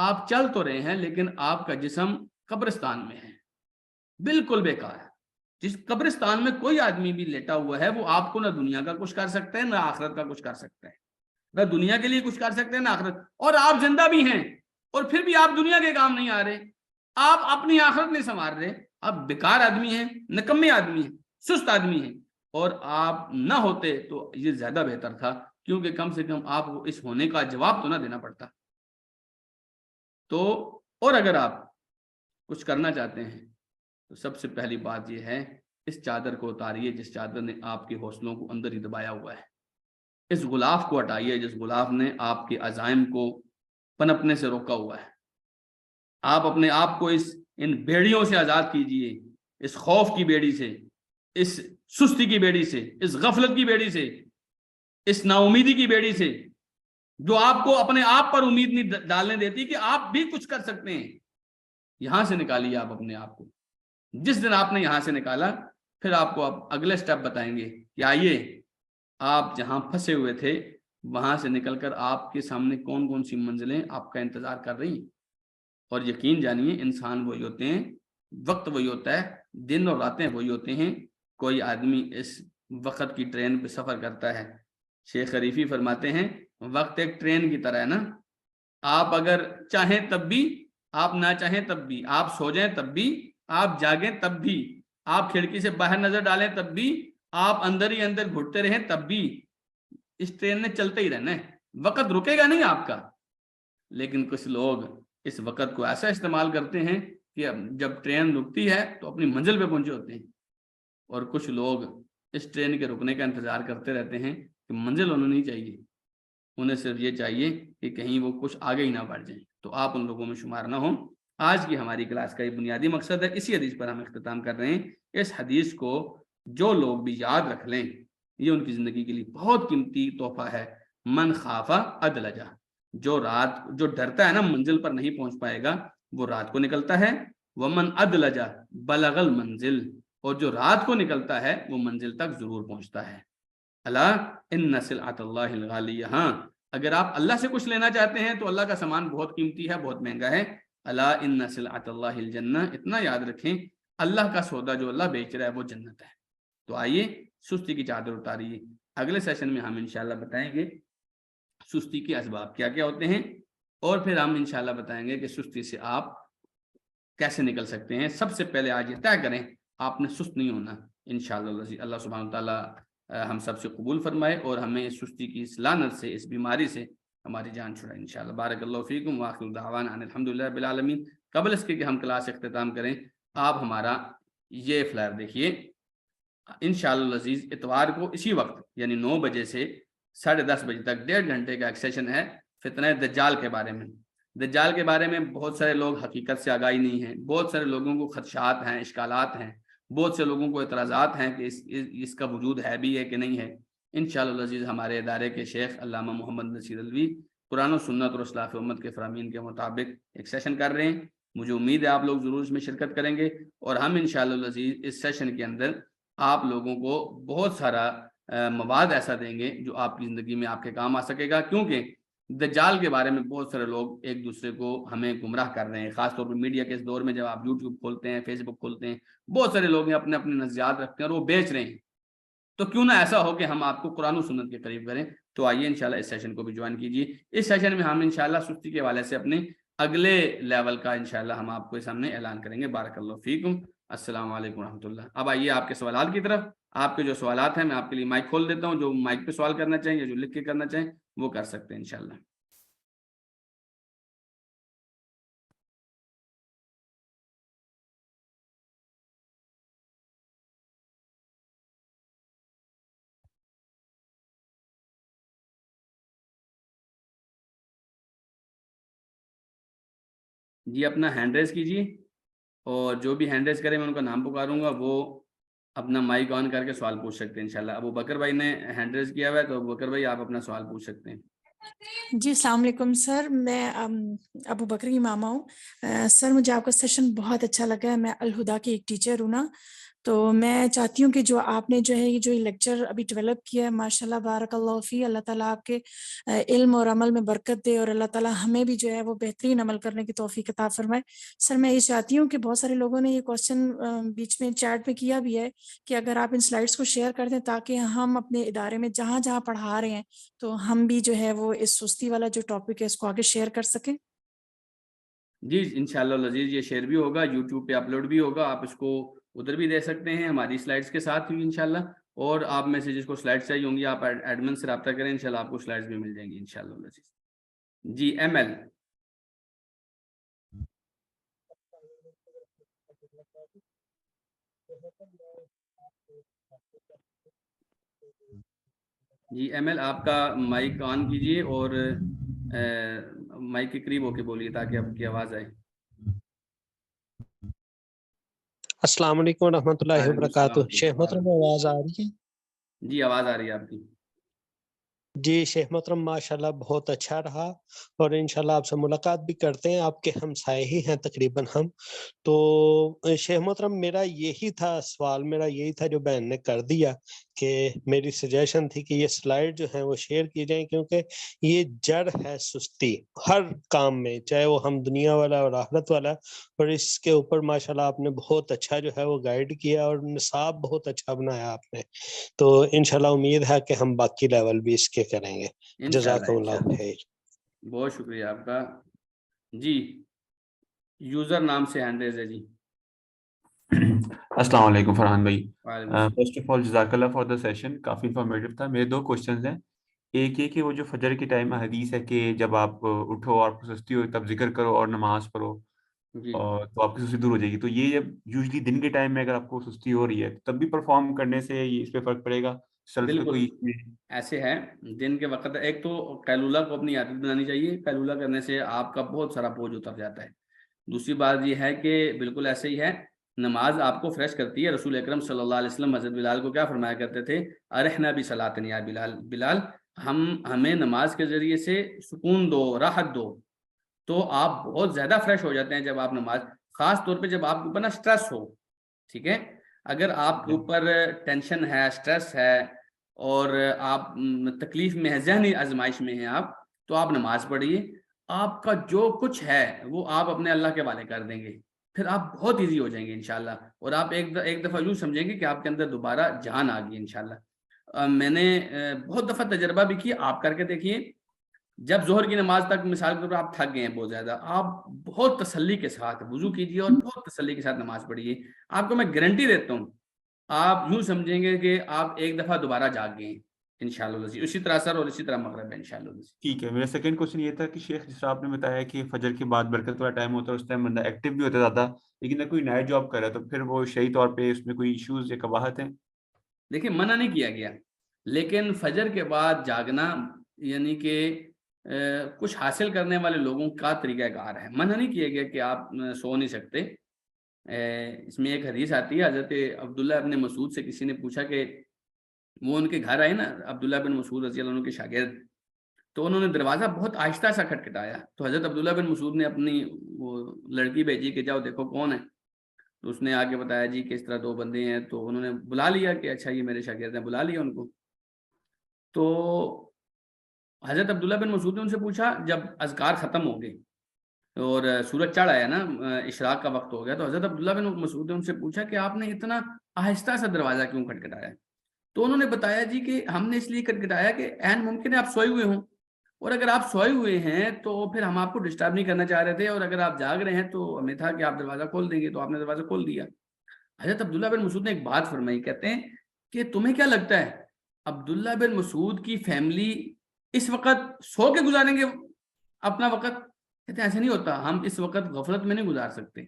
آپ چل تو رہے ہیں لیکن آپ کا جسم قبرستان میں ہے، بالکل بیکار ہے. جس قبرستان میں کوئی آدمی بھی لیٹا ہوا ہے وہ آپ کو نہ دنیا کا کچھ کر سکتا ہے نہ آخرت کا کچھ کر سکتا ہے، نہ دنیا کے لیے کچھ کر سکتے ہیں نہ آخرت. اور آپ زندہ بھی ہیں اور پھر بھی آپ دنیا کے کام نہیں آ رہے، آپ اپنی آخرت نہیں سنوار رہے. آپ بیکار آدمی ہیں، نکمے آدمی ہیں، سست آدمی ہیں. اور آپ نہ ہوتے تو یہ زیادہ بہتر تھا، کیونکہ کم سے کم آپ کو اس ہونے کا جواب تو نہ دینا پڑتا. تو اور اگر آپ کچھ کرنا چاہتے ہیں تو سب سے پہلی بات یہ ہے اس چادر کو اتاریے جس چادر نے آپ کے حوصلوں کو اندر ہی دبایا ہوا ہے. اس غلاف کو ہٹائیے جس غلاف نے آپ کے عزائم کو پنپنے سے روکا ہوا ہے. آپ اپنے آپ کو ان بیڑیوں سے آزاد کیجئے, اس خوف کی بیڑی سے, اس سستی کی بیڑی سے, اس غفلت کی بیڑی سے, اس نا امیدی کی بیڑی سے جو آپ کو اپنے آپ پر امید نہیں ڈالنے دیتی کہ آپ بھی کچھ کر سکتے ہیں. یہاں سے نکالیے آپ اپنے آپ کو. جس دن آپ نے یہاں سے نکالا پھر آپ کو اگلے سٹیپ بتائیں گے کہ آئیے آپ جہاں پھنسے ہوئے تھے وہاں سے نکل کر آپ کے سامنے کون کون سی منزلیں آپ کا انتظار کر رہی ہیں. اور یقین جانیے انسان وہی ہوتے ہیں, وقت وہی ہوتا ہے, دن اور راتیں وہی ہوتے ہیں. کوئی آدمی اس وقت کی ٹرین پہ سفر کرتا ہے. شیخ حریفی فرماتے ہیں وقت ایک ٹرین کی طرح ہے نا, آپ اگر چاہیں تب بھی, آپ نہ چاہیں تب بھی, آپ سو جائیں تب بھی, آپ جاگیں تب بھی, آپ کھڑکی سے باہر نظر ڈالیں تب بھی, آپ اندر ہی اندر گھٹتے رہیں تب بھی, اس ٹرین نے چلتے ہی رہنا ہے. وقت رکے گا نہیں آپ کا. لیکن کچھ لوگ اس وقت کو ایسا استعمال کرتے ہیں کہ جب ٹرین رکتی ہے تو اپنی منزل پہ پہنچے ہوتے ہیں, اور کچھ لوگ اس ٹرین کے رکنے کا انتظار کرتے رہتے ہیں کہ منزل انہیں نہیں چاہیے, انہیں صرف یہ چاہیے کہ کہیں وہ کچھ آگے ہی نہ بڑھ جائیں. تو آپ ان لوگوں میں شمار نہ ہوں. آج کی ہماری کلاس کا یہ بنیادی مقصد ہے, اسی حدیث پر ہم اختتام کر رہے ہیں. اس حدیث کو جو لوگ بھی یاد رکھ لیں یہ ان کی زندگی کے لیے بہت قیمتی تحفہ ہے. من خافا ادلجا, جو ڈرتا ہے نا منزل پر نہیں پہنچ پائے گا وہ رات کو نکلتا ہے. ومن ادلجا بلغ المنزل, اور جو رات کو نکلتا ہے وہ منزل تک ضرور پہنچتا ہے. اللہ ان سلعۃ اللہ الغالیہ, ہاں اگر آپ اللہ سے کچھ لینا چاہتے ہیں تو اللہ کا سامان بہت قیمتی ہے, بہت مہنگا ہے. اللہ ان سلعۃ اللہ الجنہ, اتنا یاد رکھیں اللہ کا سودا جو اللہ بیچ رہا ہے وہ جنت ہے. تو آئیے سستی کی چادر اتاریے. اگلے سیشن میں ہم انشاءاللہ بتائیں گے سستی کے اسباب کیا کیا ہوتے ہیں, اور پھر ہم انشاءاللہ بتائیں گے کہ سستی سے آپ کیسے نکل سکتے ہیں. سب سے پہلے آج یہ طے کریں آپ نے سست نہیں ہونا انشاءاللہ. اللہ سبحانہ تعالیٰ ہم سب سے قبول فرمائے اور ہمیں اس سستی کی اس لعنت سے, اس بیماری سے ہماری جان چھڑائے انشاءاللہ. بارک اللہ فیکم وآخر دعوانا ان الحمدللہ رب العالمین. قبل اس کے کہ ہم کلاس اختتام کریں آپ ہمارا یہ فلائر دیکھیے. انشاءاللہ العزیز اتوار کو اسی وقت یعنی 9 بجے سے 10:30 بجے تک 1.5 گھنٹے کا ایک سیشن ہے فتنہ دجال کے بارے میں. دجال کے بارے میں بہت سارے لوگ حقیقت سے آگاہی نہیں ہیں, بہت سارے لوگوں کو خدشات ہیں, اشکالات ہیں, بہت سے لوگوں کو اعتراضات ہیں کہ اس کا وجود ہے بھی ہے کہ نہیں ہے. انشاءاللہ العزیز ہمارے ادارے کے شیخ علامہ محمد نصیر الوی قرآن و سنت اور اسلاف امت کے فرامین کے مطابق ایک سیشن کر رہے ہیں. مجھے امید ہے آپ لوگ ضرور اس میں شرکت کریں گے, اور ہم انشاءاللہ العزیز اس سیشن کے اندر آپ لوگوں کو بہت سارا مواد ایسا دیں گے جو آپ کی زندگی میں آپ کے کام آ سکے گا. کیونکہ دجال کے بارے میں بہت سارے لوگ ایک دوسرے کو ہمیں گمراہ کر رہے ہیں, خاص طور پر میڈیا کے اس دور میں. جب آپ یوٹیوب کھولتے ہیں, فیس بک کھولتے ہیں, بہت سارے لوگ اپنے اپنے نظریات رکھتے ہیں اور وہ بیچ رہے ہیں. تو کیوں نہ ایسا ہو کہ ہم آپ کو قرآن و سنت کے قریب کریں. تو آئیے انشاءاللہ اس سیشن کو بھی جوائن کیجیے. اس سیشن میں ہم انشاءاللہ سستی کے حوالے سے اپنے اگلے لیول کا انشاءاللہ ہم آپ کو سامنے اعلان کریں گے. بارک اللہ فیکم. السلام علیکم ورحمۃ اللہ. اب آئیے آپ کے سوالات کی طرف. آپ کے جو سوالات ہیں میں آپ کے لیے مائک کھول دیتا ہوں. جو مائک پہ سوال کرنا چاہیں یا جو لکھ کے کرنا چاہیں وہ کر سکتے ہیں انشاءاللہ. جی اپنا ہینڈ ریز کیجیے, اور جو بھی ہینڈ ریز کرے میں ان کا نام پکاروں گا وہ اپنا مائک آن کر کے سوال پوچھ سکتے ہیں انشاءاللہ. ابو بکر بھائی نے ہینڈ ریز کیا ہوا ہے, تو ابو بکر بھائی آپ اپنا سوال پوچھ سکتے ہیں. جی السلام علیکم سر, میں ابو بکر کی ماما ہوں. سر مجھے آپ کا سیشن بہت اچھا لگا ہے. میں الہدا کی ایک ٹیچر ہوں نا, تو میں چاہتی ہوں کہ جو آپ نے جو ہے یہ جو لیکچر ابھی ڈیولپ کیا ہے ماشاءاللہ بارک اللہ فی, اللہ تعالیٰ آپ کے علم اور عمل میں برکت دے, اور اللہ تعالیٰ ہمیں بھی جو ہے وہ بہترین عمل کرنے کی توفیق عطا فرمائے. سر میں یہ چاہتی ہوں کہ بہت سارے لوگوں نے یہ کوشچن بیچ میں چیٹ میں کیا بھی ہے کہ اگر آپ ان سلائڈس کو شیئر کر دیں تاکہ ہم اپنے ادارے میں جہاں جہاں پڑھا رہے ہیں تو ہم بھی جو ہے وہ اس سستی والا جو ٹاپک ہے اس کو آگے شیئر کر سکیں. جی انشاءاللہ العزیز یہ شیئر بھی ہوگا, یوٹیوب پہ اپلوڈ بھی ہوگا, آپ اس کو ادھر بھی دے سکتے ہیں ہماری سلائڈس کے ساتھ بھی انشاءاللہ. اور آپ میں سے جس کو سلائڈس چاہیے ہوں گی آپ ایڈمن سے رابطہ کریں, انشاءاللہ آپ کو سلائڈس بھی مل جائیں گی انشاءاللہ العزیز. G M L G M L آپ کا مائک آن کیجئے اور مائک کے قریب ہو کے بولیے تاکہ آپ کی آواز آئے. السلام علیکم ورحمۃ اللہ وعلیکم وبرکاتہ. السلام. شیخ محترم آواز آ رہی ہے؟ جی آواز آ رہی ہے آپ کی. جی شیخ محترم ماشاءاللہ بہت اچھا رہا، اور انشاءاللہ آپ سے ملاقات بھی کرتے ہیں، آپ کے ہمسائے ہی ہیں تقریباً ہم. تو شیخ محترم میرا یہی تھا سوال، میرا یہی تھا جو بہن نے کر دیا، کہ میری سجیشن تھی کہ یہ سلائیڈ جو ہیں وہ شیئر کی جائیں، کیونکہ یہ جڑ ہے سستی ہر کام میں، چاہے وہ ہم دنیا والا اور آخرت والا. اور اس کے اوپر ماشاءاللہ آپ نے بہت اچھا جو ہے وہ گائیڈ کیا، اور نصاب بہت اچھا بنایا آپ نے. تو انشاءاللہ امید ہے کہ ہم باقی لیول بھی اس کے کریں گے. جزاکم اللہ خیر. بہت شکریہ آپ کا. جی یوزر نام سے ہینڈ ریز ہے. جی السلام علیکم فرحان بھائی. وعلیکم السلام. فرسٹ آف آل جزاک اللہ فار دا سیشن، کافی انفارمیٹیو تھا. میرے 2 کوشچنز ہیں. ایک یہ کہ وہ جو فجر کے ٹائم حدیث ہے کہ جب آپ اٹھو اور سستی ہو تب ذکر کرو اور نماز پڑھو، جی تو آپ کی سستی دور ہو جائے گی. تو یہ جب یوزلی دن کے ٹائم میں اگر آپ کو سستی ہو رہی ہے تب بھی پرفارم کرنے سے اس پہ فرق پڑے گا؟ سیلف پہ کوئی بالکل ایسے ہے. دن کے وقت ایک تو قیلولہ کو اپنی عادت بنانی چاہیے. قیلولہ کرنے سے آپ کا بہت سارا بوجھ اتر جاتا ہے. دوسری بات یہ ہے کہ بالکل ایسے ہی ہے، نماز آپ کو فریش کرتی ہے. رسول اکرم صلی اللہ علیہ وسلم حضرت بلال کو کیا فرمایا کرتے تھے؟ ارحنا بصلاۃ یا بلال، بلال ہمیں نماز کے ذریعے سے سکون دو، راحت دو. تو آپ بہت زیادہ فریش ہو جاتے ہیں جب آپ نماز، خاص طور پہ جب آپ کے اوپر نا اسٹریس ہو. ٹھیک ہے، اگر آپ کے اوپر ٹینشن ہے، اسٹریس ہے، اور آپ تکلیف میں ہیں، ذہنی آزمائش میں ہیں آپ، تو آپ نماز پڑھیے. آپ کا جو کچھ ہے وہ آپ اپنے اللہ کے حوالے کر دیں گے، پھر آپ بہت ایزی ہو جائیں گے انشاءاللہ. اور آپ ایک دفعہ یوں سمجھیں گے کہ آپ کے اندر دوبارہ جان آ گئی انشاءاللہ. میں نے بہت دفعہ تجربہ بھی کیا، آپ کر کے دیکھیے. جب ظہر کی نماز تک مثال کے طور پر آپ تھک گئے ہیں بہت زیادہ، آپ بہت تسلی کے ساتھ وضو کیجیے اور بہت تسلی کے ساتھ نماز پڑھیے. آپ کو میں گارنٹی دیتا ہوں، آپ یوں سمجھیں گے کہ آپ ایک دفعہ دوبارہ جاگ گئے ہیں انشاءاللہ. اسی طرح سر اور اسی طرح مغرب ہے انشاءاللہ. ٹھیک ہے. میرا سیکنڈ کوشچن یہ تھا کہ شیخ جس طرح آپ نے بتایا کہ فجر کے بعد برکت والا ٹائم ہوتا ہے، اس ٹائم بندہ ایکٹیو بھی ہوتا ہے زیادہ، لیکن اگر کوئی نائٹ جاب کر رہا ہے تو پھر وہ شرعی طور پہ اس میں کوئی ایشوز یا قباحت ہیں؟ دیکھیں منع نہیں کیا گیا، لیکن فجر کے بعد جاگنا یعنی کہ کچھ حاصل کرنے والے لوگوں کا طریقہ کار ہے. منع نہیں کیا گیا کہ آپ سو نہیں سکتے. اس میں ایک حدیث آتی ہے، حضرت عبداللہ ابن مسعود سے کسی نے پوچھا کہ وہ ان کے گھر آئے نا، عبداللہ بن مسعود رضی اللہ عنہ کے شاگرد، تو انہوں نے دروازہ بہت آہستہ سا کھٹکھٹایا. تو حضرت عبداللہ بن مسعود نے اپنی وہ لڑکی بھیجی کہ جاؤ دیکھو کون ہے. تو اس نے آگے بتایا جی کہ اس طرح 2 بندے ہیں. تو انہوں نے بلا لیا کہ اچھا یہ میرے شاگرد ہیں، بلا لیا ان کو. تو حضرت عبداللہ بن مسعود نے ان سے پوچھا جب اذکار ختم ہو گئے اور سورج چڑھ آیا نا، اشراق کا وقت ہو گیا، تو حضرت عبداللہ بن مسعود نے ان سے پوچھا کہ آپ نے اتنا آہستہ سا دروازہ کیوں کھٹکھٹایا؟ تو انہوں نے بتایا جی کہ ہم نے اس لیے کھٹکھٹایا کہ عین ممکن ہے آپ سوئے ہوئے ہوں، اور اگر آپ سوئے ہوئے ہیں تو پھر ہم آپ کو ڈسٹرب نہیں کرنا چاہ رہے تھے، اور اگر آپ جاگ رہے ہیں تو ہمیں تھا کہ آپ دروازہ کھول دیں گے، تو آپ نے دروازہ کھول دیا. حضرت عبداللہ بن مسعود نے ایک بات فرمائی، کہتے ہیں کہ تمہیں کیا لگتا ہے عبداللہ بن مسعود کی فیملی اس وقت سو کے گزاریں گے اپنا وقت؟ کہتے ہیں ایسے نہیں ہوتا، ہم اس وقت غفلت میں نہیں گزار سکتے.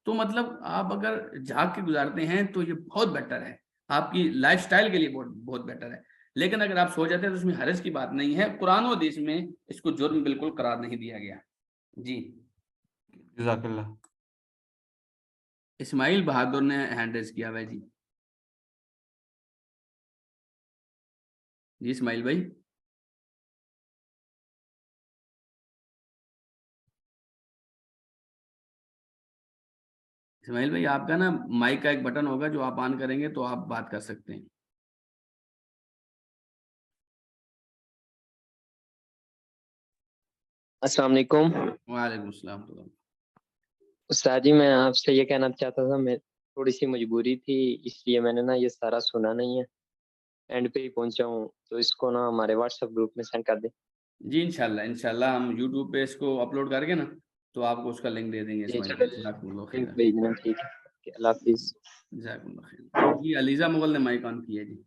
تو مطلب آپ اگر جاگ کے گزارتے ہیں تو یہ بہت بیٹر ہے، آپ کی لائف سٹائل کے لیے بہت بیٹر ہے. لیکن اگر آپ سو جاتے ہیں تو اس میں حرج کی بات نہیں ہے. قرآن و حدیث میں اس کو جرم بالکل قرار نہیں دیا گیا. جی جزاک اللہ. اسماعیل بہادر نے ہینڈ ریز کیا ہوا ہے. جی اسماعیل بھائی. اسماعیل بھائی آپ کا نا مائک کا ایک بٹن ہوگا جو آپ آن کریں گے تو آپ بات کر سکتے ہیں. السلام علیکم. وعلیکم السلام. استاد جی میں آپ سے یہ کہنا چاہتا تھا، میں تھوڑی سی مجبوری تھی اس لیے میں نے نا یہ سارا سنا نہیں ہے، اینڈ پہ ہی پہنچا ہوں، تو اس کو نا ہمارے واٹس ایپ گروپ میں سینڈ کر دیں. جی انشاءاللہ ہم یوٹیوب پہ اس کو اپلوڈ کر کے نا تو آپ کو اس کا لنک دے دیں گے. جی اسماعیل بھائی جزاک اللہ خیر. لنک بھیجنا. ٹھیک ہے، اللہ حافظ. جزاک اللہ خیر. جی علیزہ مغل نے مائک آن کیا. جی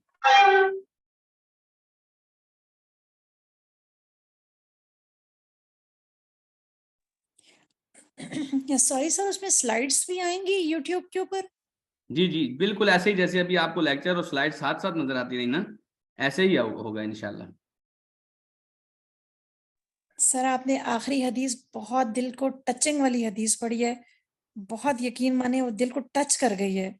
سوری سر، اس میں سلائڈس بھی آئیں گی یوٹیوب کے اوپر؟ جی جی بالکل ایسے ہی جیسے ابھی آپ کو لیکچر اور سلائڈ ساتھ ساتھ نظر آتی رہی نا، ایسے ہی ہوگا انشاءاللہ۔ سر آپ نے آخری حدیث بہت دل کو ٹچنگ والی حدیث پڑھی ہے، بہت یقین مانے وہ دل کو ٹچ کر گئی ہے۔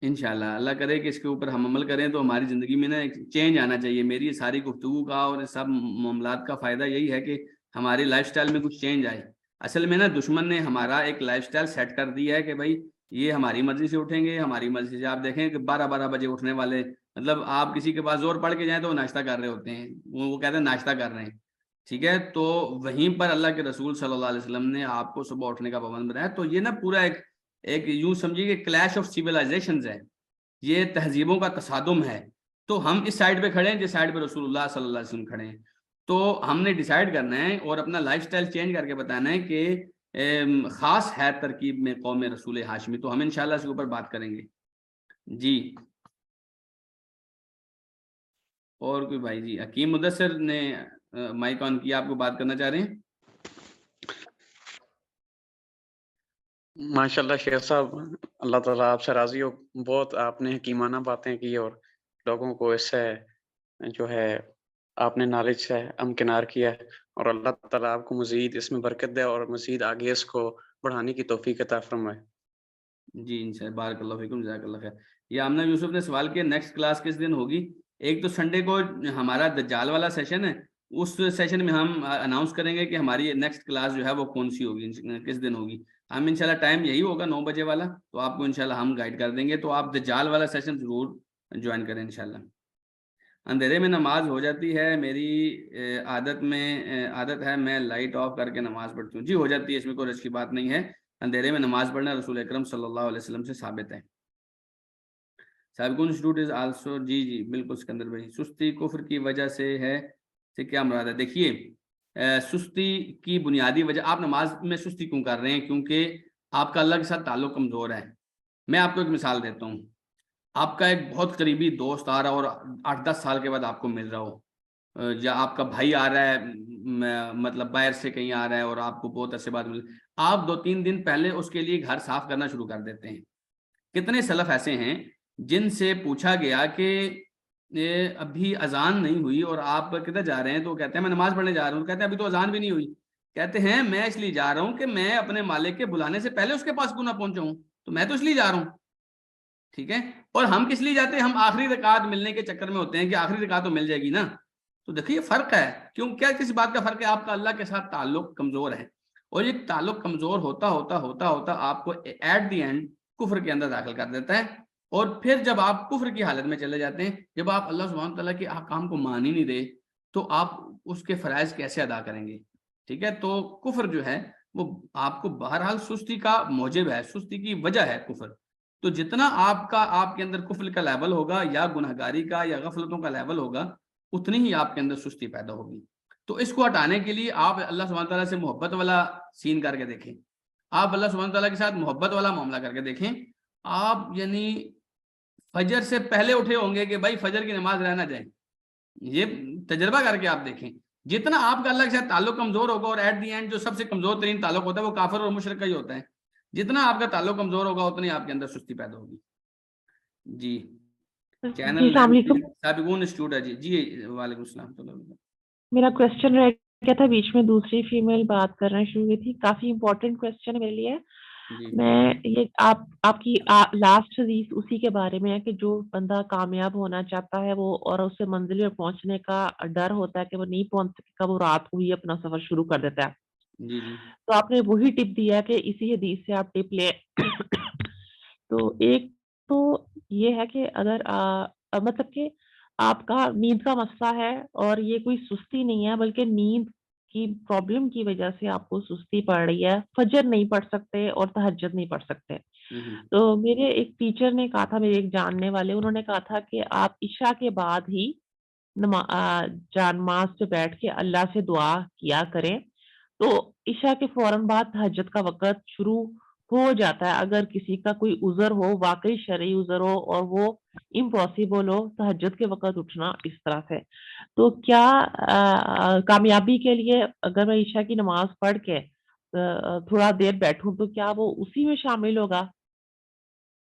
انشاءاللہ اللہ کرے کہ اس کے اوپر ہم عمل کریں تو ہماری زندگی میں نا ایک چینج آنا چاہیے۔ میری ساری گفتگو کا اور سب معاملات کا فائدہ یہی ہے کہ ہماری لائف سٹائل میں کچھ چینج آئے۔ اصل میں نا دشمن نے ہمارا ایک لائف سٹائل سیٹ کر دیا ہے کہ بھائی یہ ہماری مرضی سے اٹھیں گے، ہماری مرضی سے۔ آپ دیکھیں کہ 12 بجے اٹھنے والے، مطلب آپ کسی کے پاس زور پڑھ کے جائیں تو وہ ناشتہ کر رہے ہوتے ہیں، وہ کہتے ہیں ناشتہ کر رہے ہیں، ٹھیک ہے۔ تو وہیں پر اللہ کے رسول صلی اللہ علیہ وسلم نے آپ کو صبح اٹھنے کا پابند بنایا۔ تو یہ نا پورا ایک یوں سمجھیے کہ کلیش آف سیولائزیشنز ہے، یہ تہذیبوں کا تصادم ہے۔ تو ہم اس سائڈ پہ کھڑے ہیں جس سائڈ پہ رسول اللہ صلی اللہ علیہ وسلم کھڑے ہیں۔ تو ہم نے ڈیسائیڈ کرنا ہے اور اپنا لائف سٹائل چینج کر کے بتانا ہے کہ خاص ہے ترکیب میں قوم رسول ہاشمی۔ تو ہم انشاءاللہ اس کے اوپر بات کریں گے۔ جی اور کوئی بھائی؟ جی حکیم مدثر نے مائک آن کیا، آپ کو بات کرنا چاہ رہے ہیں؟ ماشاءاللہ شیخ صاحب، اللہ تعالیٰ آپ سے راضی ہو، بہت آپ نے حکیمانہ باتیں کی اور لوگوں کو اس سے جو ہے آپ نے نالج سے امکنار کیا ہے، اور اللہ تعالیٰ آپ کو مزید اس میں برکت دے اور مزید آگے اس کو بڑھانے کی توفیق عطا فرمائے۔ جی انشاءاللہ، بارک اللہ فیکم، جزاک اللہ خیر۔ یہ آمنہ یوسف نے سوال کیا نیکسٹ کلاس کس دن ہوگی؟ ایک تو سنڈے کو ہمارا دجال والا سیشن ہے، اس سیشن میں ہم اناؤنس کریں گے کہ ہماری نیکسٹ کلاس جو ہے وہ کون سی ہوگی، کس دن ہوگی۔ ہم انشاءاللہ ٹائم یہی ہوگا 9 بجے والا، تو آپ کو انشاءاللہ ہم گائیڈ کر دیں گے، تو آپ دجال والا سیشن ضرور جوائن کریں انشاءاللہ۔ اندھیرے میں نماز ہو جاتی ہے، میری عادت ہے میں لائٹ آف کر کے نماز پڑھتی ہوں۔ جی ہو جاتی ہے، اس میں کوئی رچ کی بات نہیں ہے۔ اندھیرے میں نماز پڑھنا رسول اکرم صلی اللہ علیہ وسلم سے ثابت ہے۔ سابقون انسٹیٹیوٹ از آلسو، جی بالکل سکندر بھائی، سستی کفر کی وجہ سے ہے، سے کیا مراد ہے؟ دیکھیے سستی کی بنیادی وجہ، آپ نماز میں سستی کیوں کر رہے ہیں؟ کیونکہ آپ کا اللہ کے ساتھ تعلق کمزور ہے۔ میں آپ کو ایک مثال دیتا ہوں، آپ کا ایک بہت قریبی دوست آ رہا اور 8-10 سال کے بعد آپ کو مل رہا ہو، یا آپ کا بھائی آ رہا ہے، مطلب باہر سے کہیں آ رہا ہے اور آپ کو بہت عرصے بعد مل، آپ 2-3 دن پہلے اس کے لیے گھر صاف کرنا شروع کر دیتے ہیں۔ کتنے سلف ایسے ہیں جن سے پوچھا گیا کہ ابھی اذان نہیں ہوئی اور آپ کدھر جا رہے ہیں؟ تو کہتے ہیں میں نماز پڑھنے جا رہا ہوں۔ کہتے ہیں ابھی تو اذان بھی نہیں ہوئی۔ کہتے ہیں میں اس لیے جا رہا ہوں کہ میں اپنے مالک کے بلانے سے پہلے اس کے پاس کیوں نہ پہنچاؤں، تو میں تو اس لیے جا رہا ہوں، ٹھیک ہے۔ اور ہم کس لیے جاتے ہیں؟ ہم آخری رکعت ملنے کے چکر میں ہوتے ہیں کہ آخری رکعت تو مل جائے گی نا۔ تو دیکھیے فرق ہے، کیوں کیا کس بات کا فرق ہے؟ آپ کا اللہ کے ساتھ تعلق کمزور ہے، اور یہ تعلق کمزور ہوتا ہوتا ہوتا ہوتا آپ کو ایٹ دی اینڈ کفر کے اندر داخل کر دیتا ہے۔ اور پھر جب آپ کفر کی حالت میں چلے جاتے ہیں، جب آپ اللہ سبحانہ تعالیٰ کے احکام کو مان ہی نہیں دے، تو آپ اس کے فرائض کیسے ادا کریں گے؟ ٹھیک ہے۔ تو کفر جو ہے وہ آپ کو بہرحال سستی کا موجب ہے، سستی کی وجہ ہے کفر۔ تو جتنا آپ کے اندر کفر کا لیول ہوگا یا گنہگاری کا یا غفلتوں کا لیول ہوگا، اتنی ہی آپ کے اندر سستی پیدا ہوگی۔ تو اس کو ہٹانے کے لیے آپ اللہ سبحانہ تعالیٰ سے محبت والا سین کر کے دیکھیں، آپ اللہ سبحانہ تعالیٰ کے ساتھ محبت والا معاملہ کر کے دیکھیں۔ آپ یعنی فجر سے پہلے اٹھے ہوں گے کہ بھائی فجر کی نماز رہ نہ جائے، یہ تجربہ کر کے آپ دیکھیں۔ جتنا آپ کا اللہ کے ساتھ تعلق کمزور ہوگا، اور ایٹ دی اینڈ جو سب سے کمزور ترین تعلق ہوتا ہے وہ کافر اور مشرک کا ہی ہوتا ہے، جتنا آپ کا تعلق کمزور ہوگا اتنی آپ کے اندر سستی پیدا ہوگی۔ جی چینل السلام علیکم۔ سابقون انسٹیٹیوٹ ہے۔ جی وعلیکم السلام۔ میرا کوشچن رہ گیا تھا بیچ میں، دوسری فیمیل بات کرنا شروع ہوئی تھی، کافی امپورٹنٹ کوشچن ہے میرے لیے۔ میں یہ آپ کی لاسٹ حدیث اسی کے بارے میں ہے کہ جو بندہ کامیاب ہونا چاہتا ہے وہ، اور اسے منزل میں پہنچنے کا ڈر ہوتا ہے کہ وہ نہیں پہنچ سکے گا، وہ رات کو ہی اپنا سفر شروع کر دیتا ہے۔ تو آپ نے وہی ٹپ دیا کہ اسی حدیث سے آپ ٹپ لیں۔ تو ایک تو یہ ہے کہ اگر مطلب کہ آپ کا نیند کا مسئلہ ہے، اور یہ کوئی سستی نہیں ہے بلکہ نیند کی پرابلم کی وجہ سے آپ کو سستی پڑ رہی ہے، فجر نہیں پڑھ سکتے اور تہجد نہیں پڑھ سکتے۔ تو میرے ایک ٹیچر نے کہا تھا، میرے ایک جاننے والے، انہوں نے کہا تھا کہ آپ عشاء کے بعد ہی نماز پہ بیٹھ کے اللہ سے دعا کیا کریں، تو عشاء کے فوراً بعد تہجد کا وقت شروع ہو جاتا ہے۔ اگر کسی کا کوئی عذر ہو، واقعی شرعی عذر ہو، اور وہ امپاسبل ہو تہجد کے وقت اٹھنا اس طرح سے، تو کیا کامیابی کے لیے اگر میں عشاء کی نماز پڑھ کے تھوڑا دیر بیٹھوں تو کیا وہ اسی میں شامل ہوگا؟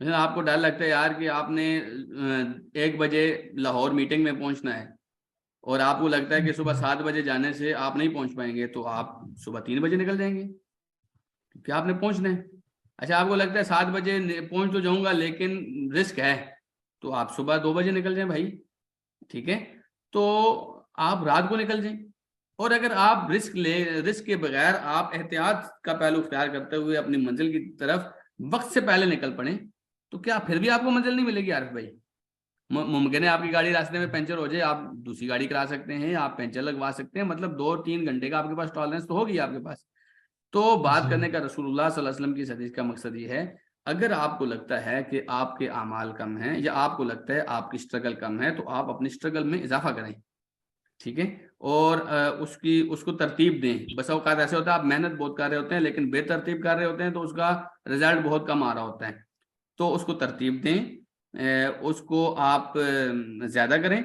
مثلا آپ کو ڈر لگتا ہے یار کہ آپ نے 1 بجے لاہور میٹنگ میں پہنچنا ہے اور آپ کو لگتا ہے کہ صبح 7 بجے جانے سے آپ نہیں پہنچ پائیں گے، تو آپ صبح 3 بجے نکل جائیں گے کیا آپ نے پہنچنا ہے۔ اچھا آپ کو لگتا ہے 7 بجے پہنچ تو جاؤں گا لیکن رسک ہے، تو آپ صبح 2 بجے نکل جائیں بھائی، ٹھیک ہے، تو آپ رات کو نکل جائیں۔ اور اگر آپ رسک کے بغیر آپ احتیاط کا پہلو اختیار کرتے ہوئے اپنی منزل کی طرف وقت سے پہلے نکل پڑیں تو کیا پھر بھی آپ کو منزل نہیں ملے گی عارف بھائی؟ ممکن ہے آپ کی گاڑی راستے میں پنچر ہو جائے، آپ دوسری گاڑی کرا سکتے ہیں، آپ پنچر لگوا سکتے ہیں، مطلب 2-3 گھنٹے کا آپ کے پاس ٹالرنس تو ہوگی آپ کے پاس۔ تو بات کرنے کا رسول اللہ صلی اللہ علیہ وسلم کی حدیث کا مقصد یہ ہے، اگر آپ کو لگتا ہے کہ آپ کے اعمال کم ہیں یا آپ کو لگتا ہے آپ کی اسٹرگل کم ہے تو آپ اپنی اسٹرگل میں اضافہ کریں، ٹھیک ہے، اور اس کو ترتیب دیں۔ بس اوقات ایسے ہوتا ہے آپ محنت بہت کر رہے ہوتے ہیں لیکن بے ترتیب کر رہے ہوتے ہیں تو اس کا رزلٹ بہت کم آ رہا ہوتا ہے، تو اس کو ترتیب دیں، اس کو آپ زیادہ کریں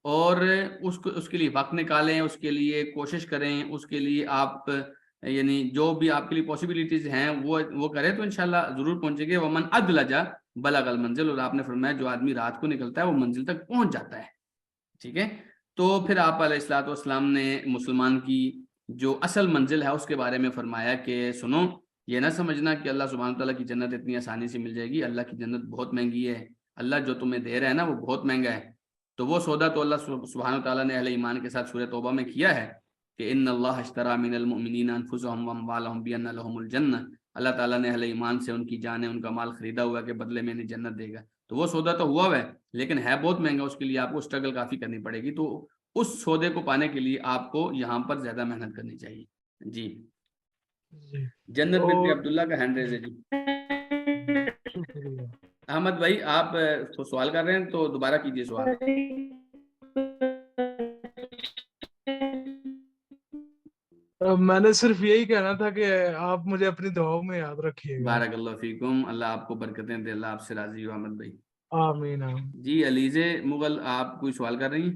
اور اس کے لیے وقت نکالیں، اس کے لیے کوشش کریں، اس کے لیے آپ یعنی جو بھی آپ کے لیے پاسبلٹیز ہیں وہ کریں تو انشاءاللہ ضرور پہنچے گے۔ ومن ادلجا بلغ المنزل، اور آپ نے فرمایا جو آدمی رات کو نکلتا ہے وہ منزل تک پہنچ جاتا ہے، ٹھیک ہے۔ تو پھر آپ علیہ الصلوۃ والسلام نے مسلمان کی جو اصل منزل ہے اس کے بارے میں فرمایا کہ سنو، یہ نہ سمجھنا کہ اللہ سبحانہ تعالیٰ کی جنت اتنی آسانی سے مل جائے گی، اللہ کی جنت بہت مہنگی ہے، اللہ جو تمہیں دے رہا ہے نا وہ بہت مہنگا ہے۔ تو وہ سودا تو اللہ سبحانہ تعالیٰ نے اہل ایمان کے ساتھ سورہ توبہ میں کیا ہے کہ ان اللہ اشترى من المؤمنین انفسهم واموالهم بان لهم الجنہ، اللہ تعالیٰ نے اہل ایمان سے ان کی جانیں ان کا مال خریدا ہوا کہ بدلے میں انہیں جنت دے گا۔ تو وہ سودا تو ہوا ہے لیکن ہے بہت مہنگا، اس کے لیے آپ کو اسٹرگل کافی کرنی پڑے گی، تو اس سودے کو پانے کے لیے آپ کو یہاں پر زیادہ محنت کرنی چاہیے۔ جی جنت بنت عبداللہ کا ہینڈ ریز ہے جی۔ احمد بھائی آپ سوال کر رہے ہیں تو دوبارہ کیجئے سوال۔ میں نے صرف یہی کہنا تھا کہ آپ مجھے اپنی دعاؤں میں یاد رکھیے گا۔ بارک اللہ فیکم، اللہ آپ کو برکتیں دے، اللہ آپ سے راضی ہو احمد بھائی۔ آمین آمین۔ جی علیزے مغل آپ کوئی سوال کر رہی ہیں؟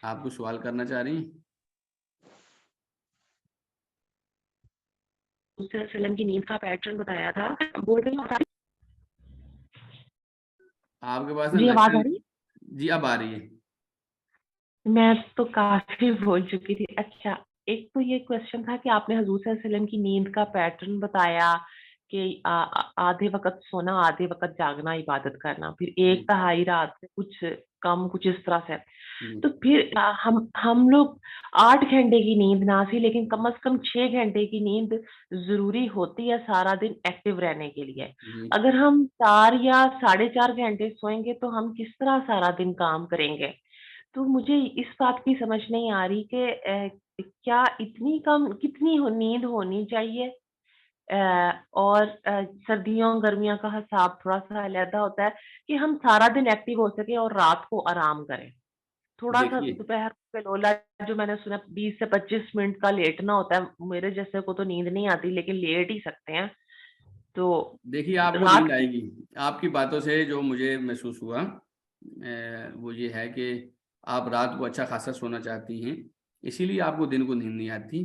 آپ کو سوال کرنا چاہ رہی ہیں؟ وسلم کی نیند کا پیٹرن بتایا تھا، بول رہی ہوں آپ کے پاس جی آواز آ رہی ہے؟ جی اب آ رہی ہے۔ میں تو کافی بول چکی تھی۔ اچھا ایک تو یہ کوشچن تھا کہ آپ نے حضور صلی اللہ علیہ وسلم کی نیند کا پیٹرن بتایا کہ آدھے وقت سونا آدھے وقت جاگنا عبادت کرنا، پھر 1/2 رات سے کچھ کم کچھ اس طرح سے، تو پھر ہم لوگ 8 گھنٹے کی نیند نہ سی لیکن کم از کم 6 گھنٹے کی نیند ضروری ہوتی ہے سارا دن ایکٹیو رہنے کے لیے۔ اگر ہم 4 یا 4.5 گھنٹے سوئیں گے تو ہم کس طرح سارا دن کام کریں گے؟ تو مجھے اس بات کی سمجھ نہیں آ رہی کہ کیا اتنی کم کتنی نیند ہونی چاہیے، اور سردیوں گرمیوں کا حساب تھوڑا سا علیحدہ ہوتا ہے کہ ہم سارا دن ایکٹیو ہو سکیں اور رات کو آرام کریں۔ تھوڑا سا دوپہر پہ لولا جو میں نے سنا 20 سے 25 منٹ کا لیٹنا ہوتا ہے، میرے جیسے کو تو نیند نہیں آتی لیکن لیٹ ہی سکتے ہیں۔ تو دیکھیے آپ کو نیند آئے گی، آپ کی باتوں سے جو مجھے محسوس ہوا وہ یہ ہے کہ آپ رات کو اچھا خاصا سونا چاہتی ہیں، اسی لیے آپ کو دن کو نیند نہیں آتی۔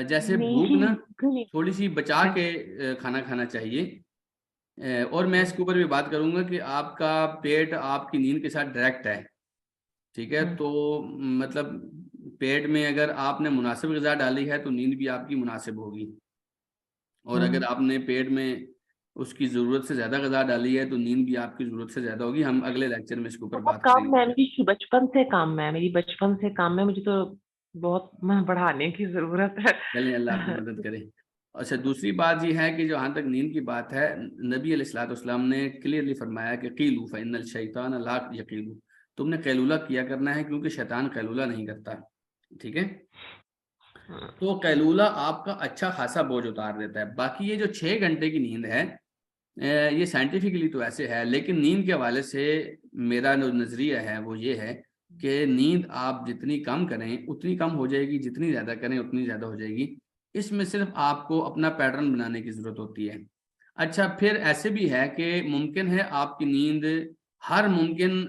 جیسے بھوک نا تھوڑی سی بچا کے کھانا کھانا چاہیے، اور میں اس کے اوپر بھی بات کروں گا کہ آپ کا پیٹ آپ کی نیند کے ساتھ ڈائریکٹ ہے، ٹھیک ہے، تو مطلب پیٹ میں اگر آپ نے مناسب غذا ڈالی ہے تو نیند بھی آپ کی مناسب ہوگی، اور اگر آپ نے پیٹ میں اس کی ضرورت سے زیادہ غذا ڈالی ہے تو نیند بھی آپ کی ضرورت سے زیادہ ہوگی۔ ہم اگلے لیکچر میں اس کے اوپر بات کریں گے۔ میری بچپن سے کام ہے، مجھے تو بہت بڑھانے کی ضرورت ہے۔ چلیں اللہ آپ کی مدد کرے۔ اچھا دوسری بات یہ ہے کہ جہاں تک نیند کی بات ہے، نبی علیہ الصلوۃ والسلام نے کلیئرلی فرمایا کہ قیلوا فإن الشیطان لا یقیل، تم نے قیلولہ کیا کرنا ہے کیونکہ شیطان قیلولہ نہیں کرتا، ٹھیک ہے۔ تو قیلولہ آپ کا اچھا خاصا بوجھ اتار دیتا ہے۔ باقی یہ جو 6 گھنٹے کی نیند ہے یہ سائنٹیفکلی تو ایسے ہے، لیکن نیند کے حوالے سے میرا جو نظریہ ہے وہ یہ ہے کہ نیند آپ جتنی کم کریں اتنی کم ہو جائے گی، جتنی زیادہ کریں اتنی زیادہ ہو جائے گی۔ اس میں صرف آپ کو اپنا پیٹرن بنانے کی ضرورت ہوتی ہے۔ اچھا پھر ایسے بھی ہے کہ ممکن ہے آپ کی نیند ہر ممکن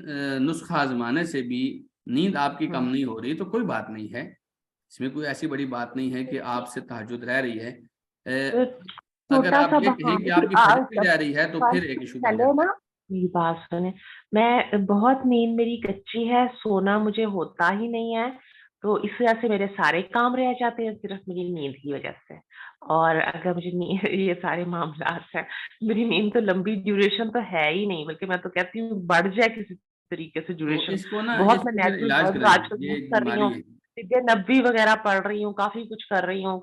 نسخہ آزمانے سے بھی نیند آپ کی کم نہیں ہو رہی، تو کوئی بات نہیں ہے، اس میں کوئی ایسی بڑی بات نہیں ہے کہ آپ سے تہجد رہ رہی ہے. اگر چھوٹا آپ سا یہ کہیں کہ آپ کی فجر بھی جا رہی ہے تو پھر ایک ایشو بن چلے جاتا نا. میری بات سنیں, میں بہت نیند میری کچی ہے, سونا مجھے ہوتا ہی نہیں ہے, تو اس وجہ سے میرے سارے کام رہ جاتے ہیں صرف میری نیند کی وجہ سے. اور اگر مجھے یہ سارے معاملات ہیں, میری نیند تو لمبی ڈیوریشن تو ہے ہی نہیں, بلکہ میں تو کہتی ہوں بڑھ جائے کسی طریقے سے تو ڈیوریشن. اس کو نا بہت اس میں کو پھر نیچرل علاج ڈرگز کرائیں, آج کل یہ یوز ایک کر رہی بیماری ہوں, ہے. نبی وغیرہ پڑھ رہی ہوں, کافی کچھ کر رہی ہوں.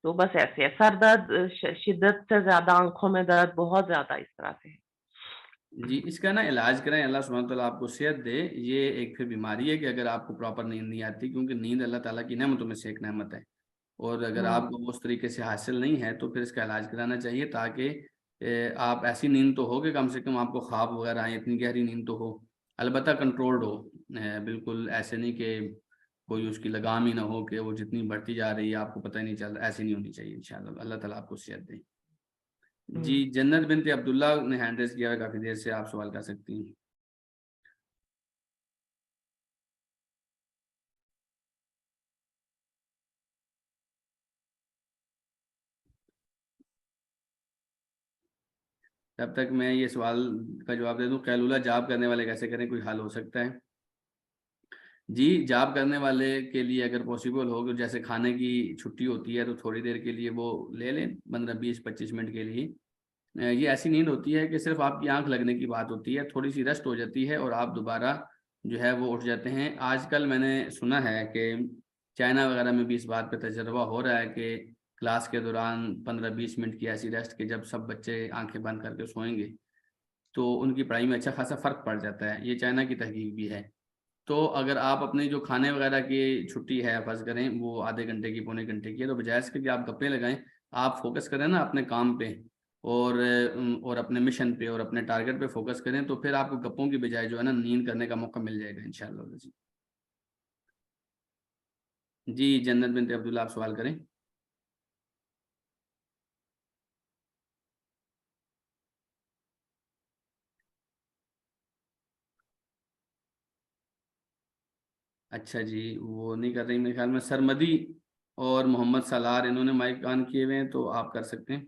تو بس ایسے ہے, سر درد شدت سے زیادہ, آنکھوں میں درد بہت زیادہ اس طرح سے. جی اس کا نا علاج کریں, اللہ سبحانہ تعالیٰ آپ کو صحت دے. یہ ایک پھر بیماری ہے کہ اگر آپ کو پراپر نیند نہیں آتی, کیونکہ نیند اللہ تعالیٰ کی نعمتوں میں سے ایک نعمت ہے, اور اگر آپ کو اس طریقے سے حاصل نہیں ہے تو پھر اس کا علاج کرانا چاہیے, تاکہ آپ ایسی نیند تو ہو کہ کم سے کم آپ کو خواب وغیرہ آئیں, اتنی گہری نیند تو ہو, البتہ کنٹرولڈ ہو, بالکل ایسے نہیں کہ کوئی اس کی لگام ہی نہ ہو کہ وہ جتنی بڑھتی جا رہی ہے آپ کو پتہ ہی نہیں چل رہا. ایسی نہیں ہونی چاہیے انشاءاللہ. اللہ تعالیٰ آپ کو صحت دے. جی جنت بنت عبداللہ نے ہینڈ ریز کیا ہے کافی دیر سے, آپ سوال کر سکتی ہیں. تب تک میں یہ سوال کا جواب دے دوں, قیلولہ جاب کرنے والے کیسے کریں, کوئی حل ہو سکتا ہے؟ جی جاب کرنے والے کے لیے اگر پاسبل ہو کہ جیسے کھانے کی چھٹی ہوتی ہے تو تھوڑی دیر کے لیے وہ لے لیں, 15-20-25 منٹ کے لیے. یہ ایسی نیند ہوتی ہے کہ صرف آپ کی آنکھ لگنے کی بات ہوتی ہے, تھوڑی سی ریسٹ ہو جاتی ہے اور آپ دوبارہ جو ہے وہ اٹھ جاتے ہیں. آج کل میں نے سنا ہے کہ چائنا وغیرہ میں بھی اس بات پہ تجربہ ہو رہا ہے کہ کلاس کے دوران 15-20 منٹ کی ایسی ریسٹ کہ جب سب بچے آنکھیں بند کر کے سوئیں گے تو ان کی پڑھائی میں اچھا خاصا فرق پڑ جاتا ہے. یہ چائنا کی تحقیق بھی ہے. تو اگر آپ اپنی جو کھانے وغیرہ کی چھٹی ہے فرض کریں وہ آدھے گھنٹے کی, پونے گھنٹے کی ہے, تو بجائے اس کے کہ آپ گپے لگائیں, آپ فوکس کریں نا اپنے کام پہ اور اپنے مشن پہ اور اپنے ٹارگٹ پہ فوکس کریں, تو پھر آپ کو گپوں کی بجائے جو ہے نا نیند کرنے کا موقع مل جائے گا انشاءاللہ. جی جنت بنت عبداللہ آپ سوال کریں. اچھا جی وہ نہیں کر رہی میرے خیال میں. سرمدی اور محمد سالار انہوں نے مائک آن کیے ہوئے ہیں, تو آپ کر سکتے ہیں.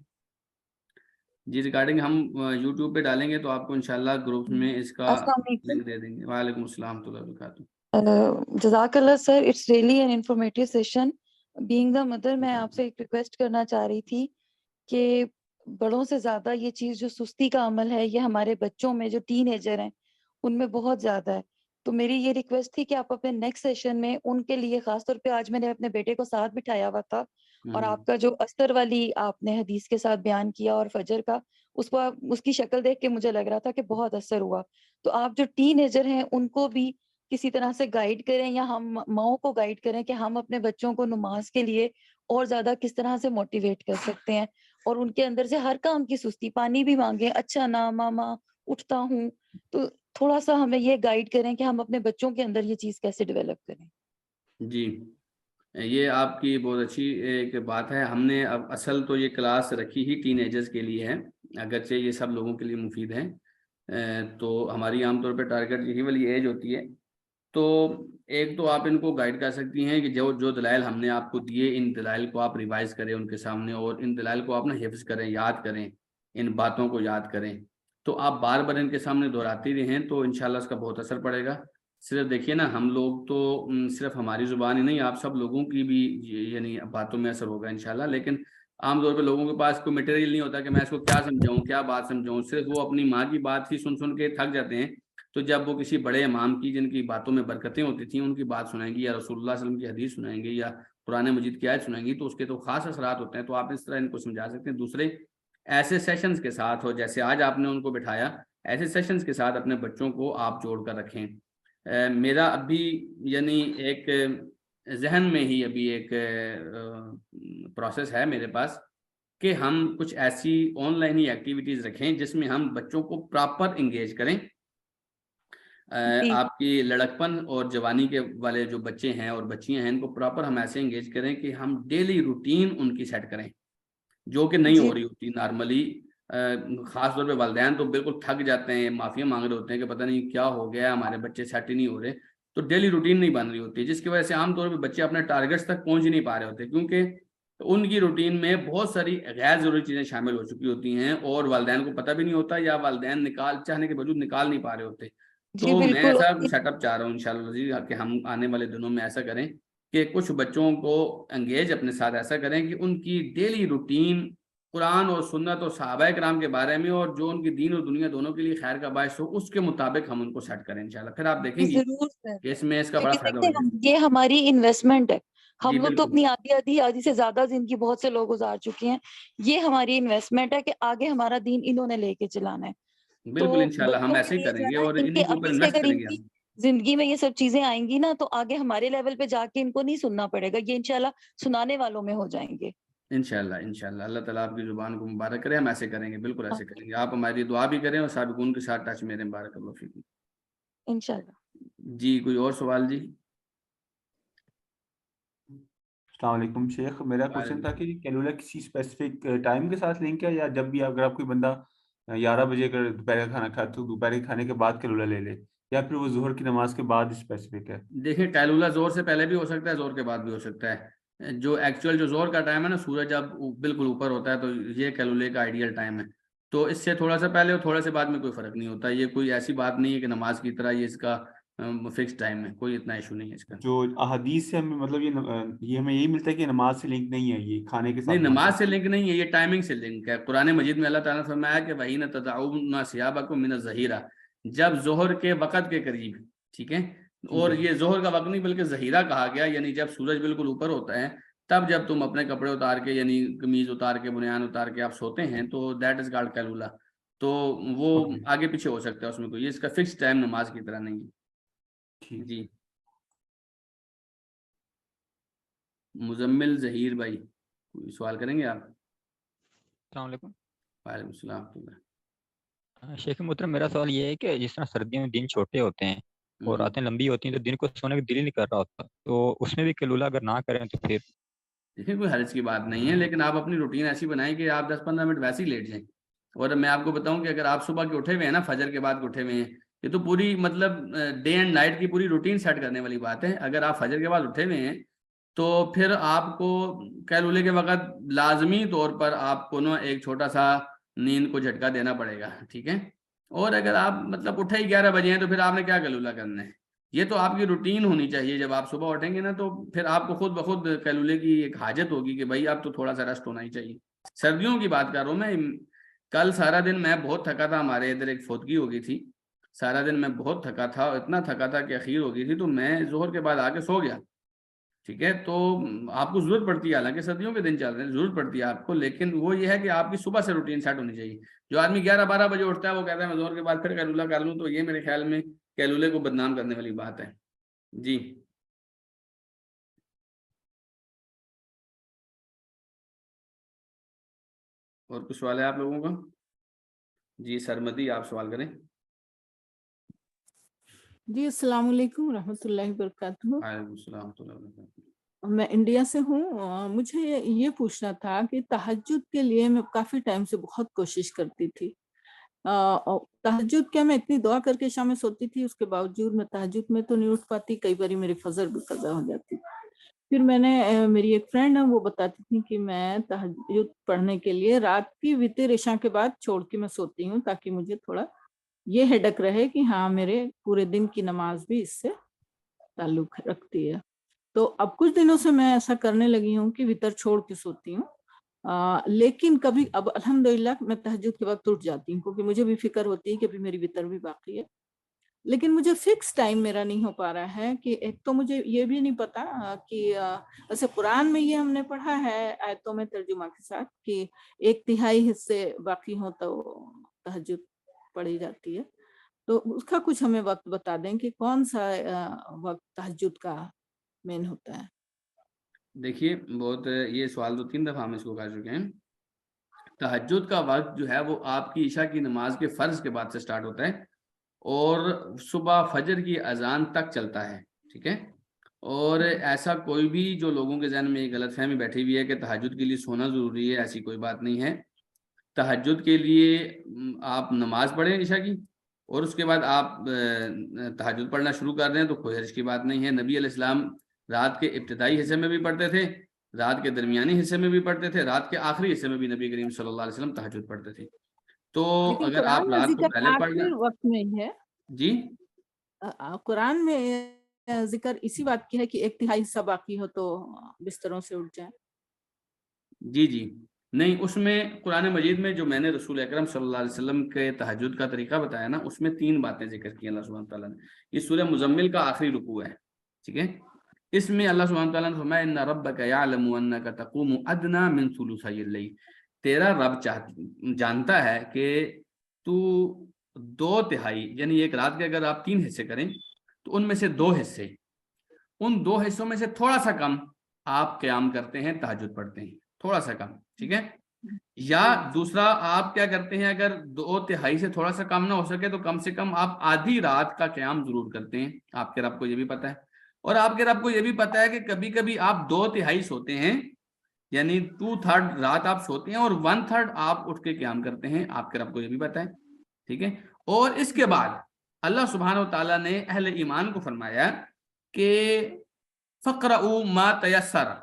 جی ریکارڈنگ ہم یوٹیوب پہ ڈالیں گے تو آپ کو انشاءاللہ گروپ میں اس کا السلام علیکم. لنک دے دیں گے. وعلیکم السلام ورحمۃ اللہ وبرکاتہ. جزاک اللہ sir, it's really an informative session. Being the mother, میں آپ سے ایک ریکویسٹ کرنا چاہ رہی تھی کہ بڑوں سے زیادہ یہ چیز جو سستی کا عمل ہے یہ ہمارے بچوں میں جو ٹین ایجر ہیں ان میں بہت زیادہ ہے. تو میری یہ ریکویسٹ تھی کہ آپ اپنے نیکسٹ سیشن میں ان کے لیے, خاص طور پہ آج میں نے اپنے بیٹے کو ساتھ بٹھایا ہوا تھا, اور آپ کا جو اثر والی آپ نے حدیث کے ساتھ بیان کیا اور فجر کا, اس کی شکل دیکھ کے مجھے لگ رہا تھا کہ بہت اثر ہوا. تو آپ جو ٹین ایجر ہیں ان کو بھی کسی طرح سے گائیڈ کریں, یا ہم ماؤں کو گائیڈ کریں کہ ہم اپنے بچوں کو نماز کے لیے اور زیادہ کس طرح سے موٹیویٹ کر سکتے ہیں, اور ان کے اندر سے ہر کام کی سستی, پانی بھی مانگیں, اچھا نا ماما اٹھتا ہوں, تو تھوڑا سا ہمیں یہ گائیڈ کریں کہ ہم اپنے بچوں کے اندر یہ چیز کیسے ڈیولپ کریں. جی یہ آپ کی بہت اچھی ایک بات ہے. ہم نے اب اصل تو یہ کلاس رکھی ہی ٹین ایجرز کے لیے ہے, اگرچہ یہ سب لوگوں کے لیے مفید ہے, تو ہماری عام طور پہ ٹارگٹ یہی والی ایج ہوتی ہے. تو ایک تو آپ ان کو گائیڈ کر سکتی ہیں کہ جو دلائل ہم نے آپ کو دیے, ان دلائل کو آپ ریوائز کریں ان کے سامنے, اور ان دلائل کو آپ نا حفظ کریں, یاد کریں, ان باتوں کو یاد کریں. تو آپ بار بار ان کے سامنے دہراتی رہیں تو انشاءاللہ اس کا بہت اثر پڑے گا. صرف دیکھیے نا, ہم لوگ تو صرف ہماری زبان ہی نہیں, آپ سب لوگوں کی بھی یعنی باتوں میں اثر ہوگا انشاءاللہ. لیکن عام طور پہ لوگوں کے پاس کوئی مٹیریل نہیں ہوتا کہ میں اس کو کیا سمجھاؤں, کیا بات سمجھاؤں, صرف وہ اپنی ماں کی بات ہی سن کے تھک جاتے ہیں. تو جب وہ کسی بڑے امام کی جن کی باتوں میں برکتیں ہوتی تھیں ان کی بات سنائیں گی, یا رسول اللہ صلی اللہ علیہ وسلم کی حدیث سنائیں گے, یا قرآن مجید کی آیت سنائیں گی, تو اس کے تو خاص اثرات ہوتے ہیں. تو آپ اس طرح ان کو سمجھا سکتے ہیں. دوسرے ایسے سیشنز کے ساتھ ہو جیسے آج آپ نے ان کو بٹھایا, ایسے سیشنز کے ساتھ اپنے بچوں کو آپ جوڑ کر رکھیں. میرا ابھی یعنی ایک ذہن میں ہی ابھی ایک پروسیس ہے میرے پاس کہ ہم کچھ ایسی آن لائن ہی ایکٹیویٹیز رکھیں جس میں ہم بچوں کو پراپر انگیج کریں. آپ کی لڑکپن اور جوانی کے والے جو بچے ہیں اور بچیاں ہیں ان کو پراپر ہم ایسے انگیج کریں کہ ہم ڈیلی روٹین ان کی سیٹ کریں, جو کہ نہیں ہو رہی ہوتی نارملی. خاص طور پہ والدین تو بالکل تھک جاتے ہیں, معافی مانگ رہے ہوتے ہیں کہ پتہ نہیں کیا ہو گیا, ہمارے بچے سیٹ ہی نہیں ہو رہے. تو ڈیلی روٹین نہیں بن رہی ہوتی ہے، جس کی وجہ سے عام طور پہ بچے اپنے ٹارگیٹس تک پہنچ ہی نہیں پا رہے ہوتے، کیونکہ ان کی روٹین میں بہت ساری غیر ضروری چیزیں شامل ہو چکی ہوتی ہیں اور والدین کو پتہ بھی نہیں ہوتا، یا والدین چاہنے کے باوجود نکال نہیں پا رہے ہوتے. تو میں ایسا سیٹ اپ چاہ رہا ہوں انشاءاللہ کہ ہم آنے والے دنوں میں ایسا کریں کہ کچھ بچوں کو انگیج اپنے ساتھ ایسا کریں کہ ان کی ڈیلی روٹین قرآن اور سنت اور صحابہ کرام کے بارے میں اور جو ان کی دین اور دنیا دونوں کے لیے خیر کا باعث ہو اس کے مطابق ہم ان کو سیٹ کریں انشاءاللہ. پھر آپ دیکھیں گی ضرور سر، کہ اس میں اس کا بڑا کیونکہ فائدہ دیکھیں ہوگا. یہ ہماری انویسٹمنٹ ہے. ہم جی لوگ تو بالکل اپنی آدھی سے زیادہ زندگی بہت سے لوگ گزار چکے ہیں. یہ ہماری انویسٹمنٹ ہے کہ آگے ہمارا دین انہوں نے لے کے چلانا ہے. تو بالکل انشاءاللہ ہم بچوں ایسے کے ہی لیے کریں جو ہے گے نا اور ان انہیں کے کے اوپر ابھی سے انویسٹ اگر کریں ان گے کی ہم. زندگی میں یہ سب چیزیں آئیں گی نا تو آگے ہمارے لیول پہ جا کے ان کو نہیں سننا پڑے گا، یہ انشاءاللہ سنانے والوں میں ہو جائیں گے. انشاءاللہ اللہ تعالیٰ آپ کی زبان کو مبارک کرے. ہم ایسے کریں گے، بالکل ایسے کریں گے. آپ ہماری دعا بھی کریں اور سابقون کے ساتھ ٹچ میرے مبارک اللہ فیکم. انشاءاللہ. جی کوئی اور سوال؟ جی السلام علیکم شیخ، میرا کوشچن تھا کہ کیلولا کسی اسپیسیفک ٹائم کے ساتھ لنک ہے، یا جب بھی اگر آپ کوئی بندہ 11 بجے اگر دوپہر کا کھانا کھاتا تو دوپہر کے کھانے کے بعد کیلولا لے لے، یا پھر وہ ظہر کی نماز کے بعد اسپیسیفک ہے؟ دیکھیں قیلولہ زور سے پہلے بھی ہو سکتا ہے، زور کے بعد بھی ہو سکتا ہے. جو ایکچوئل جو زور کا ٹائم ہے نا، سورج جب بالکل اوپر ہوتا ہے تو یہ کیلولے کا آئیڈیل ٹائم ہے. تو اس سے تھوڑا سا پہلے اور تھوڑا سے بعد میں کوئی فرق نہیں ہوتا. یہ کوئی ایسی بات نہیں ہے کہ نماز کی طرح یہ اس کا فکس ٹائم ہے، کوئی اتنا ایشو نہیں ہے اس کا. جو احادیث سے ہمیں مطلب یہ ہمیں یہی ملتا ہے کہ نماز سے لنک نہیں ہے، یہ کھانے کے نہیں، ساتھ نماز سے لنک نہیں ہے، یہ ٹائمنگ سے لنک ہے. قرآن مجید میں اللہ تعالیٰ نے فرمایا کہ وَحِينَ تَدْعُونَ ثِيَابَكُم مِّنَ الظَّهِيرَةِ، جب ظہر کے وقت کے قریب، ٹھیک ہے. اور یہ ظہر کا وقت نہیں بلکہ ظہیرہ کہا گیا، یعنی جب سورج بالکل اوپر ہوتا ہے تب جب تم اپنے کپڑے اتار کے یعنی قمیض اتار کے بنیان اتار کے آپ سوتے ہیں تو دیٹ از کالڈ کیلولا. تو وہ آگے پیچھے ہو سکتا ہے اس میں کوئی، اس کا فکس ٹائم نماز کی طرح نہیں ہے. جی مزمل ظہیر بھائی کوئی سوال کریں گے آپ؟ السلام علیکم. وعلیکم السلام ورحمۃ اللہ. شیخ محترم، میرا سوال یہ ہے کہ جس طرح سردیوں میں دن چھوٹے ہوتے ہیں اور راتیں لمبی ہوتی ہیں تو دن کو سونے کا دل ہی نہیں کر رہا ہوتا، تو اس میں بھی کیلولا اگر نہ کریں تو پھر؟ دیکھیں کوئی حرج کی بات نہیں ہے، لیکن آپ اپنی روٹین ایسی بنائیں کہ آپ 10-15 منٹ ویسے ہی لیٹ جائیں. اور میں آپ کو بتاؤں کہ اگر آپ صبح کے اٹھے ہوئے ہیں نا، فجر کے بعد اٹھے ہوئے ہیں، یہ تو پوری مطلب ڈے اینڈ نائٹ کی پوری روٹین سیٹ کرنے والی بات ہے. اگر آپ فجر کے بعد اٹھے ہوئے ہیں تو پھر آپ کو کیلولے کے وقت لازمی طور پر آپ کو نا ایک چھوٹا سا نیند کو جھٹکا دینا پڑے گا، ٹھیک ہے. اور اگر آپ مطلب اٹھے ہی 11 بجے ہیں تو پھر آپ نے کیا کیلولا کرنا ہے؟ یہ تو آپ کی روٹین ہونی چاہیے. جب آپ صبح اٹھیں گے نا تو پھر آپ کو خود بخود کیلولے کی ایک حاجت ہوگی کہ بھائی اب تو تھوڑا سا ریسٹ ہونا ہی چاہیے. سردیوں کی بات کر رہا ہوں میں. کل سارا دن میں بہت تھکا تھا، ہمارے ادھر ایک فوتگی ہو گئی تھی. سارا دن میں بہت تھکا تھا، اتنا تھکا تھا کہ اخیر ہو گئی تھی، تو میں ظہر کے بعد آ کے سو گیا. ٹھیک ہے، تو آپ کو ضرورت پڑتی ہے، حالانکہ سردیوں کے دن چل رہے ہیں، ضرورت پڑتی ہے آپ کو، لیکن وہ یہ ہے کہ آپ کی صبح سے روٹین سیٹ ہونی چاہیے. جو آدمی 11-12 بجے اٹھتا ہے وہ کہتا ہے میں ظہر کے بعد پھر کیلولا کر لوں، تو یہ میرے خیال میں کیلولے کو بدنام کرنے والی بات ہے. جی اور کچھ سوال ہے آپ لوگوں کا؟ جی سرمدی آپ سوال کریں. جی السلام علیکم ورحمۃ اللہ وبرکاتہ. وعلیکم السلام ورحمۃ اللہ وبرکاتہ. میں انڈیا سے ہوں. مجھے یہ پوچھنا تھا کہ تہجد کے لیے میں کافی ٹائم سے بہت کوشش کرتی تھی. تہجد کیا میں اتنی دعا کر کے شام میں سوتی تھی، اس کے باوجود میں تہجد میں تو نہیں اٹھ پاتی. کئی باری میری فجر بھی قضا ہو جاتی. پھر میں نے میری ایک فرینڈ ہے وہ بتاتی تھی کہ میں تہجد پڑھنے کے لیے رات کی وتر عشاء کے بعد چھوڑ کے میں سوتی ہوں، تاکہ مجھے تھوڑا یہ ہیڈک رہے کہ ہاں میرے پورے دن کی نماز بھی اس سے تعلق رکھتی ہے. تو اب کچھ دنوں سے میں ایسا کرنے لگی ہوں کہ وتر چھوڑ کے سوتی ہوں. لیکن کبھی اب الحمدللہ میں تہجد کے وقت اٹھ جاتی ہوں، کیونکہ مجھے بھی فکر ہوتی ہے کہ ابھی میری وتر بھی باقی ہے. لیکن مجھے فکس ٹائم میرا نہیں ہو پا رہا ہے. کہ ایک تو مجھے یہ بھی نہیں پتا کہ ویسے قرآن میں یہ ہم نے پڑھا ہے آیتوں میں ترجمہ کے ساتھ کہ 1/3 حصے باقی ہوں تو تہجد پڑھی جاتی ہے. تو اس کا کچھ ہمیں وقت بتا دیں کہ کون سا وقت تہجد کا مین ہوتا ہے. دیکھیے بہت یہ سوال 2-3 دفعہ ہم اس کو کر چکے ہیں. تہجد کا وقت جو ہے وہ آپ کی عشاء کی نماز کے فرض کے بعد سے سٹارٹ ہوتا ہے اور صبح فجر کی اذان تک چلتا ہے، ٹھیک ہے. اور ایسا کوئی بھی جو لوگوں کے ذہن میں ایک غلط فہمی بیٹھی ہوئی ہے کہ تہجد کے لیے سونا ضروری ہے، ایسی کوئی بات نہیں ہے. تہجد کے لیے آپ نماز پڑھیں عشاء کی، اور اس کے بعد آپ تہجد پڑھنا شروع کر دیں تو کوئی حرج کی بات نہیں ہے. نبی علیہ السلام رات کے ابتدائی حصے میں بھی پڑھتے تھے, رات کے درمیانی حصے میں بھی پڑھتے تھے, رات کے آخری حصے میں بھی نبی کریم صلی اللہ علیہ وسلم تہجد پڑھتے تھے. تو لیکن اگر قرآن آپ میں رات کو ذکر پہلے پڑھ لیں. آخری وقت میں ہی ہے. جی قرآن میں ذکر اسی بات کی ہے کہ 1/3 حصہ باقی ہو تو بستروں سے اٹھ جائیں. جی جی نہیں, اس میں قرآن مجید میں جو میں نے رسول اکرم صلی اللہ علیہ وسلم کے تہجد کا طریقہ بتایا نا, اس میں 3 باتیں ذکر کی اللہ سبحانہ تعالیٰ نے. یہ سورہ مزمل کا آخری رکوع ہے, ٹھیک ہے. اس میں اللہ سبحانہ تعالیٰ نے فرمایا ان ربک یعلم انک تقوم ادنی من ثلثی اللیل, تیرا رب جانتا ہے کہ تو 2/3 یعنی ایک رات کے اگر آپ 3 حصے کریں تو ان میں سے 2 حصے, ان 2 حصوں میں سے تھوڑا سا کم آپ قیام کرتے ہیں, تہجد پڑھتے ہیں, تھوڑا سا کم, ٹھیک ہے. یا دوسرا آپ کیا کرتے ہیں, اگر 2/3 سے تھوڑا سا کم نہ ہو سکے تو کم سے کم آپ آدھی رات کا قیام ضرور کرتے ہیں. آپ کے رب کو یہ بھی پتہ ہے, اور آپ کے رب کو یہ بھی پتہ ہے کہ کبھی کبھی آپ 2/3 سوتے ہیں, یعنی 2/3 رات آپ سوتے ہیں اور 1/3 آپ اٹھ کے قیام کرتے ہیں. آپ کے رب کو یہ بھی پتہ ہے, ٹھیک ہے. اور اس کے بعد اللہ سبحانہ و تعالیٰ نے اہل ایمان کو فرمایا کہ فقرؤوا ما تیسر,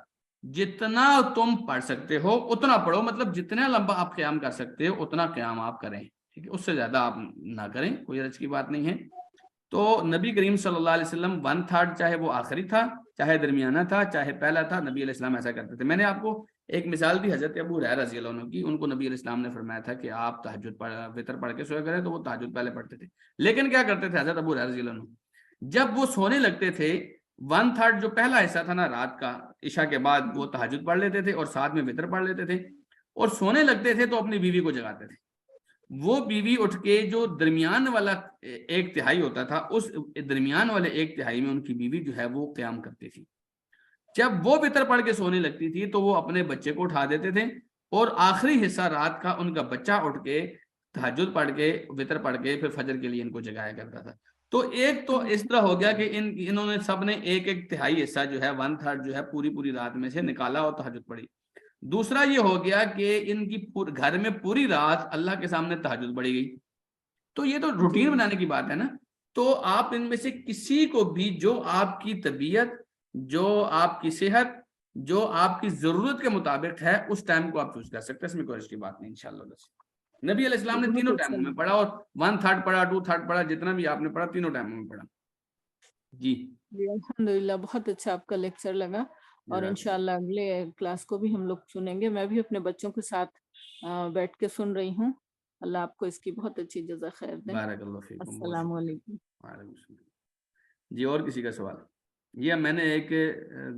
جتنا تم پڑھ سکتے ہو اتنا پڑھو, مطلب جتنا لمبا آپ قیام کر سکتے ہو اتنا قیام آپ کریں, ٹھیک ہے. اس سے زیادہ آپ نہ کریں, کوئی حرج کی بات نہیں ہے. تو نبی کریم صلی اللہ علیہ وسلم 1/3 چاہے وہ آخری تھا, چاہے درمیانہ تھا, چاہے پہلا تھا, نبی علیہ السلام ایسا کرتے تھے. میں نے آپ کو ایک مثال دی حضرت ابو ہریرہ رضی اللہ عنہ کی. ان کو نبی علیہ السلام نے فرمایا تھا کہ آپ تہجد وتر پڑھ کے سویا کریں, تو وہ تہجد پہلے پڑھتے تھے. لیکن کیا کرتے تھے حضرت ابو ہریرہ رضی اللہ عنہ, جب وہ سونے لگتے تھے 1/3 جو پہلا حصہ تھا نا رات کا, عشاء کے بعد وہ تہجد پڑھ لیتے تھے اور ساتھ میں وتر پڑھ لیتے تھے, اور سونے لگتے تھے تو اپنی بیوی کو جگاتے تھے. وہ بیوی اٹھ کے جو درمیان والا 1/3 ہوتا تھا, اس درمیان والے 1/3 میں ان کی بیوی جو ہے وہ قیام کرتی تھی. جب وہ وتر پڑھ کے سونے لگتی تھی تو وہ اپنے بچے کو اٹھا دیتے تھے, اور آخری حصہ رات کا ان کا بچہ اٹھ کے تہجد پڑھ کے وتر پڑھ کے پھر فجر کے لیے ان کو جگایا کرتا تھا. تو ایک تو اس طرح ہو گیا کہ انہوں نے سب نے 1/3 حصہ جو ہے 1/3 جو ہے پوری رات میں سے نکالا اور تہجد پڑھی. دوسرا یہ ہو گیا کہ ان کی گھر میں پوری رات اللہ کے سامنے تہجد پڑھی گئی. تو یہ تو روٹین بنانے کی بات ہے نا. تو آپ ان میں سے کسی کو بھی جو آپ کی طبیعت, جو آپ کی صحت, جو آپ کی ضرورت کے مطابق ہے, اس ٹائم کو آپ چوز کر سکتے ہیں, اس میں کوئی کی بات نہیں انشاءاللہ. نبی علیہ السلام نے تینوں ٹائموں میں پڑھا, اور 1/3 پڑھا, 2/3 پڑھا, جتنا بھی آپ نے پڑھا تینوں ٹائموں میں پڑھا. جی الحمدللہ, بہت اچھا آپ کا لیکچر لگا, اور انشاءاللہ اگلے کلاس کو بھی ہم لوگ سنیں گے. میں بھی اپنے بچوں کے ساتھ بیٹھ کے سن رہی ہوں. اللہ آپ کو اس کی بہت اچھی جزا خیر دے. بارک اللہ فیکم. السلام علیکم. وعلیکم السلام. جی اور کسی کا سوال؟ یہ میں نے ایک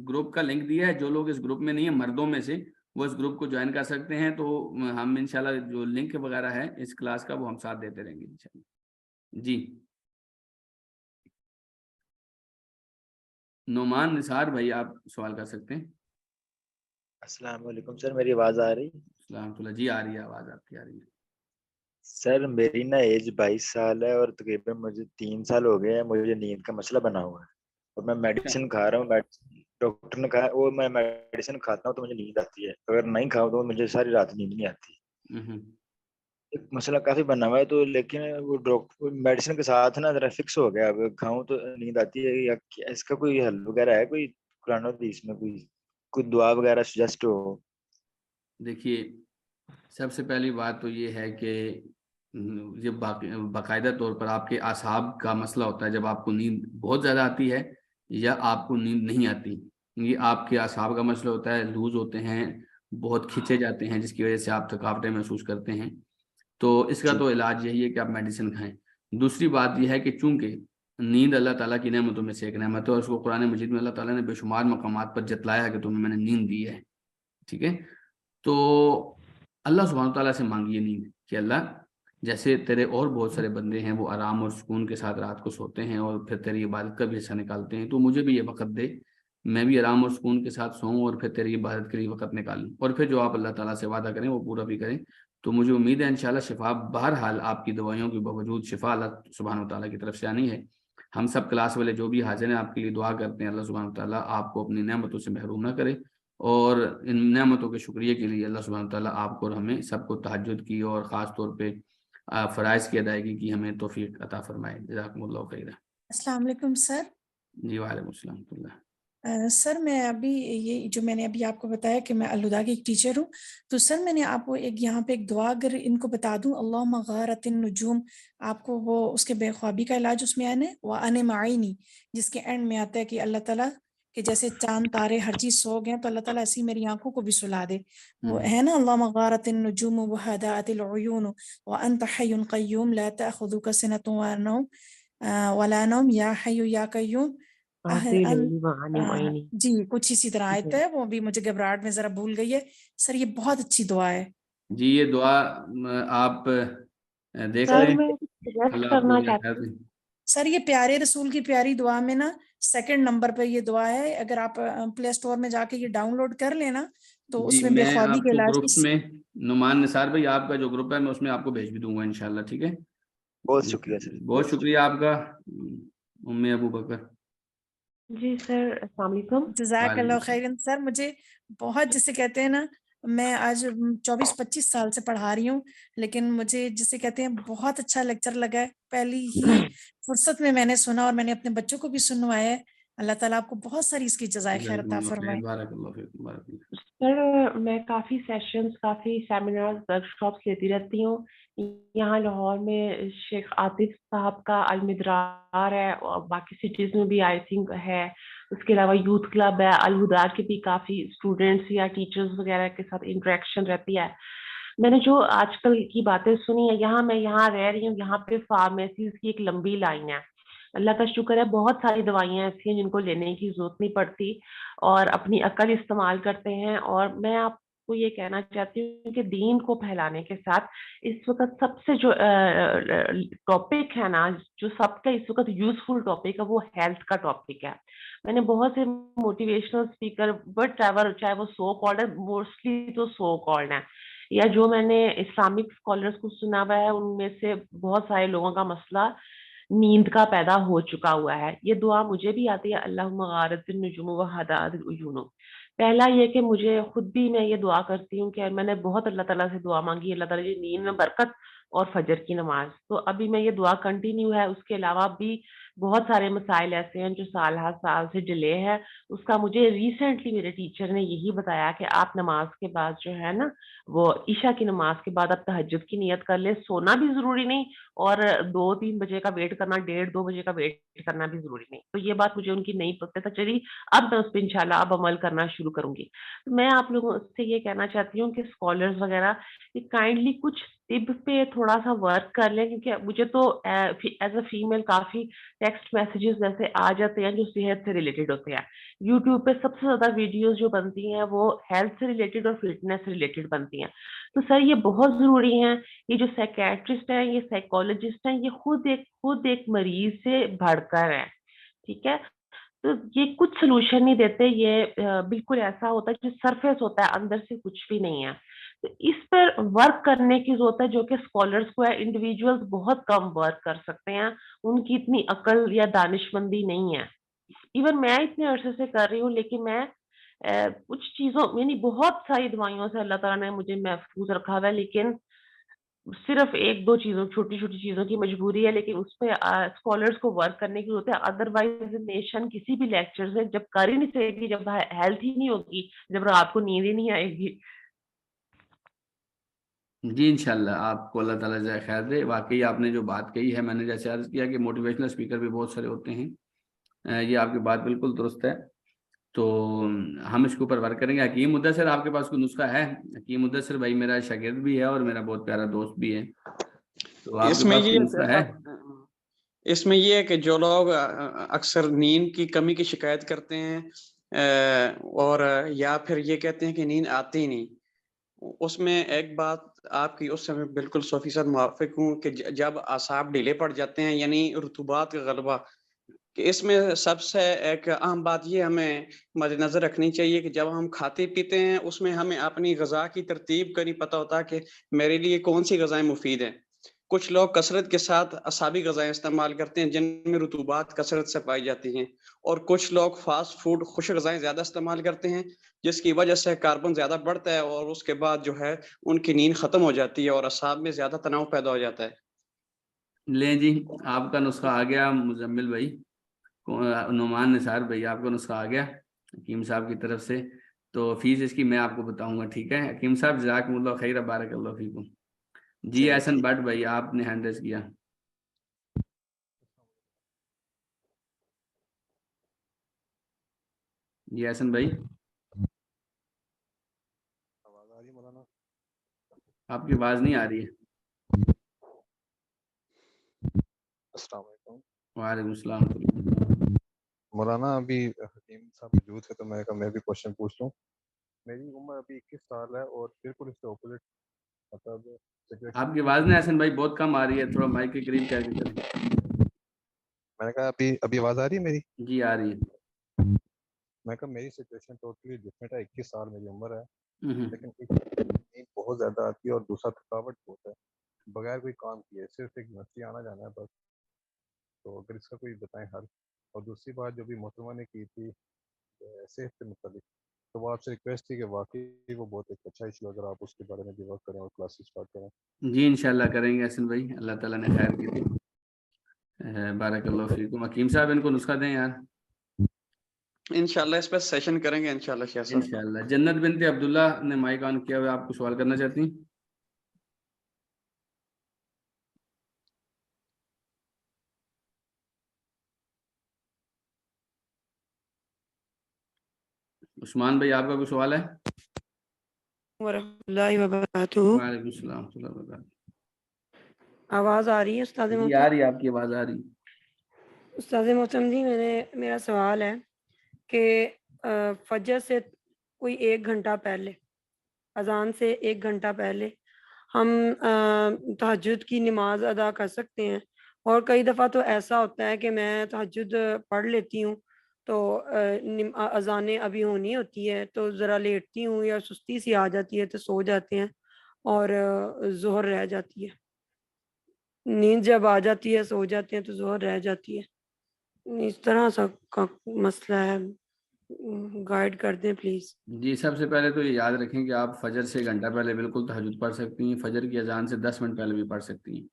گروپ کا لنک دیا ہے, جو لوگ اس گروپ میں نہیں ہیں مردوں میں سے, وہ اس گروپ کو جوائن کر سکتے ہیں. تو ہم انشاءاللہ جو لنک وغیرہ ہے اس کلاس کا وہ ہم ساتھ دیتے رہیں گے انشاءاللہ. جی نعمان نثار بھائی آپ سوال کر سکتے ہیں. السلام علیکم سر, میری آواز آ رہی؟ السلام علیکم. جی آ رہی ہے آواز, آپ کی آ رہی ہے. سر میری نا ایج 22 سال ہے, اور تقریباً مجھے 3 سال ہو گئے ہیں مجھے نیند کا مسئلہ بنا ہوا ہے, اور میں میڈیسن کھا رہا ہوں. ڈاکٹر نے کہا وہ میں میڈیسن کھاتا ہوں تو مجھے نیند آتی ہے, اگر نہیں کھاؤں تو مجھے ساری رات نیند نہیں آتی. ایک مسئلہ کافی بنا ہوا ہے, تو لیکن وہ میڈیسن کے ساتھ نا ذرا فکس ہو گیا, اب کھاؤں تو نیند آتی ہے. یا اس کا کوئی حل وغیرہ ہے, کوئی قرآن و حدیث میں کوئی دعا وغیرہ سجیسٹ ہو؟ دیکھیے سب سے پہلی بات تو یہ ہے کہ یہ باقاعدہ طور پر آپ کے اعصاب کا مسئلہ ہوتا ہے. جب آپ کو نیند بہت زیادہ آتی ہے یا آپ کو نیند نہیں آتی, یہ آپ کے اعصاب کا مسئلہ ہوتا ہے, لوز ہوتے ہیں, بہت کھینچے جاتے ہیں, جس کی وجہ سے آپ تھکاوٹیں محسوس کرتے ہیں. تو اس کا تو علاج یہی ہے کہ آپ میڈیسن کھائیں. دوسری بات یہ ہے کہ چونکہ نیند اللہ تعالیٰ کی نعمتوں میں سے ایک نعمت ہے, اور اس کو قرآن مجید میں اللہ تعالیٰ نے بے شمار مقامات پر جتلایا ہے کہ تمہیں میں نے نیند دی ہے, ٹھیک ہے. تو اللہ سبحانہ تعالیٰ سے مانگیے نیند کہ اللہ جیسے تیرے اور بہت سارے بندے ہیں وہ آرام اور سکون کے ساتھ رات کو سوتے ہیں اور پھر تیری عبادت کا بھی حصہ نکالتے ہیں, تو مجھے بھی یہ وقت دے, میں بھی آرام اور سکون کے ساتھ سوؤں اور پھر تیری عبادت کے لیے وقت نکالوں, اور پھر جو آپ اللہ تعالیٰ سے وعدہ کریں وہ پورا بھی کریں. تو مجھے امید ہے انشاءاللہ شفا, بہرحال آپ کی دوائیوں کے باوجود شفا اللہ سبحانہ تعالیٰ کی طرف سے آنی ہے. ہم سب کلاس والے جو بھی حاضر ہیں آپ کے لیے دعا کرتے ہیں, اللہ سبحانہ تعالیٰ آپ کو اپنی نعمتوں سے محروم نہ کرے, اور ان نعمتوں کے شکریہ کے لیے اللہ سبحانہ تعالیٰ آپ کو اور ہمیں سب کو تہجد کی اور خاص طور پہ آپ فرائض کی ادائیگی کی ہمیں توفیق عطا فرمائے. جزاکم اللہ خیر. السلام علیکم سر. جی وعلیکم السلام ورحمۃ اللہ. سر میں ابھی یہ جو میں نے ابھی آپ کو بتایا کہ میں الہدا کی ایک ٹیچر ہوں, تو سر میں نے آپ کو ایک یہاں پہ ایک دعا اگر ان کو بتا دوں, اللہم غارت النجوم, آپ کو وہ اس کے بے خوابی کا علاج اس میں آنے وَأَنِ مَعِينِي, جس کے اینڈ میں آتا ہے کہ اللہ تعالیٰ کہ جیسے چاند تارے ہر چیز سو گئے تو اللہ تعالیٰ ایسی میری آنکھوں کو بھی سلا دے. وہ ہے نا اللہم غارت النجوم وہدأت العیون وانت حی قیوم لا تأخذک سنۃ ولا نوم یا حی یا قیوم. جی کچھ اسی طرح آیت ہے, وہ بھی مجھے گھبراہٹ میں ذرا بھول گئی ہے سر. یہ بہت اچھی دعا ہے جی. یہ دعا آپ دیکھ لیں. سر یہ پیارے رسول کی پیاری دعا میں نا 2nd نمبر پہ یہ دعا ہے. اگر آپ پلے سٹور میں جا کے یہ ڈاؤن لوڈ کر لینا تو اس میں بے خوابی کے علاج گروپ میں نعمان نثار بھائی آپ کا جو گروپ ہے میں اس میں آپ کو بھیج بھی دوں گا انشاءاللہ. ٹھیک ہے, بہت شکریہ سر. بہت شکریہ آپ کا. ابو بکر. جی سر السلام علیکم. جزاک اللہ خیر. سر مجھے بہت جسے کہتے ہیں نا, میں آج 24-25 سال سے پڑھا رہی ہوں, لیکن مجھے جسے کہتے ہیں بہت اچھا لیکچر لگا ہے. پہلی ہی فرصت میں نے سنا اور میں نے اپنے بچوں کو بھی سنوایا ہے. اللہ تعالیٰ آپ کو بہت ساری اس کی جزائے خیر عطا فرمائے. سر میں کافی سیشنز, کافی سیمینارز, ورکشاپس لیتی رہتی ہوں. یہاں لاہور میں شیخ عاطف صاحب کا المدرار ہے, اور باقی سٹیز میں بھی آئی تھنک ہے. اس کے علاوہ یوتھ کلب ہے, الہدا کے بھی کافی اسٹوڈینٹس یا ٹیچرز وغیرہ کے ساتھ انٹریکشن رہتی ہے. میں نے جو آج کل کی باتیں سنی ہے, میں یہاں رہ رہی ہوں, یہاں پہ فارمیسیز کی ایک لمبی لائن ہے. اللہ کا شکر ہے بہت ساری دوائیاں ایسی ہیں جن کو لینے کی ضرورت نہیں پڑتی اور اپنی عقل استعمال کرتے ہیں. اور میں آپ کو یہ کہنا چاہتی ہوں کہ دین کو پھیلانے کے ساتھ اس وقت سب سے جو ٹاپک ہے نا, جو سب کا اس وقت یوزفل ٹاپک ہے, وہ ہیلتھ کا ٹاپک ہے. میں نے بہت سے موٹیویشنل اسپیکر بٹ چاہے وہ سو کالڈ ہے, موسٹلی تو سو کالڈ ہے, یا جو میں نے اسلامک اسکالرس کو سنا ہوا ہے, ان میں سے بہت سارے لوگوں کا مسئلہ نیند کا پیدا ہو چکا ہوا ہے. یہ دعا مجھے بھی آتی ہے, اللہم غارت النجوم وہدأت العیون. پہلا یہ کہ مجھے خود بھی میں یہ دعا کرتی ہوں کہ میں نے بہت اللہ تعالیٰ سے دعا مانگی, اللہ تعالیٰ کی نیند میں برکت اور فجر کی نماز. تو ابھی میں یہ دعا کنٹینیو ہے. اس کے علاوہ بھی بہت سارے مسائل ایسے ہیں جو سال ہر سال سے ڈیلے ہے. اس کا مجھے ریسنٹلی میرے ٹیچر نے یہی بتایا کہ آپ نماز کے بعد جو ہے نا, وہ عشاء کی نماز کے بعد آپ تہجد کی نیت کر لیں. سونا بھی ضروری نہیں, اور 2-3 بجے کا ویٹ کرنا, 1:30-2 بجے کا ویٹ کرنا بھی ضروری نہیں. تو یہ بات مجھے ان کی نہیں پتہ چلی. اب میں اس پہ انشاءاللہ اب عمل کرنا شروع کروں گی. میں آپ لوگوں سے یہ کہنا چاہتی ہوں کہ اسکالرز وغیرہ کائنڈلی کچھ طب پہ تھوڑا سا ورک کر لیں, کیونکہ مجھے تو as a female coffee text messages ایسے آ جاتے ہیں جو صحت سے ریلیٹڈ ہوتے ہیں. یوٹیوب پہ سب سے زیادہ ویڈیوز جو بنتی ہیں وہ ہیلتھ سے ریلیٹڈ اور فٹنس سے ریلیٹڈ بنتی ہیں. تو سر یہ بہت ضروری ہیں. یہ جو سائیکیٹرسٹ ہیں, یہ سائیکولوجسٹ ہیں, یہ خود ایک مریض سے بڑھ کر ہے. ٹھیک ہے, تو یہ کچھ سلوشن نہیں دیتے. یہ بالکل ایسا ہوتا ہے جو سرفیس ہوتا ہے, اندر سے کچھ بھی نہیں ہے. تو اس پر ورک کرنے کی ضرورت ہے, جو کہ اسکالرس کو ہے. انڈیویجولس بہت کم ورک کر سکتے ہیں, ان کی اتنی عقل یا دانشمندی نہیں ہے. ایون میں اتنے عرصے سے کر رہی ہوں, لیکن میں کچھ چیزوں یعنی بہت ساری دوائیوں سے اللہ تعالیٰ نے مجھے محفوظ رکھا ہوا ہے, لیکن صرف 1-2 چیزوں, چھوٹی چھوٹی چیزوں کی مجبوری ہے, لیکن اس پہ اسکالرس کو ورک کرنے کی ضرورت ہے. ادروائز نیشن کسی بھی لیکچر سے جب کر ہی نہیں سکے گی, جب ہیلتھ ہی نہیں ہوگی, جب رات کو نیند ہی نہیں آئے گی. جی انشاءاللہ آپ کو اللہ تعالیٰ جزائے خیر دے. واقعی آپ نے جو بات کہی ہے, میں نے جیسے عرض کیا کہ موٹیویشنل اسپیکر بھی بہت سارے ہوتے ہیں, یہ آپ کی بات بالکل درست ہے. تو ہم اس کے اوپر ورک کریں گے. حکیم مدثر آپ کے پاس کوئی نسخہ ہے؟ حکیم مدثر بھائی میرا شاگرد بھی ہے اور میرا بہت پیارا دوست بھی ہے, تو آپ کے پاس کوئی نسخہ ہے؟ اس میں یہ ہے کہ جو لوگ اکثر نیند کی کمی کی شکایت کرتے ہیں اور یا پھر یہ کہتے ہیں کہ نیند آتی نہیں, اس میں ایک بات آپ کی اس سے میں بالکل 100% موافق ہوں کہ جب اعصاب ڈھیلے پڑ جاتے ہیں, یعنی رطوبات کا غلبہ, کہ اس میں سب سے ایک اہم بات یہ ہمیں مد نظر رکھنی چاہیے کہ جب ہم کھاتے پیتے ہیں اس میں ہمیں اپنی غذا کی ترتیب کا نہیں پتہ ہوتا کہ میرے لیے کون سی غذائیں مفید ہیں. کچھ لوگ کثرت کے ساتھ اعصابی غذائیں استعمال کرتے ہیں جن میں رطوبات کثرت سے پائی جاتی ہیں، اور کچھ لوگ فاسٹ فوڈ خشک غذائیں زیادہ استعمال کرتے ہیں جس کی وجہ سے کاربن زیادہ بڑھتا ہے اور اس کے بعد جو ہے ان کی نیند ختم ہو جاتی ہے اور اعصاب میں زیادہ تناؤ پیدا ہو جاتا ہے۔ لیں جی، آپ کا نسخہ آ گیا مزمل بھائی، نعمان نثار بھائی، آپ کا نسخہ آ گیا حکیم صاحب کی طرف سے۔ تو فیس اس کی میں آپ کو بتاؤں گا، ٹھیک ہے حکیم صاحب؟ جزاکم اللہ خیر، بارک اللہ فیکم۔ جی احسن بٹ بھائی، آپ نے ہینڈ ریز کیا۔ جی احسن بھائی، آپ کی آواز نہیں آ رہی ہے۔ السلام علیکم۔ وعلیکم السلام۔ مولانا ابھی حکیم صاحب موجود ہے تو میں کہا میں بھی کوشچن پوچھ لوں۔ میری عمر ابھی 21 سال ہے اور بالکل اس سے اپوزٹ، مطلب آپ کی آواز نہیں احسن بھائی بہت کم آ رہی ہے، تھوڑا مائک کے قریب کر کے کریں۔ میں نے کہا ابھی آواز آ رہی ہے میری؟ جی آ رہی ہے۔ میں کہا میری سچویشن ٹوٹلی ڈفرینٹ ہے، 21 سال میری عمر ہے، ہوں۔ لیکن نیند بہت زیادہ آتی ہے اور دوسرا تھکاوٹ بہت ہے، بغیر کوئی کام کیے صرف ایک مسجد آنا جانا ہے بس۔ تو اگر اس کا کوئی بتائیں حل۔ اور دوسری بات جو بھی محترمہ نے کی تھی صحت کے متعلق، تو وہ آپ سے ریکویسٹ تھی کہ واقعی وہ بہت ایک اچھا ایشو، اگر آپ اس کے بارے میں بھی ورک کریں اور کلاسز اسٹارٹ کریں۔ جی انشاءاللہ کریں گے احسن بھائی، اللہ تعالیٰ نے خیر کی تھی۔ بارک اللہ فیکم۔ حکیم صاحب ان کو نسخہ دیں یار۔ انشاءاللہ اس پہ سیشن کریں گے انشاءاللہ شیخ صاحب۔ انشاءاللہ۔ جنت بنت عبداللہ نے مائک آن کیا ہوا، آپ کو سوال کرنا چاہتی ہیں؟ عثمان بھائی آپ کا کوئی سوال ہے؟ ورحمۃ اللہ وبرکاتہ۔ وعلیکم السلام ورحمۃ اللہ وبرکاتہ۔ آواز آ رہی ہے استاد جی محترم؟ آ رہی ہے، آپ کی آواز آ رہی ہے۔ استاد محترم جی، میرا سوال ہے کہ فجر سے کوئی 1 گھنٹہ پہلے، اذان سے 1 گھنٹہ پہلے ہم تہجد کی نماز ادا کر سکتے ہیں؟ اور کئی دفعہ تو ایسا ہوتا ہے کہ میں تہجد پڑھ لیتی ہوں تو اذانیں ابھی ہونی ہوتی ہے تو ذرا لیٹتی ہوں یا سستی سی آ جاتی ہے تو سو جاتے ہیں اور ظہر رہ جاتی ہے، نیند جب آ جاتی ہے سو جاتے ہیں تو ظہر رہ جاتی ہے، اس طرح سا کا مسئلہ ہے، گائیڈ کر دیں پلیز۔ جی سب سے پہلے تو یہ یاد رکھیں کہ آپ فجر سے 1 گھنٹہ پہلے بالکل تہجد پڑھ سکتی ہیں، فجر کی اذان سے 10 منٹ پہلے بھی پڑھ سکتی ہیں۔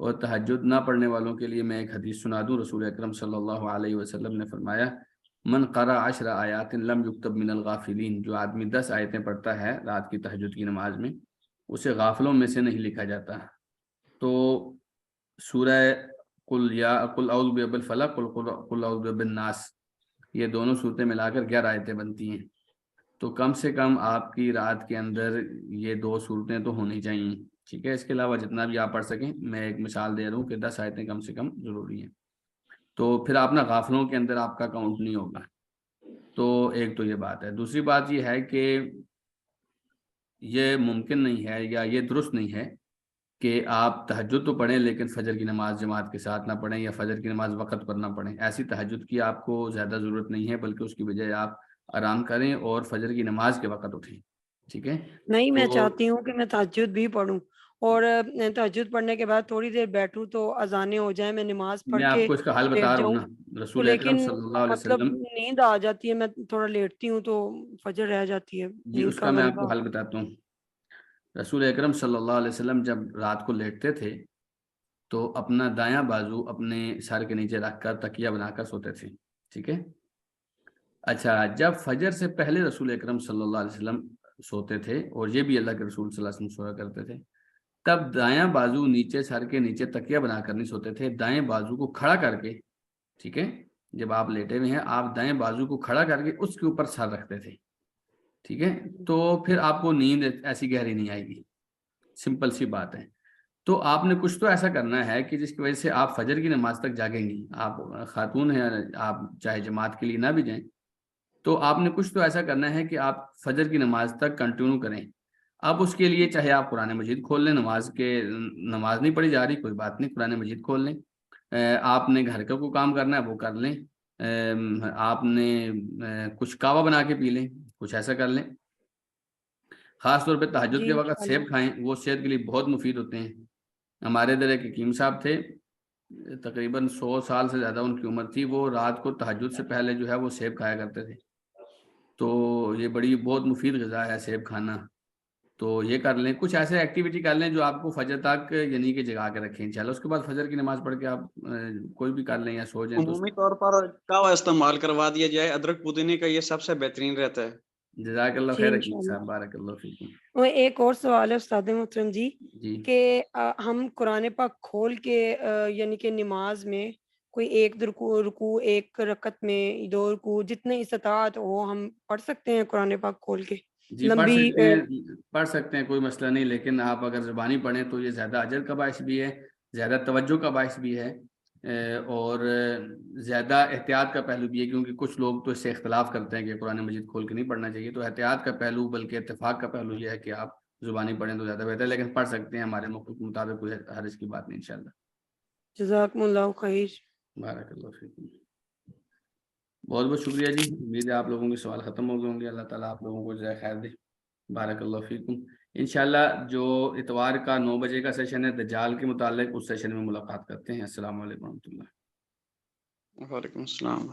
اور تہجد نہ پڑھنے والوں کے لیے میں ایک حدیث سنا دوں۔ رسول اکرم صلی اللہ علیہ وسلم نے فرمایا، من قرأ 10 آیات لم یکتب من الغافلین، جو آدمی 10 آیتیں پڑھتا ہے رات کی تہجد کی نماز میں، اسے غافلوں میں سے نہیں لکھا جاتا۔ تو سورہ قل اعوذ برب الفلق، قل اعوذ برب الناس، یہ دونوں صورتیں ملا کر 11 آیتیں بنتی ہیں۔ تو کم سے کم آپ کی رات کے اندر یہ 2 صورتیں تو ہونی چاہیے، ٹھیک ہے؟ اس کے علاوہ جتنا بھی آپ پڑھ سکیں، میں ایک مثال دے رہا ہوں کہ 10 آیتیں کم سے کم ضروری ہیں، تو پھر آپ نا غافلوں کے اندر آپ کا کاؤنٹ نہیں ہوگا۔ تو ایک تو یہ بات ہے۔ دوسری بات یہ ہے کہ یہ ممکن نہیں ہے یا یہ درست نہیں ہے کہ آپ تہجد تو پڑھیں لیکن فجر کی نماز جماعت کے ساتھ نہ پڑھیں یا فجر کی نماز وقت پر نہ پڑھیں۔ ایسی تہجد کی آپ کو زیادہ ضرورت نہیں ہے، بلکہ اس کی بجائے آپ آرام کریں اور فجر کی نماز کے وقت اٹھیں، ٹھیک ہے؟ نہیں، میں تو چاہتی ہوں کہ میں تہجد بھی پڑھوں اور تہجد پڑھنے کے بعد تھوڑی دیر بیٹھوں تو اذانیں ہو جائیں، میں نماز پڑھ میں آپ کے کو اس کا حل لیٹ بتا رہا ہوں جاؤں، نا۔ تو رسول اکرم لیکن صلی اللہ علیہ مطلب وسلم، نیند آ جاتی ہے، میں تھوڑا لیٹتی ہوں تو فجر رہ جاتی ہے، جی نیند اس کا کا میں آپ غلبہ کو حل ہوتا بتاتا ہوں۔ رسول اکرم صلی اللہ علیہ وسلم جب رات کو لیٹتے تھے تو اپنا دایاں بازو اپنے سر کے نیچے رکھ کر تکیہ بنا کر سوتے تھے، ٹھیک ہے؟ اچھا، جب فجر سے پہلے رسول اکرم صلی اللہ علیہ وسلم سوتے تھے، اور یہ بھی اللہ کے رسول صلی اللہ علیہ وسلم سویا کرتے تھے، تب دایاں بازو نیچے سر کے نیچے تکیہ بنا کر نہیں سوتے تھے، دائیں بازو کو کھڑا کر کے، ٹھیک ہے؟ جب آپ لیٹے ہوئے ہیں آپ دائیں بازو کو کھڑا کر کے اس کے اوپر سر رکھتے تھے، ٹھیک ہے؟ تو پھر آپ کو نیند ایسی گہری نہیں آئے گی، سمپل سی بات ہے۔ تو آپ نے کچھ تو ایسا کرنا ہے کہ جس کی وجہ سے آپ فجر کی نماز تک جاگیں گی۔ آپ خاتون ہیں، آپ چاہے جماعت کے لیے نہ بھی جائیں، تو آپ نے کچھ تو ایسا کرنا ہے کہ آپ فجر کی نماز تک کنٹینیو کریں۔ اب اس کے لیے چاہے آپ قرآن مجید کھول لیں، نماز نہیں پڑھی جا رہی کوئی بات نہیں، قرآن مجید کھول لیں۔ آپ نے گھر کا کوئی کام کرنا ہے وہ کر لیں، آپ نے کچھ کعوہ بنا کے پی لیں، کچھ ایسا کر لیں۔ خاص طور پہ تہجد جی کے وقت انشاءاللہ۔ سیب کھائیں، وہ صحت کے لیے بہت مفید ہوتے ہیں، ہمارے ادھر ایک حکیم صاحب تھے، تقریباً 100 سال سے زیادہ ان کی عمر تھی، وہ رات کو تہجد سے پہلے جو ہے وہ سیب کھایا کرتے تھے. تو یہ بہت مفید غذا ہے سیب کھانا. تو یہ کر لیں، کچھ ایسے ایکٹیویٹی کر لیں جو آپ کو فجر تک یعنی کہ جگا کے رکھیں انشاءاللہ. اس کے بعد فجر کی نماز پڑھ کے آپ کوئی بھی کر لیں یا سو جائیں. عمومی طور پر کعوہ استعمال کروا دیا جائے ادرک پودینے کا، یہ سب سے بہترین رہتا ہے. جزاک اللہ جی خیر حکیم انشاءاللہ. صاحب، بارک اللہ فیکم. وہ ایک اور سوال ہے استاد محترم جی جی کہ ہم قرآن پاک کھول کے یعنی کہ نماز میں کوئی ایک رکوع ایک رکعت میں 2 رکوع جتنے استطاعت ہو ہم پڑھ سکتے ہیں قرآن پاک کھول کے جی لمبی پڑھ سکتے ہیں، کوئی مسئلہ نہیں. لیکن آپ اگر زبانی پڑھیں تو یہ زیادہ اجر کا باعث بھی ہے، زیادہ توجہ کا باعث بھی ہے، اور زیادہ احتیاط کا پہلو بھی ہے. کیونکہ کچھ لوگ تو اس سے اختلاف کرتے ہیں کہ قرآن مجید کھول کے نہیں پڑھنا چاہیے. تو احتیاط کا پہلو بلکہ اتفاق کا پہلو یہ ہے کہ آپ زبانی پڑھیں تو زیادہ بہتر ہے. لیکن پڑھ سکتے ہیں، ہمارے موقع کے مطابق کوئی حرج کی بات نہیں انشاءاللہ. جزاکم اللہ خیر. بارک اللہ فیکم. بہت بہت شکریہ جی. امید ہے آپ لوگوں کے سوال ختم ہو گئے ہوں گے. اللہ تعالیٰ آپ لوگوں کو جزائے خیر دے. بارک اللہ فیکم. انشاءاللہ جو اتوار کا 9 بجے کا سیشن ہے دجال کے متعلق، اس سیشن میں ملاقات کرتے ہیں. السلام علیکم ورحمۃ اللہ. وعلیکم السلام.